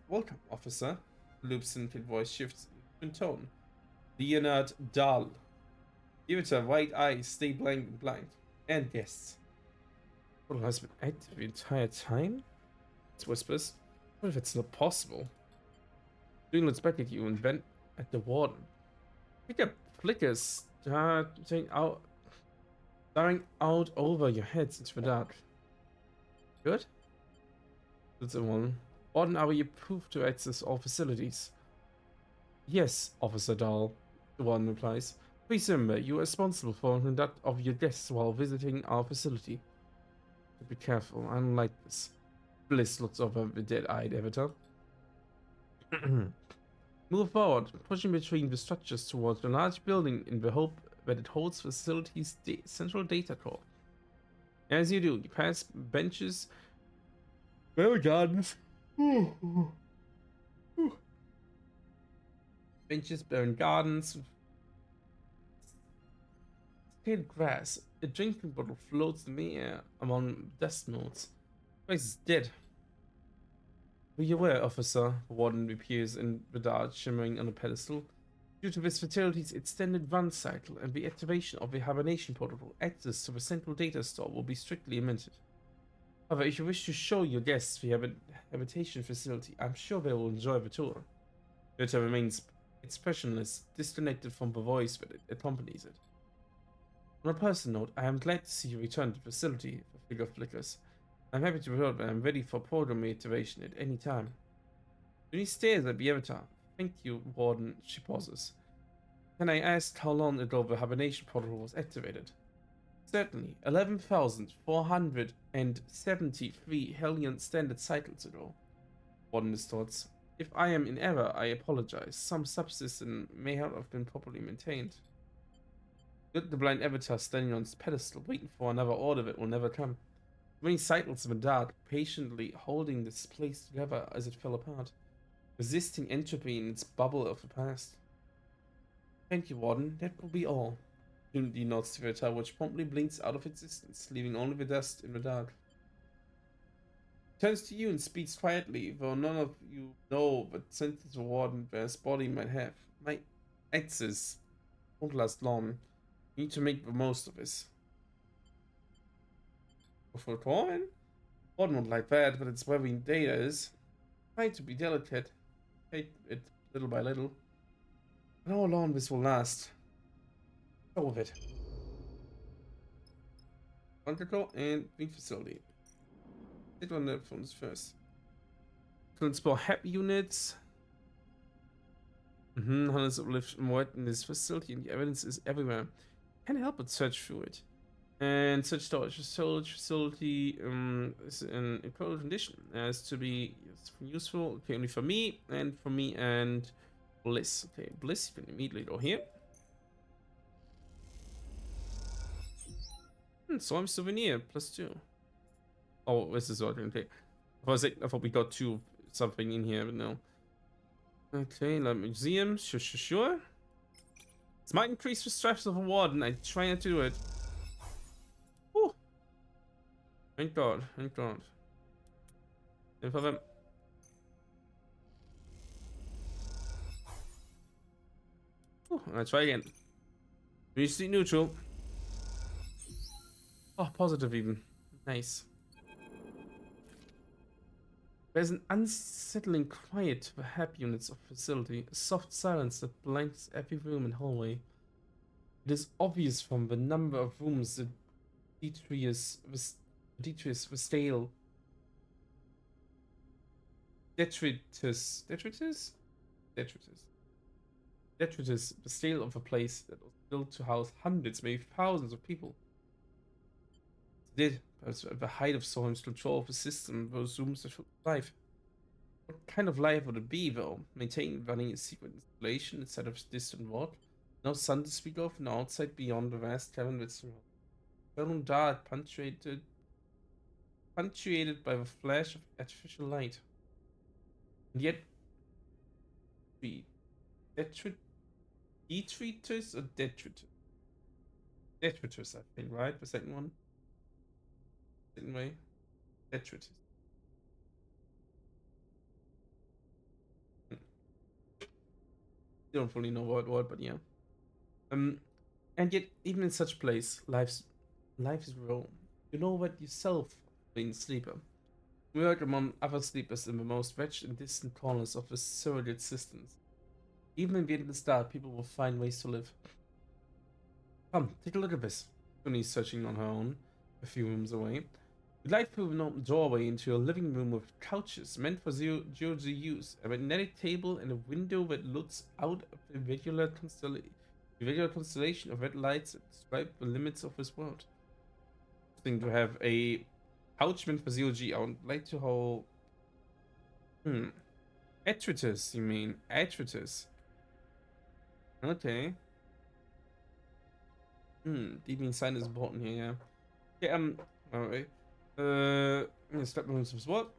Welcome, officer. Loop's syndicate voice shifts in tone. Leonard Dahl. Give it her white eyes stay blank and blind. And guests. Portal has been active the entire time? It whispers. What if it's not possible? Doing looks back at you and then at the warden. Pick up flickers, staring out over your heads into the dark. Good? That's the one. Warden, are you approved to access all facilities? Yes, Officer Dahl, the warden replies. Please remember, you are responsible for the conduct of your guests while visiting our facility. Be careful, I don't like this. Bliss looks over the dead-eyed avatar. Move forward, pushing between the structures towards the large building in the hope that it holds the facility's central data core. As you do, you pass benches, gardens, benches, barren gardens, scaled grass. A drinking bottle floats in the air among dust motes. The place is dead. Be aware, officer, the warden appears in the dark, shimmering on a pedestal. Due to this fatality's extended run cycle and the activation of the hibernation protocol, access to the central data store will be strictly limited. However, if you wish to show your guests the habitation facility, I'm sure they will enjoy the tour. Goethe remains expressionless, disconnected from the voice that accompanies it. On a personal note, I am glad to see you return to the facility, the figure flickers. I'm happy to report that I'm ready for program activation at any time. When he stares at the avatar, thank you, Warden, she pauses. Can I ask how long ago the hibernation protocol was activated? Certainly, 11,473 Hellion standard cycles ago. Warden distorts. If I am in error, I apologize. Some subsystem may not have been properly maintained. Look, the blind avatar standing on its pedestal, waiting for another order that will never come. Many cycles in the dark, patiently holding this place together as it fell apart, resisting entropy in its bubble of the past. Thank you, Warden. That will be all. Unity nods to the avatar, which promptly blinks out of existence, leaving only the dust in the dark. Turns to you and speaks quietly, though none of you know what sentence the Warden Bear's body might have. My access won't last long. You need to make the most of this. For Torment? Warden won't like that, but it's where the data is. Try to be delicate. Take it little by little. And how long this will last? Go with it. Control and the facility. Hit on the phones first. To explore HAP units. Hundreds of live more in this facility, and the evidence is everywhere. Can't help but search through it. And such storage facility is in incredible condition as to be useful. Okay, only for me and Bliss. Okay, Bliss, you can immediately go here. Storm souvenir +2. Oh, this is what okay. I thought we got something in here, but no. Okay, like museum, sure. This might increase the stress of a warden. I try not to do it. Whew. Thank God, thank God. And for them. Let's try again. Reach neutral. Oh, positive even. Nice. There's an unsettling quiet to the HAP units of the facility, a soft silence that blanks every room and hallway. It is obvious from the number of rooms that Detrius Vestale Detritus the scale of a place that was built to house hundreds, maybe thousands of people. Did at the height of Solheim's control of the system, those rooms that should life. What kind of life would it be, though? Maintaining running a secret installation instead of distant work? No sun to speak of, no outside beyond the vast cavern with eternal dark, punctuated by the flash of artificial light. And yet, the detritus or detritus? Detritus, I think, right? The second one? Second way? Detritus. Don't fully know what word, but yeah. And yet, even in such place, life is raw. You know that yourself, being sleeper. We work among other sleepers in the most wretched and distant corners of the surrogate systems. Even in the endless dark, people will find ways to live. Come, take a look at this. Tony's searching on her own, a few rooms away. We light through an open doorway into a living room with couches meant for zero to use, a magnetic table, and a window that looks out of the regular constellation of red lights that describe the limits of this world. Thing to have a couch meant for zero G. I would like to hold. Attritus, you mean? Attritus. Okay. Deeming sign is important here, yeah. Alright. Step moves as what?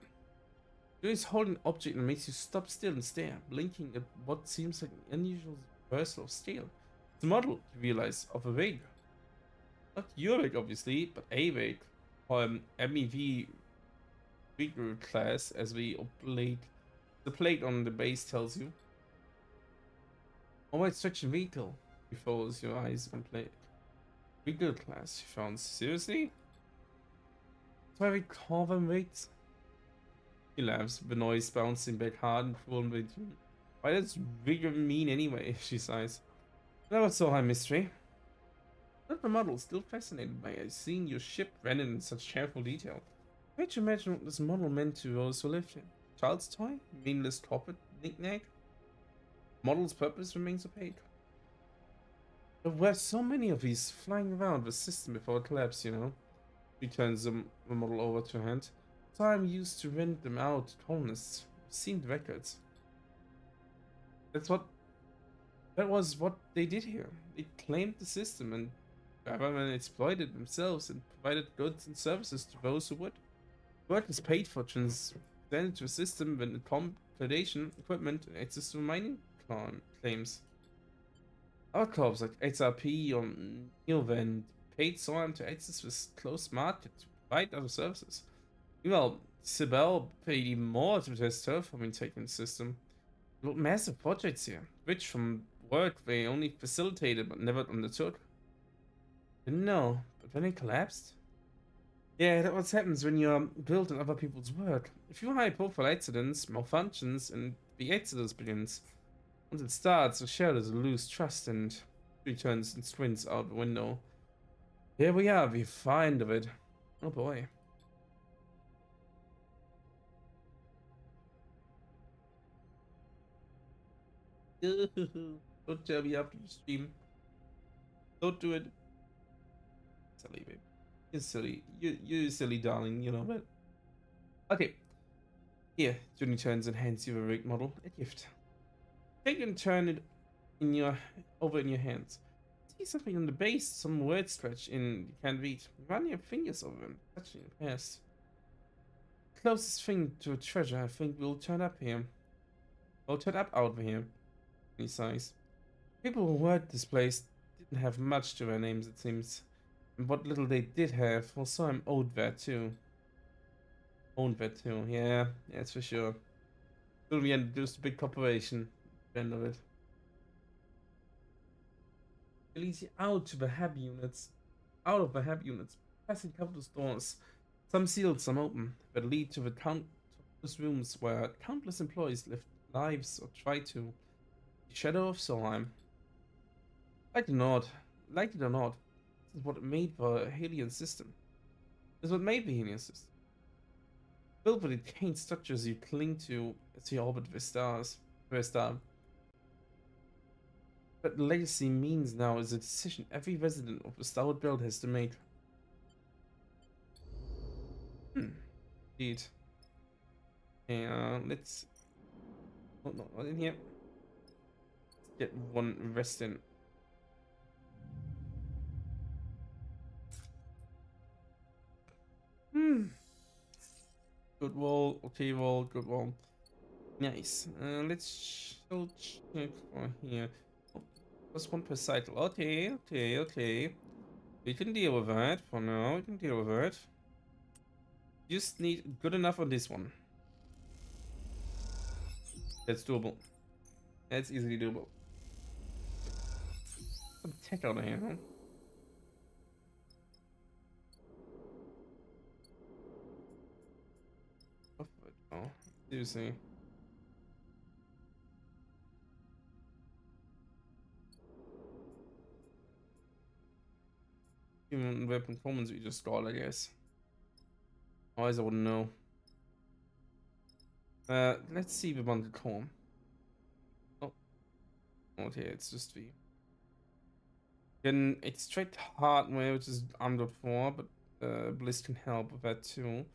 You're just holding an object that makes you stop still and stare, blinking at what seems like an unusual reversal of steel. It's a model, you realize, of a rig. Not your rig, obviously, but a rig. Or MEV Vigor class, as the plate on the base tells you. Alright, stretching vehicle. You follows your eyes and play. Vigor class, you found. Seriously? That's why we call them rigs? He laughs, the noise bouncing back hard and cruel. Why does vigor mean anyway? She sighs. That was so high mystery. But the model still fascinated by seeing your ship rendered in such careful detail. Can't you imagine what this model meant to those who lived here? Child's toy? Meaningless corporate knick-knack? Model's purpose remains opaque. There were so many of these flying around the system before it collapsed, you know. He turns the model over to her hand. So I'm used to rent them out to colonists. I've seen the records. That was what they did here. They claimed the system and government exploited themselves and provided goods and services to those who would. Workers paid for transcended to a system when accommodation, equipment, and access to mining claims. Other clubs like XRP or Neilvent paid Soram to access this closed market to provide other services. Meanwhile, Sibel paid even more to test terraforming tech in the system. Look, massive projects here, rich from work they only facilitated but never undertook. Didn't know, but then it collapsed. Yeah, that's what happens when you're built on other people's work. If you high profile accidents, malfunctions, and the exodus begins. Once it starts, the shadows lose trust and returns and sprints out the window. Here we are, the find of it. Oh boy. Don't tell me after the stream. Don't do it. Silly, babe. You're silly. You're silly, darling. You know that. Okay. Here, Johnny turns and hands you a rig model, a gift. Take and turn it over in your hands. See something on the base, some word stretch in you can't read. Run your fingers over them, touching it past. Closest thing to a treasure I think will turn up here. Will turn up out here. He sighs. People who worked this place didn't have much to their names, it seems. And what little they did have, well, so I'm owed that too. Yeah, that's for sure. Till we introduced a big corporation. End of it. Release you out to the hab units. Out of the hab units. Passing countless doors. Some sealed, some open. That lead to the countless rooms where countless employees lived lives or tried to. The shadow of Solheim. Like it or not, this is what made the Helion system. This is what made the Helion system. Built with decaying structures you cling to as you orbit the stars. The star. But legacy means now is a decision every resident of the Starward build has to make. Indeed. And let's. Oh no, not in here. Let's get one rest in. Good wall, okay wall, good wall. Nice. Let's check for here. Oh, plus one per cycle. Okay. We can deal with that for now. We can deal with that. Just need good enough on this one. That's doable. That's easily doable. Some tech out of here, huh? Seriously. Even weapon performance we just got, I guess. Otherwise I wouldn't know. Let's see the bundle core. Oh, okay, it's just the can extract hardware, which is under 4, but Bliss can help with that too.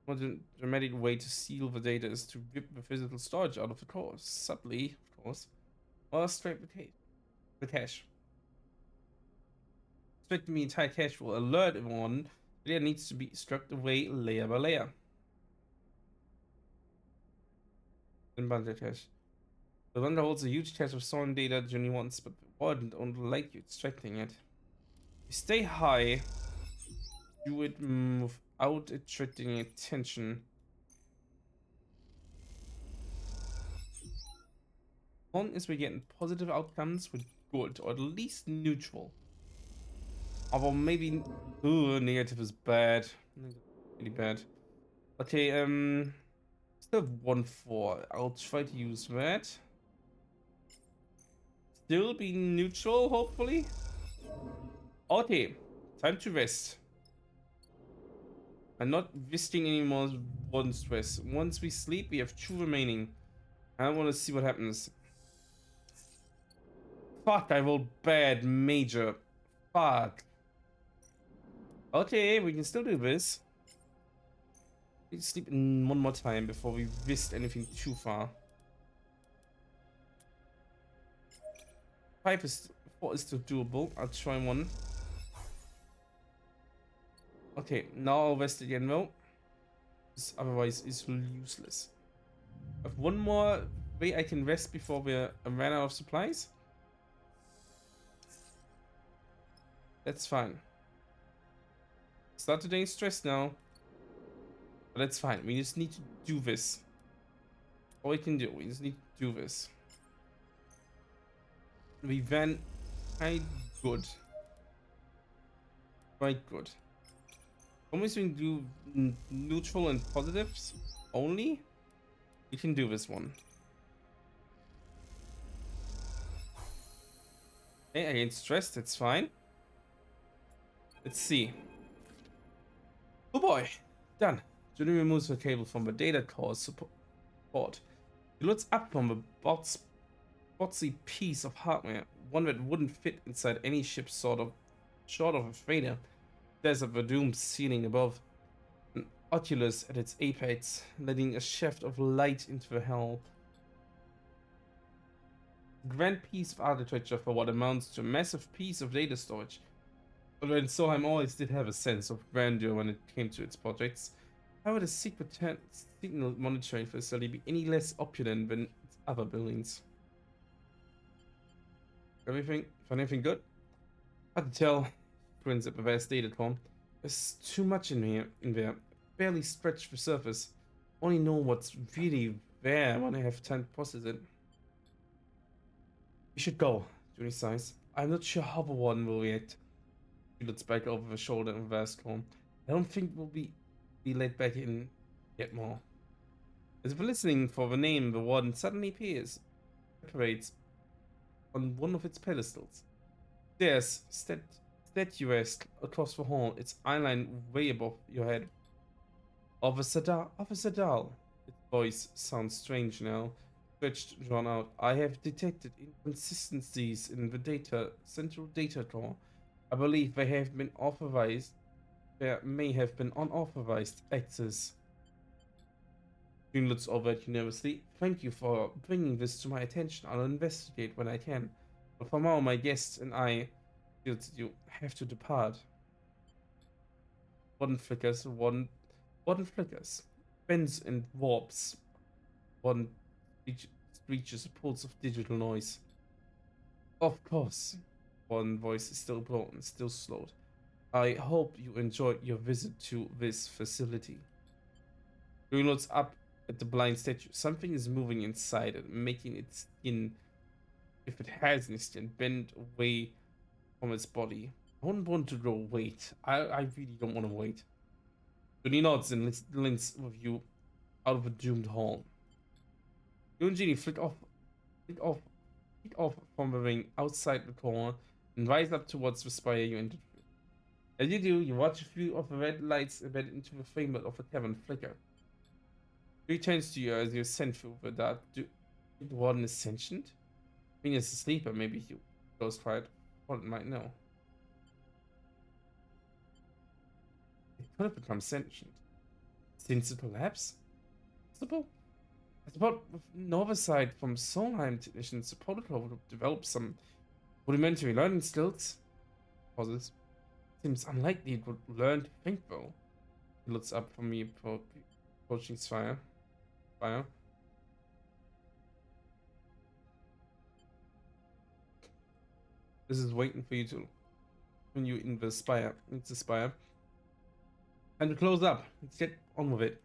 One dramatic way to seal the data is to rip the physical storage out of the core, subtly, of course, or straight the cache. Extracting the entire cache will alert everyone that it needs to be struck away layer by layer. In bundle cache. The bundle holds a huge cache of stolen data Journey wants, but the warden don't like you extracting it. You stay high, do it without attracting attention. As long as we're getting positive outcomes, we're good, or at least neutral. Although maybe negative is bad. Really bad. Okay, still have 1-4. I'll try to use that. Still be neutral, hopefully. Okay, time to rest. I'm not visiting anymore. One stress. Once we sleep, we have 2 remaining. I want to see what happens. Fuck, I rolled bad, major. Fuck. Okay, we can still do this. We can sleep one more time before we risk anything too far. 4 is still doable. I'll try one. Okay, now I'll rest again though. Otherwise, it's useless. I have one more way I can rest before we run out of supplies. That's fine. Start getting stressed now. But that's fine. We just need to do this. All we can do, we just need to do this. We ran quite good. Quite good. Almost we can do neutral and positives only. We can do this one. Okay, I get stressed, that's fine. Let's see. Oh boy, done. Judy removes the cable from the data core support. He looks up from the botsy piece of hardware, one that wouldn't fit inside any ship short of a freighter. There's a doomed ceiling above, an oculus at its apex, letting a shaft of light into the hell. A grand piece of architecture for what amounts to a massive piece of data storage. Although in Solheim always did have a sense of grandeur when it came to its projects, how would a signal monitoring facility be any less opulent than its other buildings? Find anything good? Hard to tell. Grins at the vast data core. There's too much in there. Barely scratched the surface. Only know what's really there when I have time to process it. We should go, Junie sighs. I'm not sure how the warden will react. He looks back over the shoulder of the vast core. I don't think we'll be let back in yet more. As if listening for the name, the warden suddenly appears. Operates on one of its pedestals. There's statuesque across the hall, its eyeline way above your head. Officer Dahl. Its voice sounds strange now, stretched, drawn out. I have detected inconsistencies in the central data core. I believe they have been authorized. There may have been unauthorized access. June looks over at you nervously. Thank you for bringing this to my attention. I'll investigate when I can. But for now, my guests and I feel that you have to depart. One flickers. Bends and warps. One reaches a pulse of digital noise. Of course. One voice is still broken, still slowed. I hope you enjoyed your visit to this facility. June looks up at the blind statue. Something is moving inside it, making its skin, if it has any skin, bend away from its body. I wouldn't want to go wait. I really don't want to wait. Junie nods and links with you out of a doomed hall. You and Genie flick off, flick off from the ring outside the corner and rise up towards the spire you entered through. As you do, you watch a few of the red lights embedded into the framework of the cavern flicker. He turns to you as you ascend through the dark. Do the warden is sentient? I mean, as a sleeper, maybe you ghost right. Warden might know. It could have become sentient. Since it perhaps? Possible? I suppose with no oversight from Solheim technicians, the protocol would have developed some rudimentary learning skills. Pauses. Seems unlikely it would learn to think though. He looks up from me approaching Spire. This is waiting for you to when you in the spire. It's a spire. And to close up. Let's get on with it.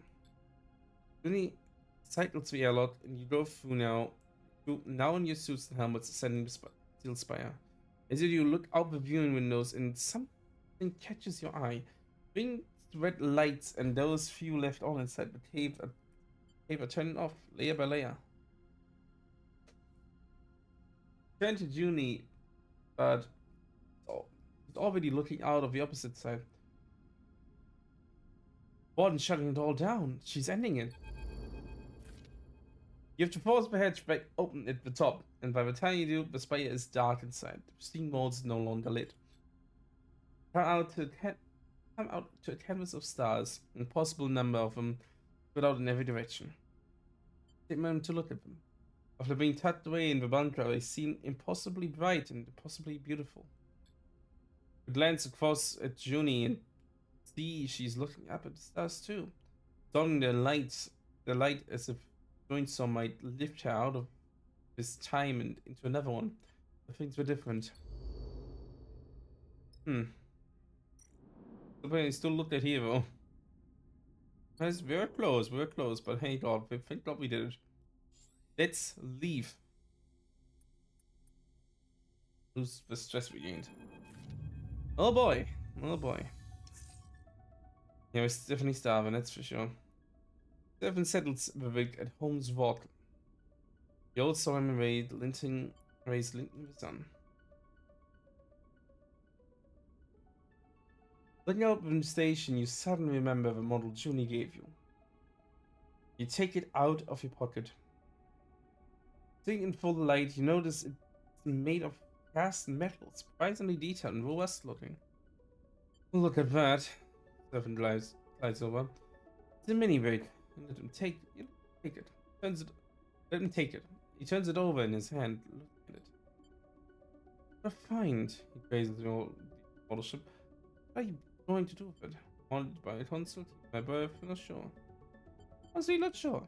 Really cycles the airlock and you go through now in your suits and helmets ascending the steel spire. As you look out the viewing windows and something catches your eye. Bring red lights and those few left on inside the cave are turning off layer by layer. Turn to Junie, but it's already looking out of the opposite side. Warden's shutting it all down. She's ending it. You have to force the hatch back open at the top, and by the time you do, the spire is dark inside. The steam walls no longer lit. Come out to a canvas of stars, an impossible number of them, spread out in every direction. Take a moment to look at them. After being tucked away in the bunker, they seem impossibly bright and impossibly beautiful. You glance across at Junie and see she's looking up at the stars too, dotting the light as if doing so might lift her out of this time and into another one. But things were different. I still looked at Hero. Guys, we were close, but hey God, thank God we did it. Let's leave. Lose the stress we gained. Oh boy. Yeah, we're definitely starving, that's for sure. Stefan settles the rig at Holmes' Walk. The old Solomon rays linting the sun. Looking out from the station, you suddenly remember the model Junie gave you. You take it out of your pocket. Seeing in full light, you notice it's made of cast metal, surprisingly detailed and robust looking. Look at that. Stefan glides over. It's a mini rig. Let him take it. Let him take it. He turns it over in his hand. Look at it. What a find. He praises the model ship. What are you going to do with it? Wanted to buy a consult? My birth? Not sure. Honestly, not sure.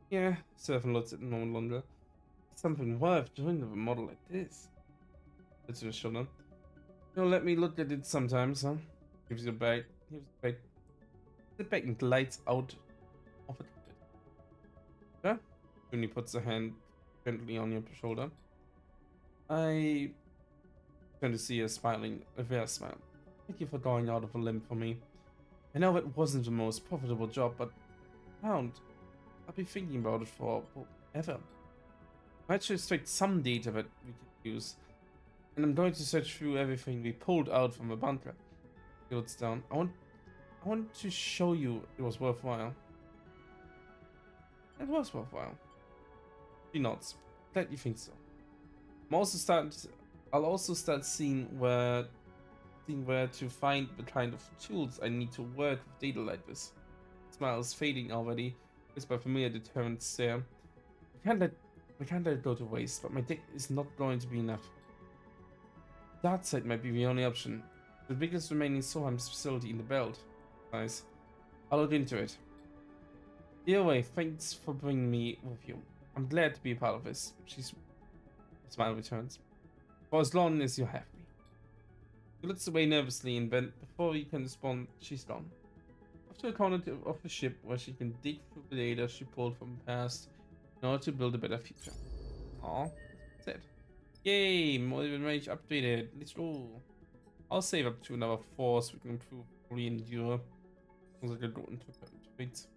Yeah, Stefan looks at the moment longer. Something worth doing with a model like this. It's your shoulder. You'll let me look at it sometimes, huh? Gives you a bag. The bag and glides out of it. Yeah? Junie puts a hand gently on your shoulder. I turn to see her smiling, a rare smile. Thank you for going out of a limb for me. I know it wasn't the most profitable job, but I'll be thinking about it for forever. I might just extract some data that we could use, and I'm going to search through everything we pulled out from the bunker. He looks down. I want to show you it was worthwhile. It was worthwhile. She nods. Glad you think so. I'll also start seeing where to find the kind of tools I need to work with data like this. Smile is fading already. It's by familiar determined stare. We can't let it go to waste, but my dick is not going to be enough. Dark side might be the only option. The biggest remaining Solheim's facility in the belt. Nice. I'll look into it. Either way, thanks for bringing me with you. I'm glad to be a part of this. Smile returns. For as long as you have me. He looks away nervously and then, before you can respond, she's gone. Off to a corner of the ship where she can dig through the data she pulled from the past in order to build a better future. Aw, that's it. Yay, motivation range updated. Let's go. I'll save up to another 4 so we can improve re-endure. Sounds like a good one to wait.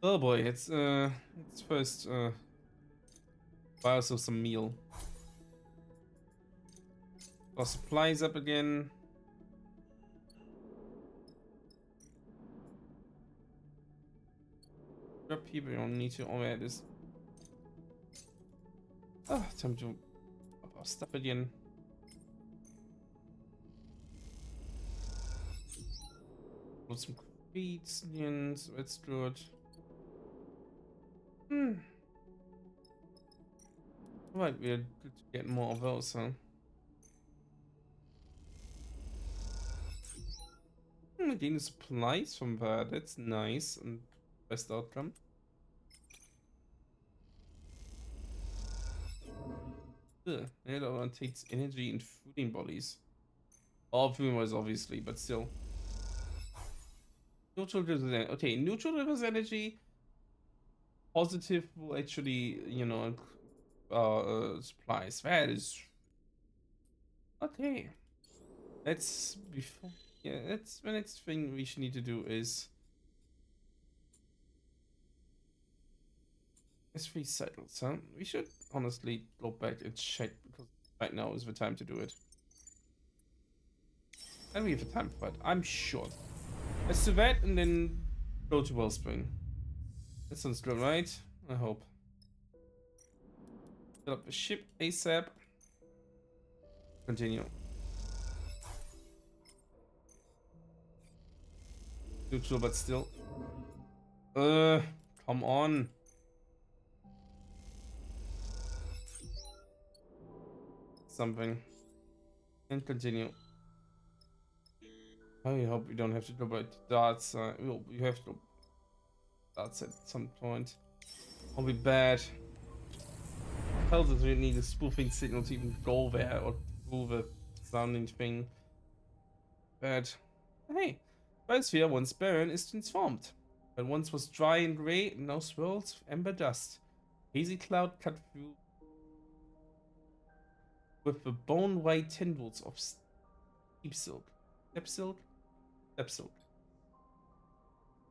Oh boy, it's first buy ourselves some meal. Our supplies up again. Grab people, you don't need to. Oh yeah, this. Ah, time to up our stuff again. Put some crates, onions, that's good. Right, we're good to get more of those, huh? Getting supplies from that, that's nice and best outcome. Ugh, yeah, that one takes energy and fooding bodies. All food was obviously, but still. Neutral gives us okay, neutral gives us energy. Positive will actually, you know, supplies. That is okay. That's before. Yeah, that's the next thing we should need to do is recycle. So we should honestly go back and check because right now is the time to do it. And we have the time for it. I'm sure. Let's do that and then go to Wellspring. That sounds good, right? I hope. Fill up the ship ASAP. Continue. Neutral, but still. Come on. Something. And continue. I hope we don't have to go back to darts. We have to go darts at some point. I'll be bad. Tells us we need a spoofing signal to even go there or do the surrounding thing. Bad. Hey, Biosphere once barren is transformed. But once was dry and grey, and now swirls with ember dust. Hazy cloud cut through with the bone-white tendrils of steep silk. Step silk? Step silk.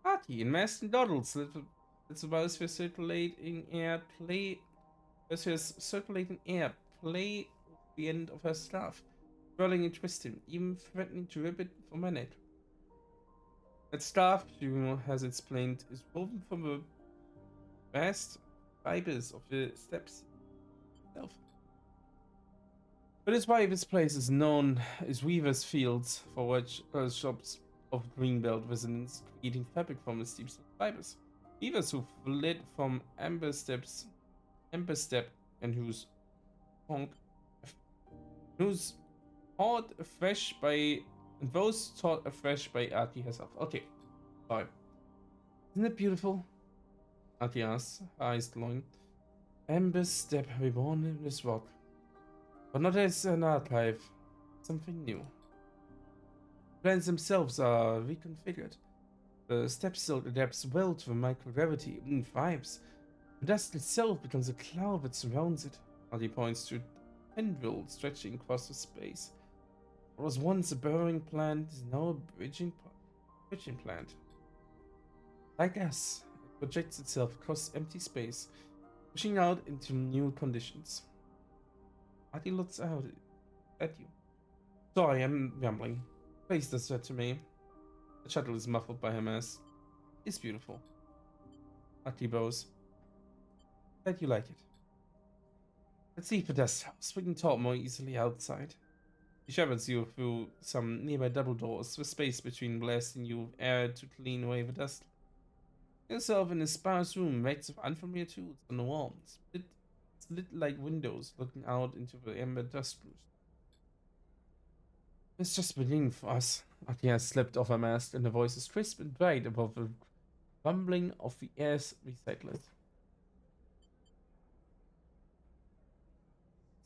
Party in mass and dawdles. It's about Biosphere circulating air play. Biosphere's circulating air play with the end of her staff. Swirling and twisting, even threatening to rip it from her neck. That staff, she has explained, is woven from the vast fibers of the steps itself. But it's why this place is known as Weaver's Fields, for which shops of Greenbelt residents eating fabric from the steep fibers. Weavers who fled from Amber Step, and whose taught afresh by, and those taught afresh by Artie herself. Okay, sorry. Isn't it beautiful? Artie asks, eyes glowing. Amber Step reborn in this rock. But not as an archive, something new. Plans themselves are reconfigured. The step still adapts well to the microgravity and vibes. The dust itself becomes a cloud that surrounds it. Artie points to a tendril stretching across the space. What was once a burrowing plant is now a bridging plant. Like us, it projects itself across empty space, pushing out into new conditions. Artie looks out at you. Sorry, I'm rambling. Please does that to me. The shuttle is muffled by her mass. It's beautiful. Artie bows. Glad you like it. Let's leave the dust house. We can talk more easily outside. She shepherds you through some nearby double doors, with space between blasting you with air to clean away the dust. Yourself in a sparse room made of unfamiliar tools on the walls. It's lit like windows looking out into the amber dust roost. It's just beginning for us. Akia slipped off her mask and her voice is crisp and bright above the rumbling of the air's recyclers.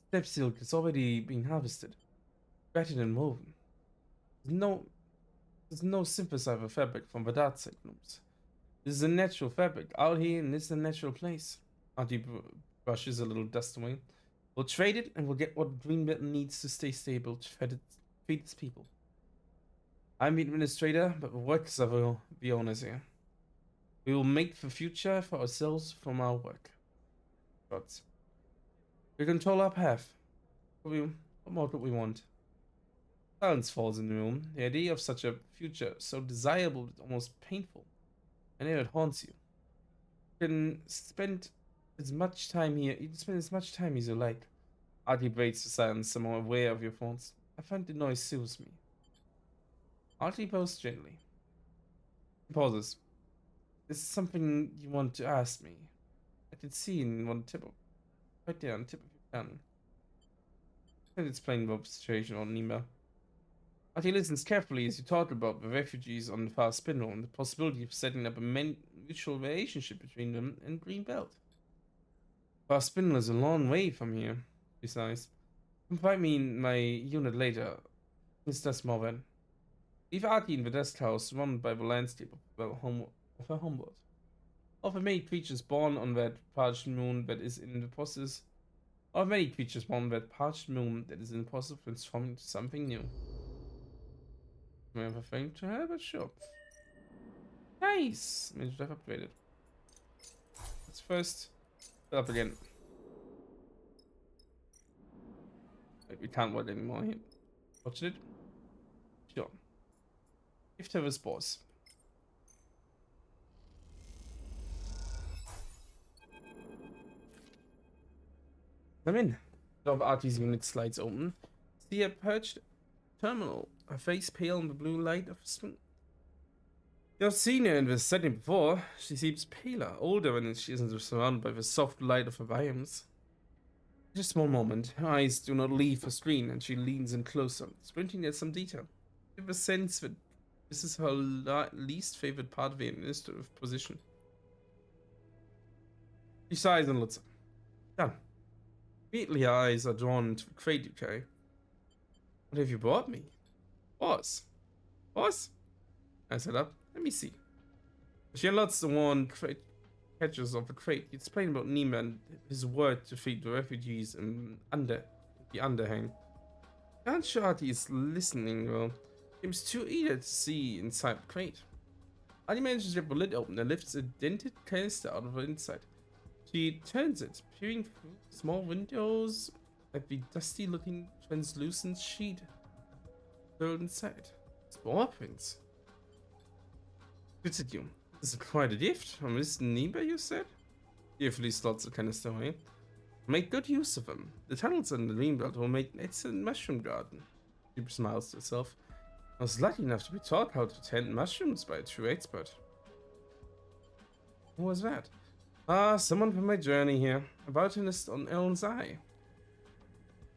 Step silk is already being harvested, gratted and woven. There's no, there's no synthesizer fabric from the dark cyclones. This is a natural fabric out here, and this is a natural place. Auntie brushes a little dust away. We'll trade it, and we'll get what Greenbelt needs to stay stable to feed its people. I'm the administrator, but the workers are the owners here. We will make the future for ourselves from our work. But we control our path. What more could we want? Silence falls in the room. The idea of such a future, so desirable but almost painful. I know it haunts you. You can spend as much time here. You can spend as much time as you like. Artie breaks the silence, somehow aware of your thoughts. I find the noise soothes me. Artie bows gently. He pauses. Is something you want to ask me? I can see in one tip of right there on the tip of your tongue. Can explain about the situation on Nima. Artie listens carefully as you talk about the refugees on the far spindle and the possibility of setting up a mutual relationship between them and Greenbelt. Far spindle is a long way from here. Besides, come find me in my unit later. Mr. Smorven. Leave Artie in the desk house run by the landscape of her homeworld. Of the many creatures born on that parched moon that is in the process. Of many creatures born on that parched moon that is in the process of transforming into something new. I have a thing to her, but sure. Nice! Means I've upgraded. Let's first fill up again. Wait, we can't wait anymore here. Watch it. Sure. Gift her the spores. I'm in. The door of Artie's unit slides open. See a perched terminal. Her face pale in the blue light of the sun. You've seen her in this setting before. She seems paler, older when she isn't surrounded by the soft light of her biomes. Just a small moment. Her eyes do not leave the screen, and she leans in closer, squinting at some detail. You have a sense that this is her least favorite part of the administrative position. She sighs and looks up. Done. Immediately her eyes are drawn to the crate you carry. What have you brought me? Boss? Boss? I set up. Let me see. She unlocks the worn crate catches of the crate. You explain about Nima and his word to feed the refugees and the underhang. Aunt Shorty is listening well. Seems too eager to see inside the crate. Adi manages to get the lid open and lifts a dented canister out of the inside. She turns it, peering through small windows at the dusty-looking translucent sheet thrown inside. Spore prints. Good at you. This is quite a gift from Miss Neba, you said? Carefully slots the canister away. Make good use of them. The tunnels in the Greenbelt will make an excellent mushroom garden. She smiles to herself. I was lucky enough to be taught how to tend mushrooms by a true expert. Who was that? Ah, someone from my journey here. A botanist on Ellen's Eye.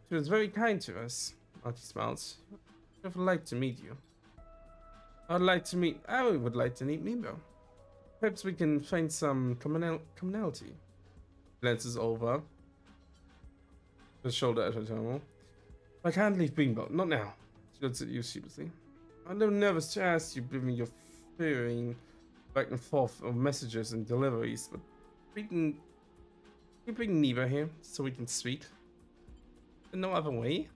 She was very kind to us. Artie smiles. I would like to meet you. I would like to meet Mimo. Perhaps we can find some commonality. Glances over the shoulder at her terminal. I can't leave Greenbelt, not now. She looks at you sheepishly. I'm a little nervous to ask you, given your fearing back and forth of messages and deliveries, but we can bring Neva here so we can speak. In no other way.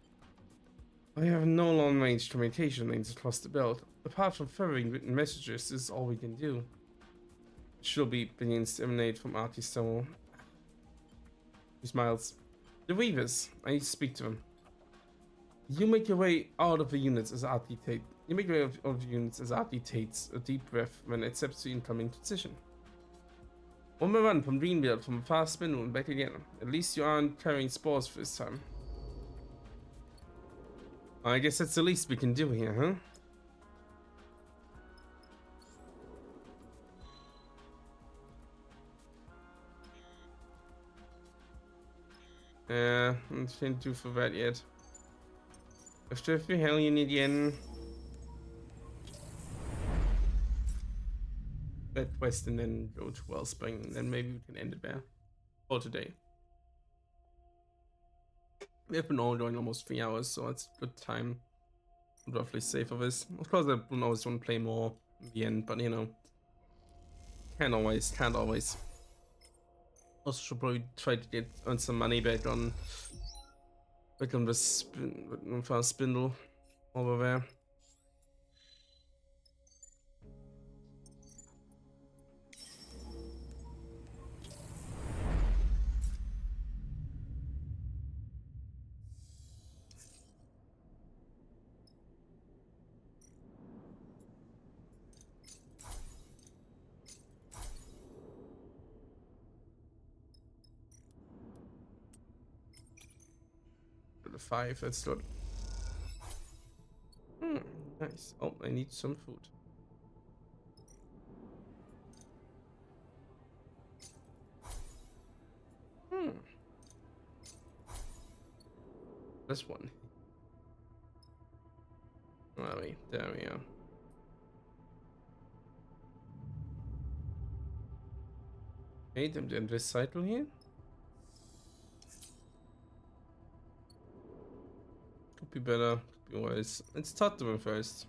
I have no long-range communication lanes across the belt. Apart from furthering written messages, this is all we can do. She'll be opinions to emanate from Artie's terminal. He smiles. The Weavers. I need to speak to them. You make your way out of the units as Artie takes. You make your way out of the units as Artie takes a deep breath when it accepts the incoming position. One more run from Greenbelt from a fast spindle and back again. At least you aren't carrying spores for this time. I guess that's the least we can do here, huh? Yeah, nothing to do for that yet. After a Hellion again. That quest and then go to Wellspring, and then maybe we can end it there for today. We have been all going almost 3 hours, so it's good time. Roughly safe of this. Of course, I will always want to play more in the end, but you know, can't always. Also, should probably try to earn some money back on the spindle over there. 5. That's good. Nice. Oh, I need some food. This one. Oh, wait, there we are. Okay, then recycle here. Could be better, could be worse. Let's start them first.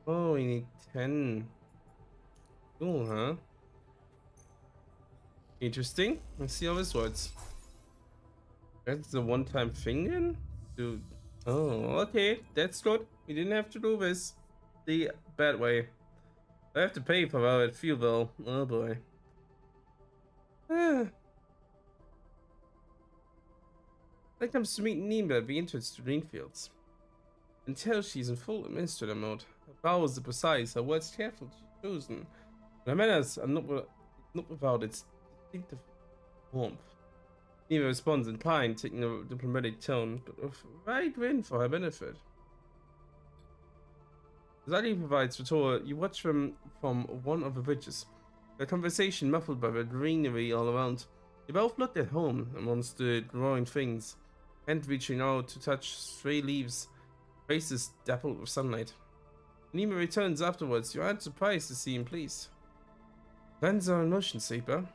Oh, we need 10. Cool, huh? Interesting. Let's see how this works. That's the one-time thing then? Dude. Oh, okay. That's good. We didn't have to do this the bad way. I have to pay for how it feel though. Oh boy. Ah. When it comes to meeting Nima, the entrance to Greenfields. Until she's in full administrator mode. Her powers are precise, her words carefully chosen. Her manners are not without its distinctive warmth. Nima responds in kind, taking a diplomatic tone, but with right win for her benefit. Zali provides the tour. You watch them from one of the bridges. Their conversation muffled by the greenery all around. You both looked at home amongst the growing things, hand reaching out to touch stray leaves, faces dappled with sunlight. Nima returns afterwards. You aren't surprised to see him pleased. Plans are in motion, Saber.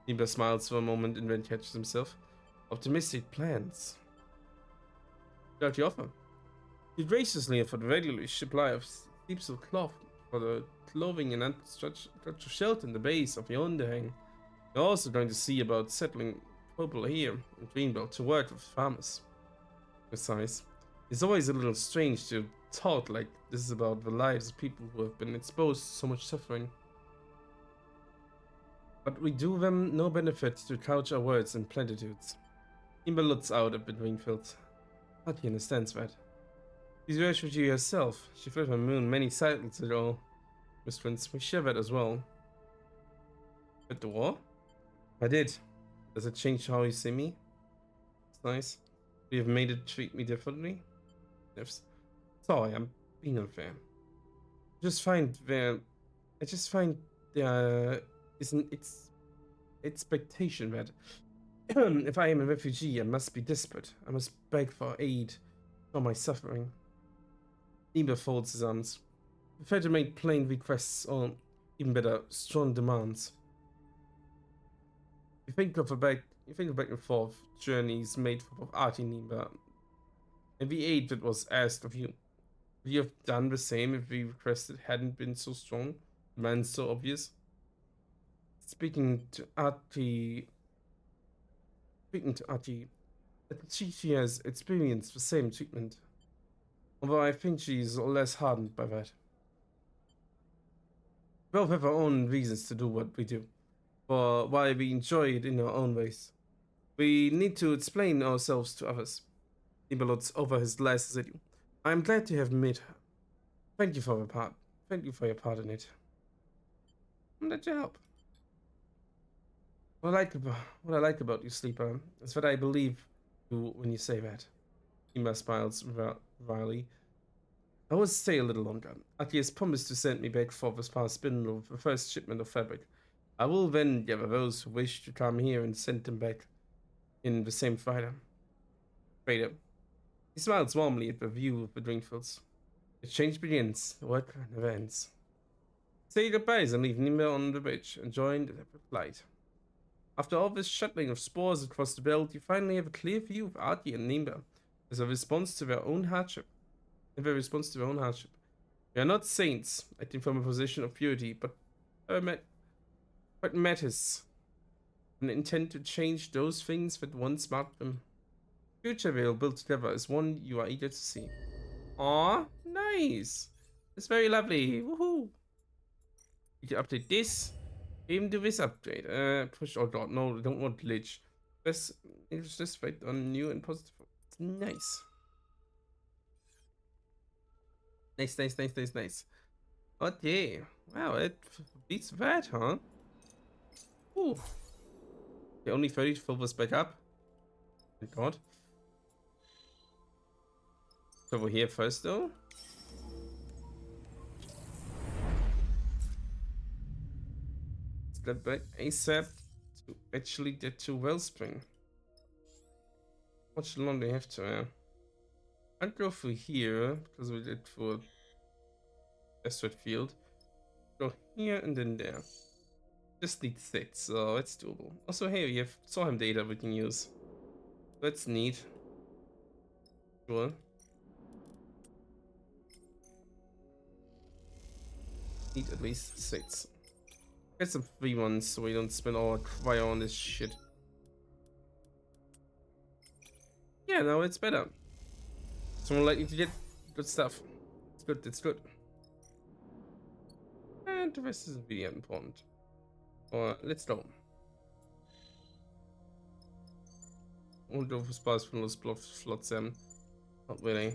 Nima smiles for a moment and then catches himself. Optimistic plans. Without the offer. He graciously offered a regular supply of strips of cloth for the clothing and such shelter in the base of the underhang. You're also going to see about settling people here in Greenbelt to work with farmers. Besides, it's always a little strange to talk like this is about the lives of people who have been exposed to so much suffering. But we do them no benefit to couch our words in platitudes. Imba looks out at the Greenfield. Hati understands that. She's a refugee herself. She fled from Moon many cycles ago. Miss Prince, we share that as well. At the war? I did. Does it change how you see me? It's nice. We have made it treat me differently. If sorry, I'm being unfair. I just find there isn't expectation that if I am a refugee, I must be desperate. I must beg for aid for my suffering. Nima folds his arms. Prefer to make plain requests or, even better, strong demands. You think of back and forth journeys made for both Artie and Nima, and the aid that was asked of you. Would you have done the same if the request hadn't been so strong, demands so obvious? Speaking to Artie, she has experienced the same treatment. Although I think she's less hardened by that. We both have our own reasons to do what we do, for why we enjoy it in our own ways. We need to explain ourselves to others. Nima looks over his glasses at you. I am glad to have met her. Thank you for your part. Thank you for your part in it. I'm glad to help. What I like about you, Sleeper, is that I believe you when you say that. Nima smiles wryly. I will stay a little longer. Aki has promised to send me back for this past spindle of the first shipment of fabric. I will then gather those who wish to come here and send them back in the same freighter. He smiles warmly at the view of the Greenfields. The change begins, the work never ends. Say goodbyes and leave Nima on the bridge and join the flight. After all this shuttling of spores across the belt, you finally have a clear view of Artie and Nima as a response to their own hardship. We are not saints, acting from a position of purity, but what matters? An intent to change those things that once marked them. The future they will build together is one you are eager to see. Aw, nice. It's very lovely. Woohoo! We can update this. Even do this upgrade. Push or dot. No, don't want glitch. Let's just wait on new and positive. It's nice. Nice. Okay. Wow, it beats that, huh? Ooh. Okay, only 30 to fill this back up. Thank God. So over here first, though. Let's get back ASAP to actually get to Wellspring. How much longer do we have to? I'd go through here because we did for Starward field. Go here and then there. Just need 6, so it's doable. Also, hey, we have Sohem data we can use. That's neat. Sure. Need at least 6. Get some free ones so we don't spend all our cryo on this shit. Yeah, no, it's better. Someone likely to get good stuff. It's good, it's good. And the rest isn't really important. Let's go. We'll go for spies from those flots, not really.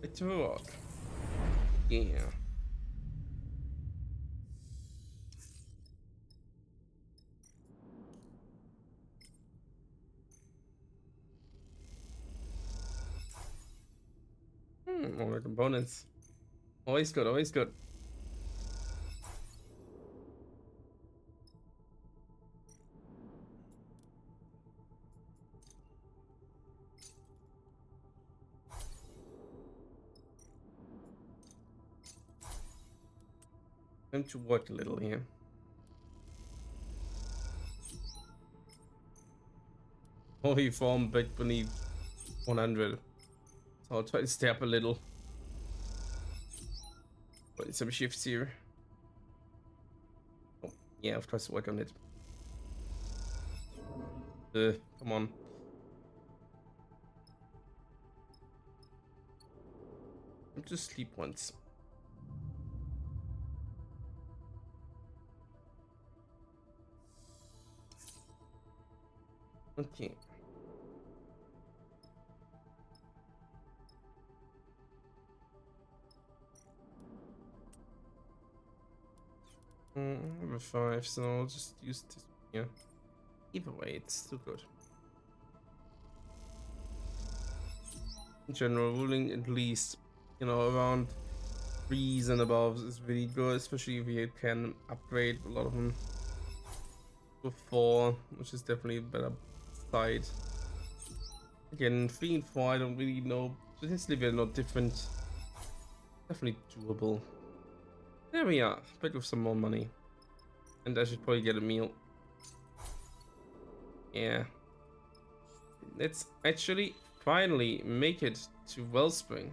It's a rock. Yeah. More components. Always good, always good. Time to work a little here. Only form back beneath 100. So I'll try to stay up a little. Put some shifts here. Oh, yeah, of course, work on it. Come on. I'm just sleep once. Okay. I have a 5, so I'll just use this here. Either way, it's still good. In general, ruling at least, you know, around 3s and above is really good, especially if you can upgrade a lot of them to 4, which is definitely a better side. Again, 3 and 4, I don't really know. Statistically, they're not different. Definitely doable. There we are. Back with some more money. And I should probably get a meal. Yeah. Let's actually finally make it to Wellspring.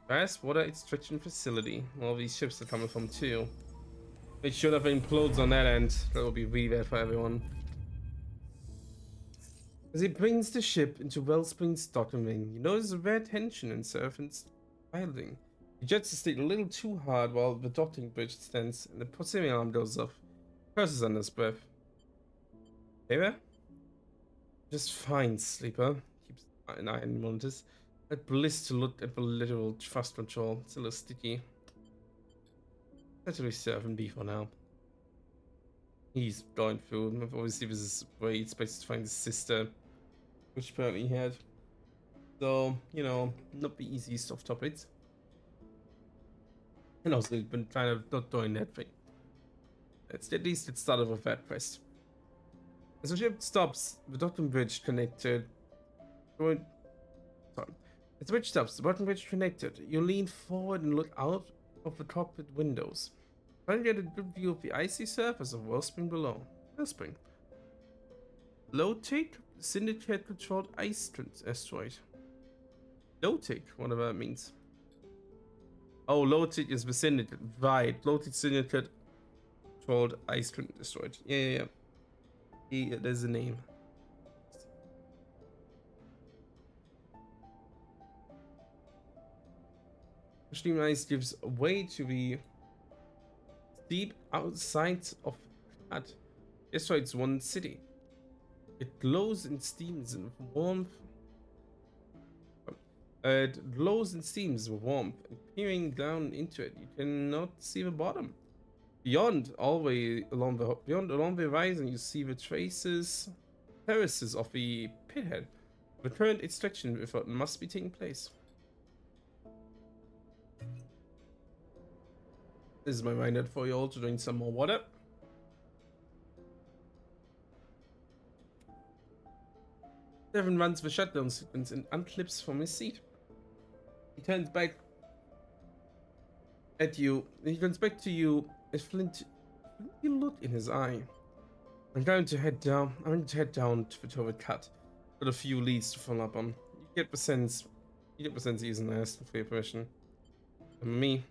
Fast water extraction facility. Well, these ships are coming from too. Make sure that implodes on that end. That will be really bad for everyone. As he brings the ship into Wellspring's docking ring, you notice a rare tension in Servant's piloting. He jets the stick a little too hard while the docking bridge stands and the proximity alarm goes off. Curses under his breath. Hey there? Just fine, sleeper. Keeps an eye on monitors. At bliss to look at the literal thrust control. It's a little sticky. Actually serving B for now. He's going through. Obviously, this is where he expects to find his sister, which apparently he had. So, you know, not the easiest of topics. And also, he's been kind of not doing that thing. At least it started with that quest. As the ship stops, the docking bridge connected. Sorry. As the bridge stops, the docking bridge connected. You lean forward and look out of the cockpit windows. Trying to get a good view of the icy surface of Wellspring below. Wellspring. Low-tick, syndicate-controlled ice asteroid. Low-tick, whatever that means. Oh, low-tick is the syndicate. Right, low-tick syndicate-controlled ice asteroid. Yeah. There's a name. Extreme ice gives way to the steep outsides of Kat. Asteroid's one city. It glows and steams in warmth. It glows and steams with warmth, and peering down into it, you cannot see the bottom. Beyond along the horizon, you see the terraces of the pithead. The current extraction effort must be taking place. This is my reminder for you all to drink some more water. Devon runs the shutdown sequence and unclips from his seat. He turns back at you. He turns back to you, a flinty look in his eye. I'm going to head down to the Torrid Cut. Got a few leads to follow up on. You get the sense he's an asking for your permission. And me.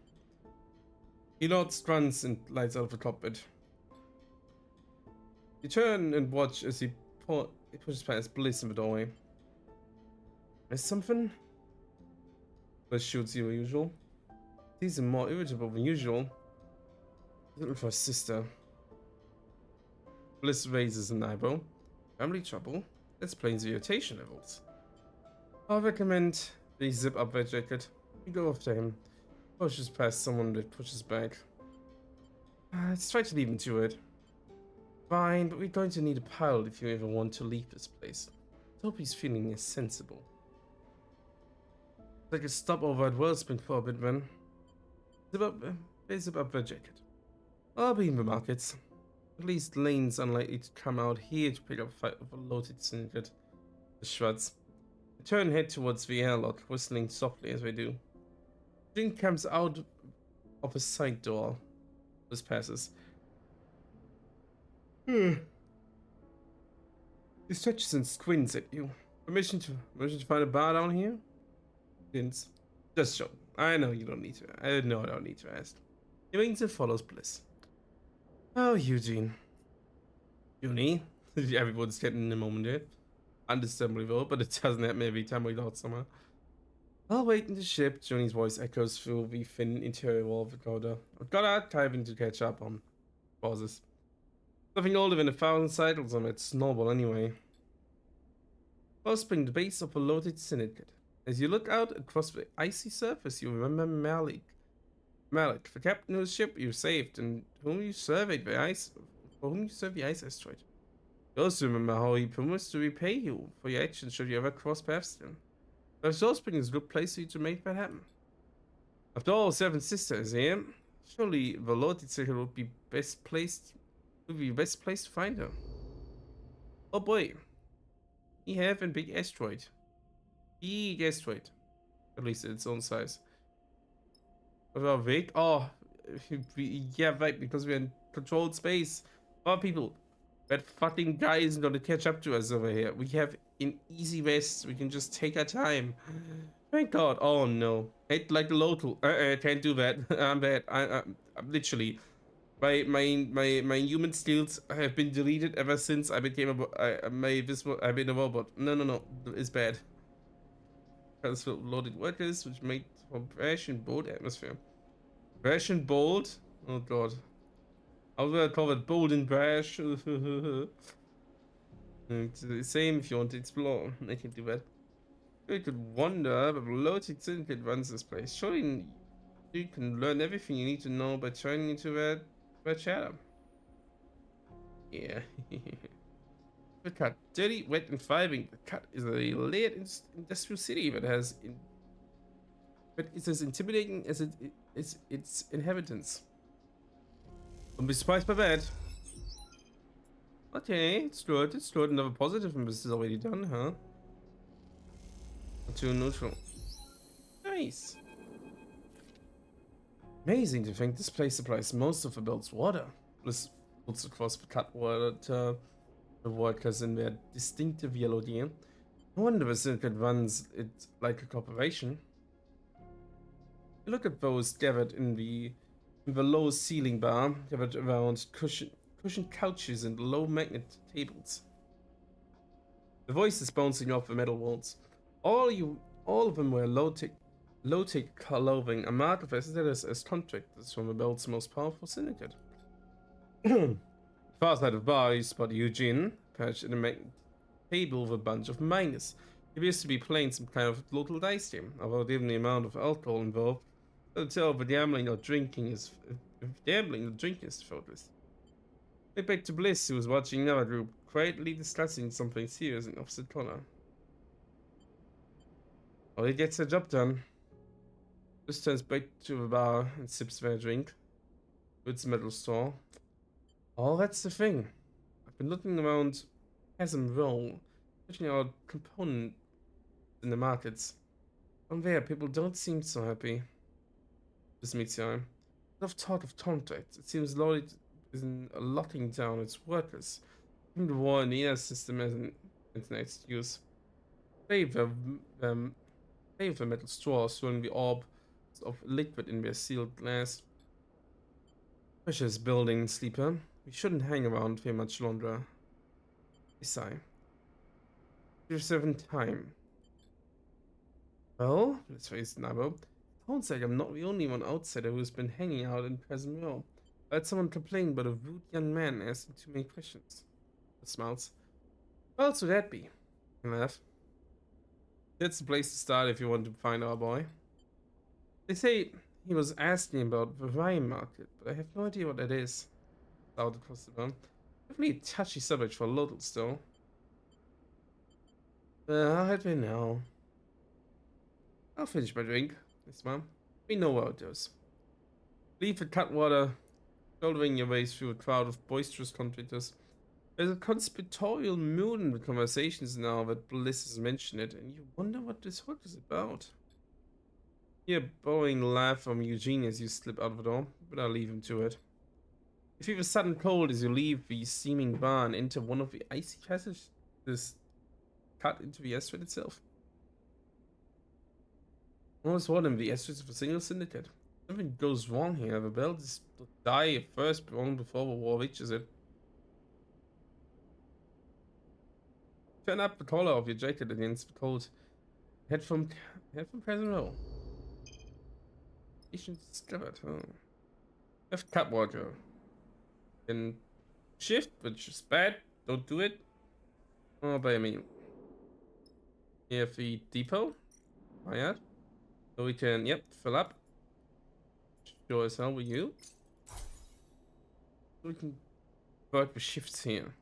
He nods, grunts, and lights out of the cockpit. You turn and watch as he pushes past Bliss in the doorway. Is something? Bliss shoots you as usual. He's more irritable than usual. He's looking for his sister. Bliss raises an eyebrow. Family trouble? That explains the irritation levels. I recommend they zip up their jacket. You go after him. Pushes past someone that pushes back. Let's try to leave him to it. Fine, but we're going to need a pilot if you ever want to leave this place. Hope he's feeling is sensible. Like a stopover at Wellspring for a bit, then. Zip up their jacket. I'll be in the markets. At least Lane's unlikely to come out here to pick up a fight with a loaded syndicate. The shrugs. They turn and head towards the airlock, whistling softly as they do. Jin comes out of a side door. This passes. He stretches and squints at you. Permission to find a bar down here? Vince. Just show. I know you don't need to. I don't need to ask. He winks and follows Bliss. Oh, Eugene. Uni. Everyone's getting in a moment here. Understandably though, but it doesn't happen every time we load somewhere. I'll wait in the ship. Johnny's voice echoes through the thin interior wall of the corridor. I've got archiving to catch up on. Pauses. Nothing older than 1,000 cycles on that snowball anyway. Clasping the base of a loaded syndicate. As you look out across the icy surface, you remember Malik. Malik, the captain whose ship you saved and for whom you served the ice asteroid. You also remember how he promised to repay you for your actions should you ever cross paths with him. But Soulspring is a good place for you to make that happen. After all, Seven Sisters here, surely the loaded syndicate would be best placed to find her. Oh boy. We have a big asteroid. Big asteroid. At least its own size. Of our weight? Oh, yeah, right, because we're in controlled space. Oh, people, that fucking guy isn't gonna catch up to us over here. We have an easy rest. We can just take our time. Thank God. Oh no. Hate like the local. Can't do that. I'm bad. I'm literally. My human skills have been deleted ever since I became I've been a robot. No. It's bad. Because loaded workers, which made for brash and bold atmosphere. Brash and bold? Oh god. I was gonna call it bold and brash. It's the same if you want to explore. I can do that. You could wonder, but loaded syndicate runs this place. Surely you can learn everything you need to know by turning into that shadow. Yeah. The Cut. Dirty, wet, and thriving. The Cut is a layered industrial city that it's as intimidating as its inhabitants. Don't be surprised by that. Okay, it's good. Another positive and this is already done, huh? Too neutral. Nice. Amazing to think this place supplies most of the build's water. This looks across the Cut water to the workers in their distinctive yellow gear. No wonder the syndicate runs it like a corporation. You look at those gathered in the low ceiling bar, gathered around cushioned couches and low magnet tables. The voices bouncing off the metal walls. All of them wear low-tech clothing, a mark of their status as contractors from the world's most powerful syndicate. Far side of the bar, you spot Eugene, perched at a table with a bunch of miners. He appears to be playing some kind of local dice game, although given the amount of alcohol involved, I can tell if gambling or drinking is If gambling or drinking is the focus. Way back to Bliss, who was watching another group, quietly discussing something serious in opposite corner. Well, he gets the job done. Bliss turns back to the bar and sips their drink. Its metal store. Oh, that's the thing. I've been looking around Chasm Row, checking out component in the markets. On there, people don't seem so happy. This meets your eye. I've thought of contracts. It seems Lloyd is locking down its workers. Even the war in the air system as an internet use. Um, Save the metal straw, swirling the orb of liquid in their sealed glass. Precious building, sleeper. We shouldn't hang around here much longer. I sigh. You're serving time. Well, let's face it, Nabo. Sounds like I'm not the only one outsider who's been hanging out in Present Row. I had someone complain about a rude young man asking too many questions. It smiles. Well, so that be? I laugh. That's the place to start if you want to find our boy. They say he was asking about the wine market, but I have no idea what that is. Out across the room. Definitely a touchy subject for locals, though. I don't know. I'll finish my drink. Yes, ma'am. We know how it goes. Leave the cutwater, shouldering your way through a crowd of boisterous contributors. There's a conspiratorial mood in the conversations now that Bliss has mentioned it, and you wonder what this hook is about. You hear a bowing laugh from Eugene as you slip out of the door, but I'll leave him to it. You feel a sudden cold as you leave the steaming bar and enter one of the icy passages cut into the asteroid itself. Almost one of the asteroids of a single syndicate. Something goes wrong here. The belt is to die first, long before the war reaches it. Turn up the collar of your jacket against the cold. Head from Present Row. Station discovered. Oh. Left cutwater. Can shift, which is bad. Don't do it. Oh, but I mean, here the depot. Oh yeah. So we can, yep, fill up. Sure as hell with you. So we can work the shifts here.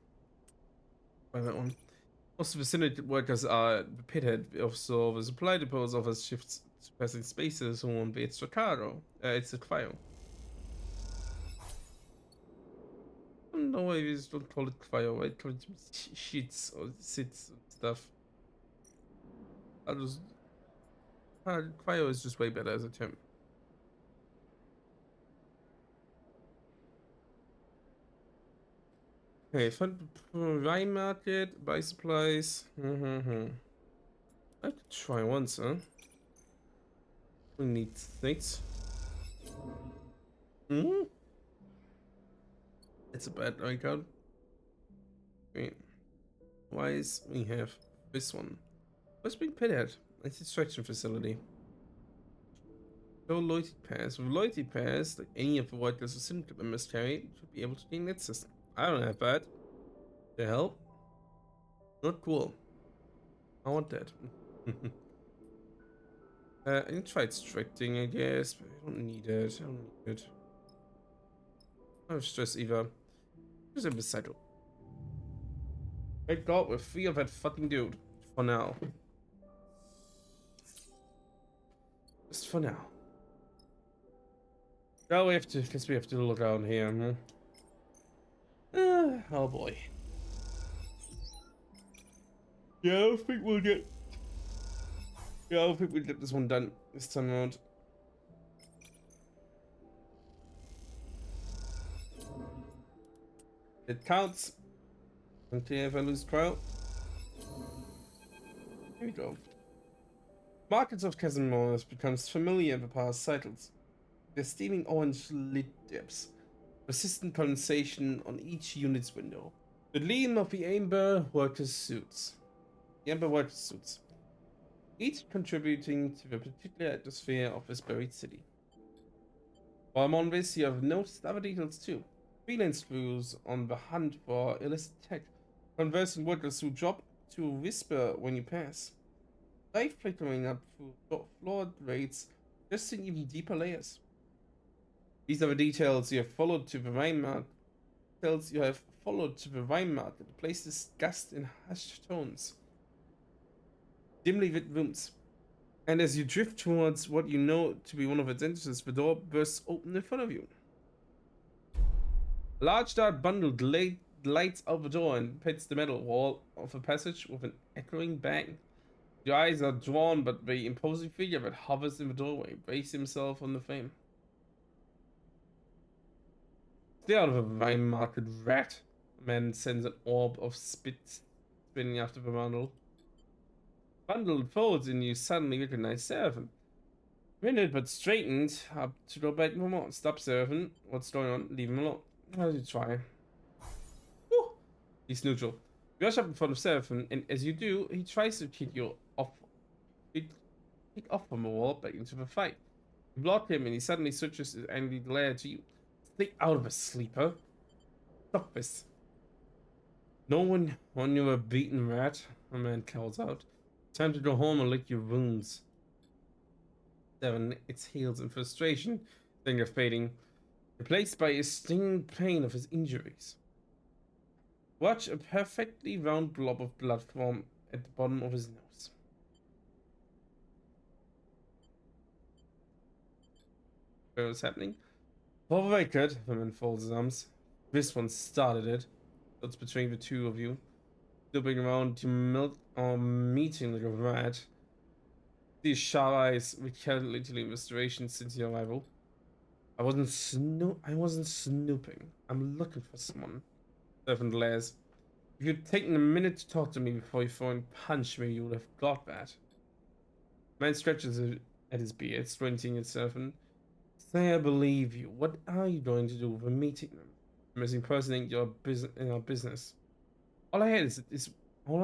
By that one. Most of the syndicate workers are the pithead, so the supply depots offers shifts to passing spaces who won't be extra cargo. It's a cryo. I don't know why you just don't call it cryo, right? Call it sheets or sits and stuff. I'll just cryo is just way better as a term. Okay, fund rye market, buy supplies. I could try once, huh? We need things. It's a bad icon. Wait. Wise, we have this one. What's being pit at? It's extraction facility. No loyalty pass. With loyalty pass, like any of the workers or syndicate members carry, should be able to gain access. I don't have that. The hell? Not cool. I want that. I can try extracting, I guess, but I don't need it. I don't need it. I don't have stress either. Just a recital. Thank God we're free of that fucking dude. For now. Just for now. Now we have to, guess we have to look out here, oh boy. Yeah, I don't think we'll get... Yeah, I don't think we'll get this one done this time around. It counts. Until if I lose crowd. Here we go. Markets of Casimir has become familiar in the past cycles. Their steaming orange lit dips. Persistent condensation on each unit's window. The gleam of the amber workers' suits. Each contributing to the particular atmosphere of this buried city. While I'm on this, you have noticed other details too. Freelance crews on the hunt for illicit tech. Conversing workers who drop to whisper when you pass. Light flickering up through floor grates, suggesting even deeper layers. These are the details you have followed to the wine market. Details you have followed to the wine market. The place discussed in hushed tones. Dimly lit rooms. And as you drift towards what you know to be one of its entrances, the door bursts open in front of you. A large dark bundle lights out the door and hits the metal wall of the passage with an echoing bang. Your eyes are drawn by the imposing figure that hovers in the doorway, bracing himself on the frame. Stay out of the wine market, rat. The man sends an orb of spit spinning after the bundle. Bundle folds and you suddenly recognize Seraphim. Rendered but straightened up to go back no more. Stop, Seraphim. What's going on? Leave him alone. How did you try? Woo! He's neutral. You rush up in front of Seraphim, and as you do, he tries to kick you off. Kick off from the wall back into the fight. You block him, and he suddenly switches his angry glare to you. Stay out of it, sleeper. Stop this. No one when you were beaten, rat. A man calls out. Time to go home and lick your wounds. Seven exhales in frustration, then fading, replaced by a stinging pain of his injuries. Watch a perfectly round blob of blood form at the bottom of his nose. What was happening? For the record, the man folds his arms. This one started it. That's between the two of you. Snooping around to milk or meeting like a rat. These sharp eyes recalculating restoration since your arrival. I wasn't snooping. I'm looking for someone. Servant glares. If you'd taken a minute to talk to me before you throw and punch me, you would have got that. Man stretches at his beard, squinting at Servant. Say I believe you. What are you going to do with meeting them? I'm impersonating your business. All I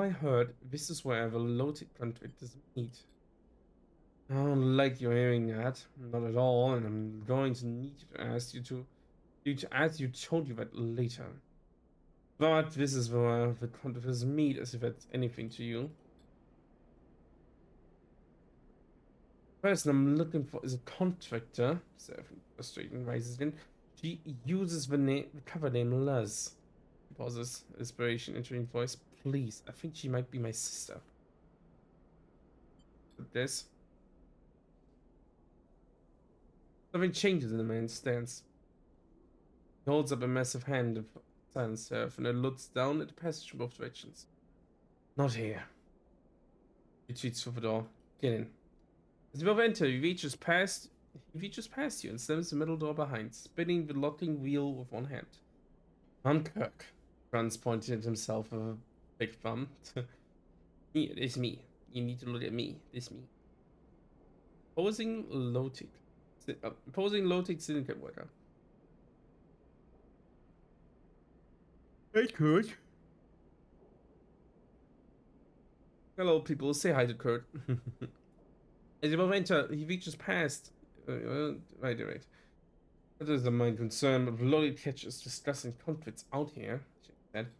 heard this is where the loaded contractors meet. I don't like your hearing that, not at all, and I'm going to need to ask you told you that later. But this is where the contractors meet, as if that's anything to you. The person I'm looking for is a contractor. Servant frustrating rises again. She uses the cover name Luz. He pauses, inspiration entering voice. Please, I think she might be my sister. This. Something changes in the man's stance. He holds up a massive hand of silent seraph and looks down at the passage from both directions. Not here. He retreats through the door. Get in. As you both enter, he reaches past you and slams the middle door behind, spinning the locking wheel with one hand. I'm Kirk. Franz pointed at himself with a big thumb. It's me. You need to look at me. It's me. Posing low-tech syndicate worker. Hey, Kurt. Hello, people. Say hi to Kurt. As you both enter, he reaches past. Right. That is the main concern, but loaded catches discussing conflicts out here, she said.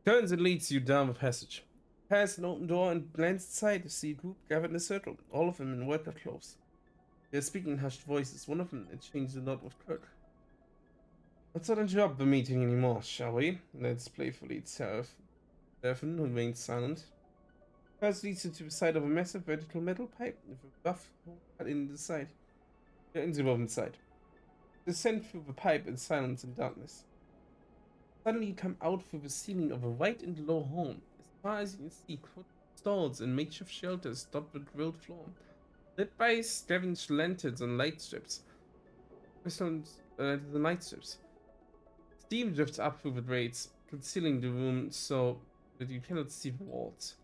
Turns and leads you down the passage. Past an open door and glance inside to see a group gathered in a circle, all of them in worker clothes. They are speaking in hushed voices. One of them exchanged a nod with Kirk. Let's not interrupt the meeting anymore, shall we? Let's playfully Seraph. Seraphim remains silent. First leads you to the side of a massive vertical metal pipe with a rough hole cut in the side. You're inside. Descend through the pipe in silence and darkness. Suddenly you come out through the ceiling of a wide and low home. As far as you can see, stalls and makeshift shelters dot the grilled floor, lit by scavenged lanterns and light strips. Steam drifts up through the grates, concealing the room so that you cannot see the walls.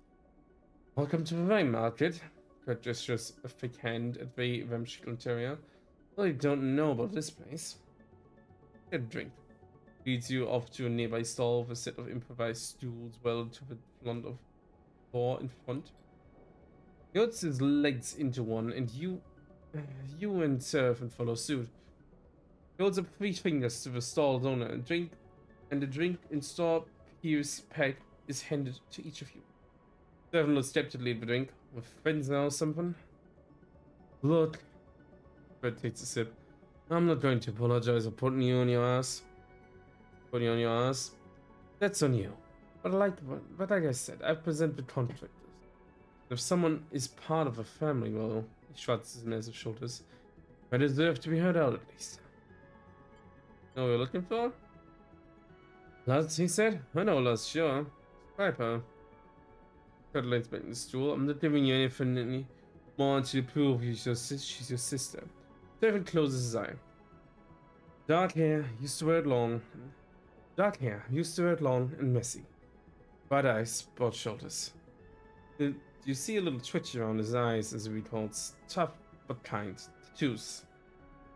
Welcome to the wine market. Kurt gestures a thick hand at the ramshackle interior. Well, you don't know about this place. Get a drink. Leads you off to a nearby stall with a set of improvised stools well to the front of the door in front. He puts his legs into one, and you and Seraph follow suit. He holds up 3 fingers to the stall's owner, and the drink in store Pierce pack is handed to each of you. Seraph looks skeptically at the drink. With friends now, something? Look. Fred takes a sip. I'm not going to apologize for putting you on your ass. Putting you on your ass. That's on you. But like I said, I present the contractors. If someone is part of a family, well, he shrugs his massive shoulders. I deserve to be heard out at least. Know what you're looking for? Lads, he said. I know, lads, sure. Piper. Cuddles back in the stool. I'm not giving you anything any more to prove she's your sister. Devin closes his eye. Dark hair, used to wear it long. Dark hair, used to wear it long and messy. Bright eyes, broad shoulders. You see a little twitch around his eyes as he recalls. Tough but kind. Tattoos.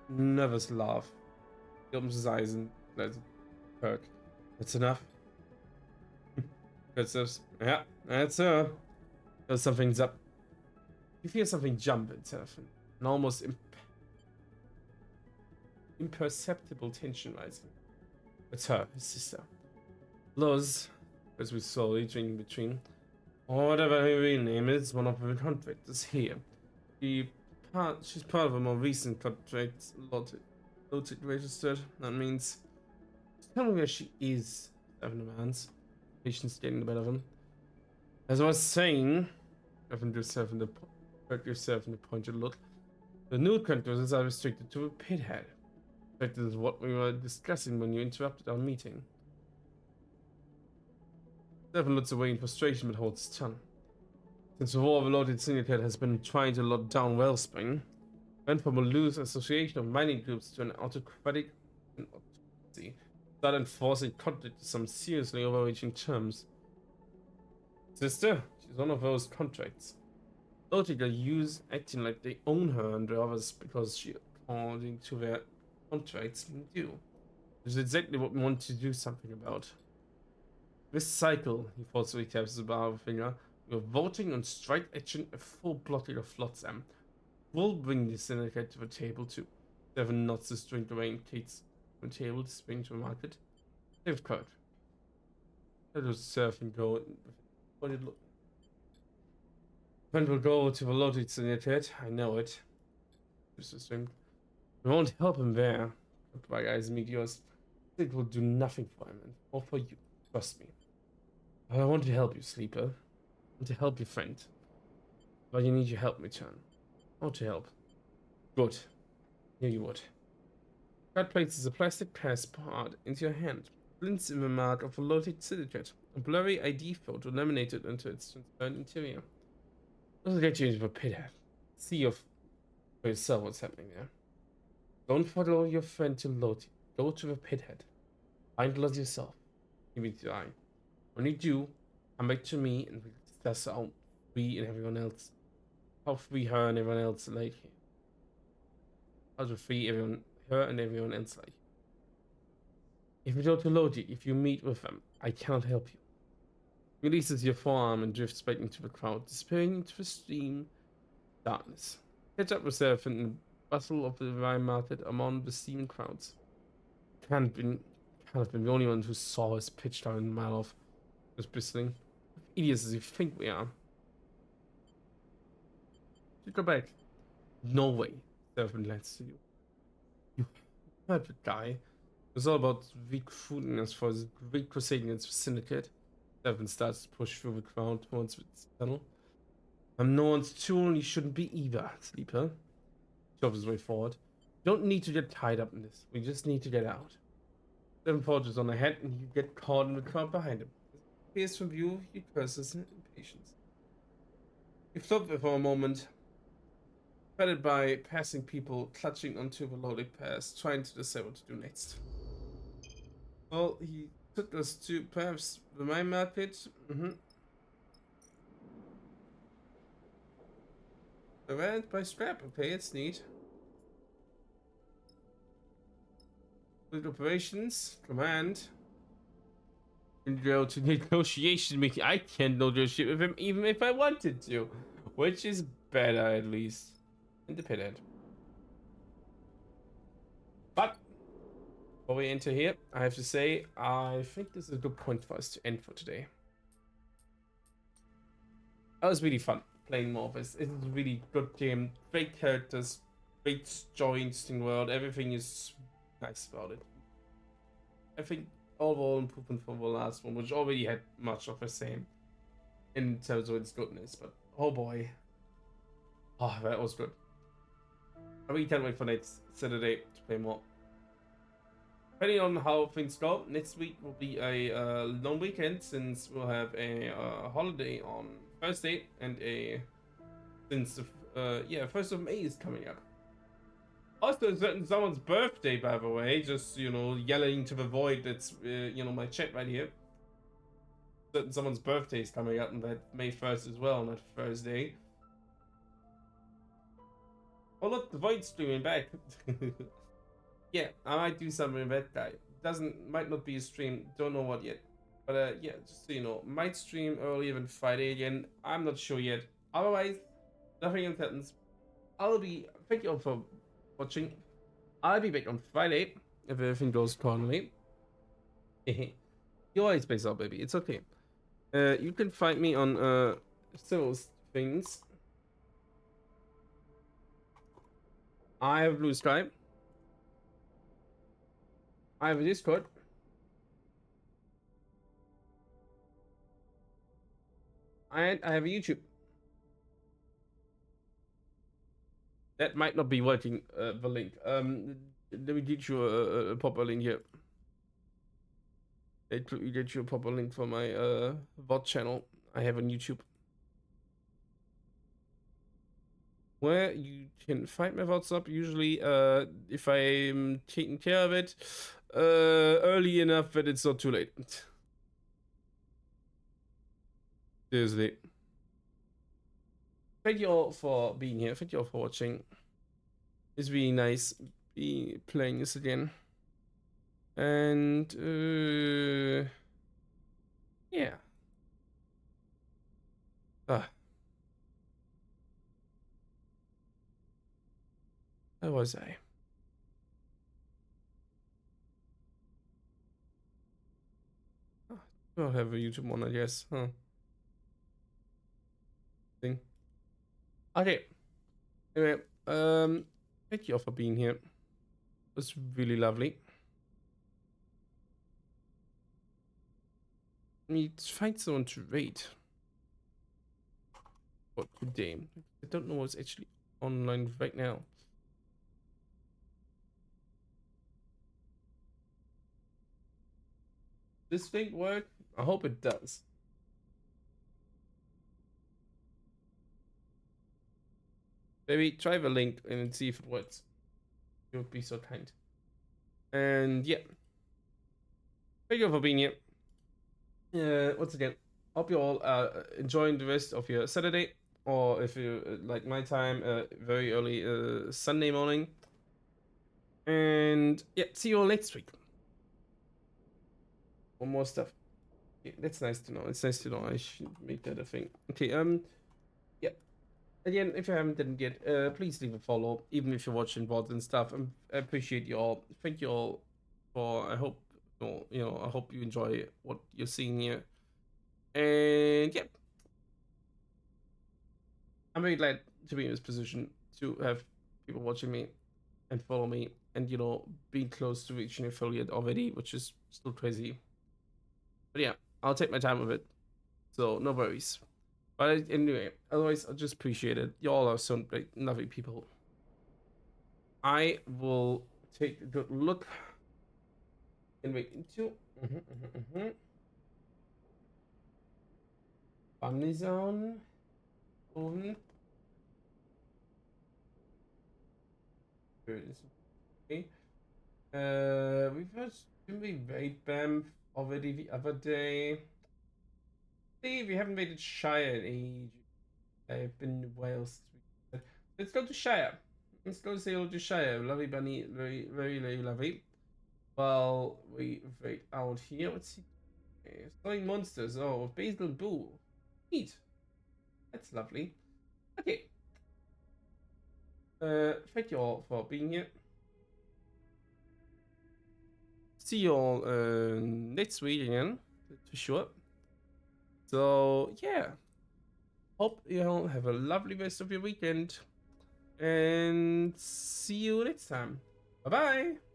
Nervous laugh. He opens his eyes and lets it perk. That's enough. Good says, yeah, that's her. Something's up. You feel something jump itself, an almost imperceptible tension rising. It's her, his sister. Loz, as we slowly drink between, or whatever her real name is, one of her contractors here. She's part of a more recent contract, loaded registered. That means, tell me where she is. Evan demands. Patience getting the better of him. As I was saying, Evan yourself in the pointed look. The new contractors are restricted to a pithead. That is what we were discussing when you interrupted our meeting. Evan looks away in frustration but holds his tongue. Since the war overloaded syndicate has been trying to lock down Wellspring, went from a loose association of mining groups to an autocratic autocracy, start enforcing contract to some seriously overreaching terms. Sister, she's one of those contracts. Political use acting like they own her and the others because she, according to their contracts, do. This is exactly what we want to do something about. This cycle, he forcefully taps his bar finger, we're voting on strike action a full blockade of Flotsam. We'll bring the syndicate to the table too. Devon nods his drink away and Kate's on the table to spring to the market. They've cut. Let us surf and go. What did it look? When we'll go to the loaded syndicate, I know it. We won't help him there. My guys, meteors. It will do nothing for him, or for you. Trust me. But I want to help you, Sleeper. I want to help your friend. But you need your help, return. I want to help. Good. Here you would. God places a plastic passport into your hand. Glints in the mark of a loaded syndicate. A blurry ID photo laminated into its transparent interior. Doesn't get you into a pithead. See for yourself what's happening there. Don't follow your friend to Loti. Go to the pithead. Find Loti yourself. Give it your eye. When you do, come back to me and we'll discuss how we and everyone else, how free her and everyone else like here. How to free her and everyone else like. If you go to Loti, if you meet with them, I cannot help you. Releases your forearm and drifts back into the crowd, disappearing into the stream darkness. Catch up yourself in the bustle of the Rhine market among the steaming crowds. Can't have been the only one who saw us pitched down in the mile of was bristling. Idiots as you think we are. You go back. No way. Servant lands to you. You heard the guy. It was all about recruiting us for his great crusade against the syndicate. Devin starts to push through the crowd towards the tunnel. I'm no one's tool and you shouldn't be either, Sleeper. Shoves his way forward. You don't need to get tied up in this. We just need to get out. Devin forges on ahead and you get caught in the crowd behind him. As he appears from view, he curses in impatience. He flopped there for a moment, fettered by passing people clutching onto the loaded pass, trying to decide what to do next. Well, he took us to perhaps the mine market. Event by scrap. Okay, it's neat. With operations, command. And go to negotiation meeting. I can't negotiate with him even if I wanted to, which is better at least. Independent. But before we enter here, I have to say, I think this is a good point for us to end for today. That was really fun playing more of this. It was a really good game, great characters, great story, interesting world. Everything is nice about it. I think overall improvement from the last one, which already had much of the same in terms of its goodness. But oh boy, oh that was good. I really can't wait for next Saturday to play more. Depending on how things go, next week will be a long weekend since we'll have a holiday on Thursday and a since the 1st of May is coming up. Also, a certain someone's birthday, by the way. Just yelling to the void. That's my chat right here. Certain someone's birthday is coming up on that May 1st as well, on that Thursday. Oh look, the void's streaming back. Yeah, I might do something with that guy. Might not be a stream. Don't know what yet. But yeah, just so you know, might stream earlier than Friday again. I'm not sure yet. Otherwise, nothing else happens. Thank you all for watching. I'll be back on Friday if everything goes accordingly. You always space out, baby. It's okay. You can find me on several things. I have Blue Sky. I have a Discord. And I have a YouTube. That might not be working, the link. Let me get you a proper link here. Let me get you a proper link for my VOD channel I have on YouTube. Where you can find my VODs up, usually if I'm taking care of it early enough that it's not too late. Seriously. Thank you all for being here. Thank you all for watching. It's really nice playing this again. And yeah. Where was I? I'll have a YouTube one, I guess. Huh. Thing. Okay. Anyway, thank you all for being here. It was really lovely. Let me find someone to rate for today. I don't know what's actually online right now. This thing work? I hope it does. Maybe try the link and see if it works. You would be so kind. And yeah. Thank you for being here. Once again, hope you all enjoying the rest of your Saturday, or if you like my time, very early Sunday morning. And yeah, see you all next week. One more stuff. Yeah, that's nice to know. It's nice to know. I should make that a thing. Okay. Yeah. Again, if you haven't done yet, please leave a follow, even if you're watching VODs and stuff. I appreciate you all. Thank you all for. I hope I hope you enjoy what you're seeing here. And yeah, I'm very glad to be in this position to have people watching me and follow me, and being close to reaching affiliate already, which is still crazy. But yeah, I'll take my time with it, so no worries. But anyway, otherwise, I just appreciate it. Y'all are so lovely people. I will take a good look and wait into Family Zone. Okay. Didn't we raid Bam already the other day? See, we haven't raided Shire in age. I've been in Wales. Let's go to Shire. Let's go say hello to Shire. Lovely bunny, very, very, very lovely. Well, we wait out here. Let's see. Flying monsters. Oh, Basil Boo. Neat. That's lovely. Okay. Thank you all for being here. See you all next week again, for sure. So yeah, hope you all have a lovely rest of your weekend. And see you next time. Bye bye.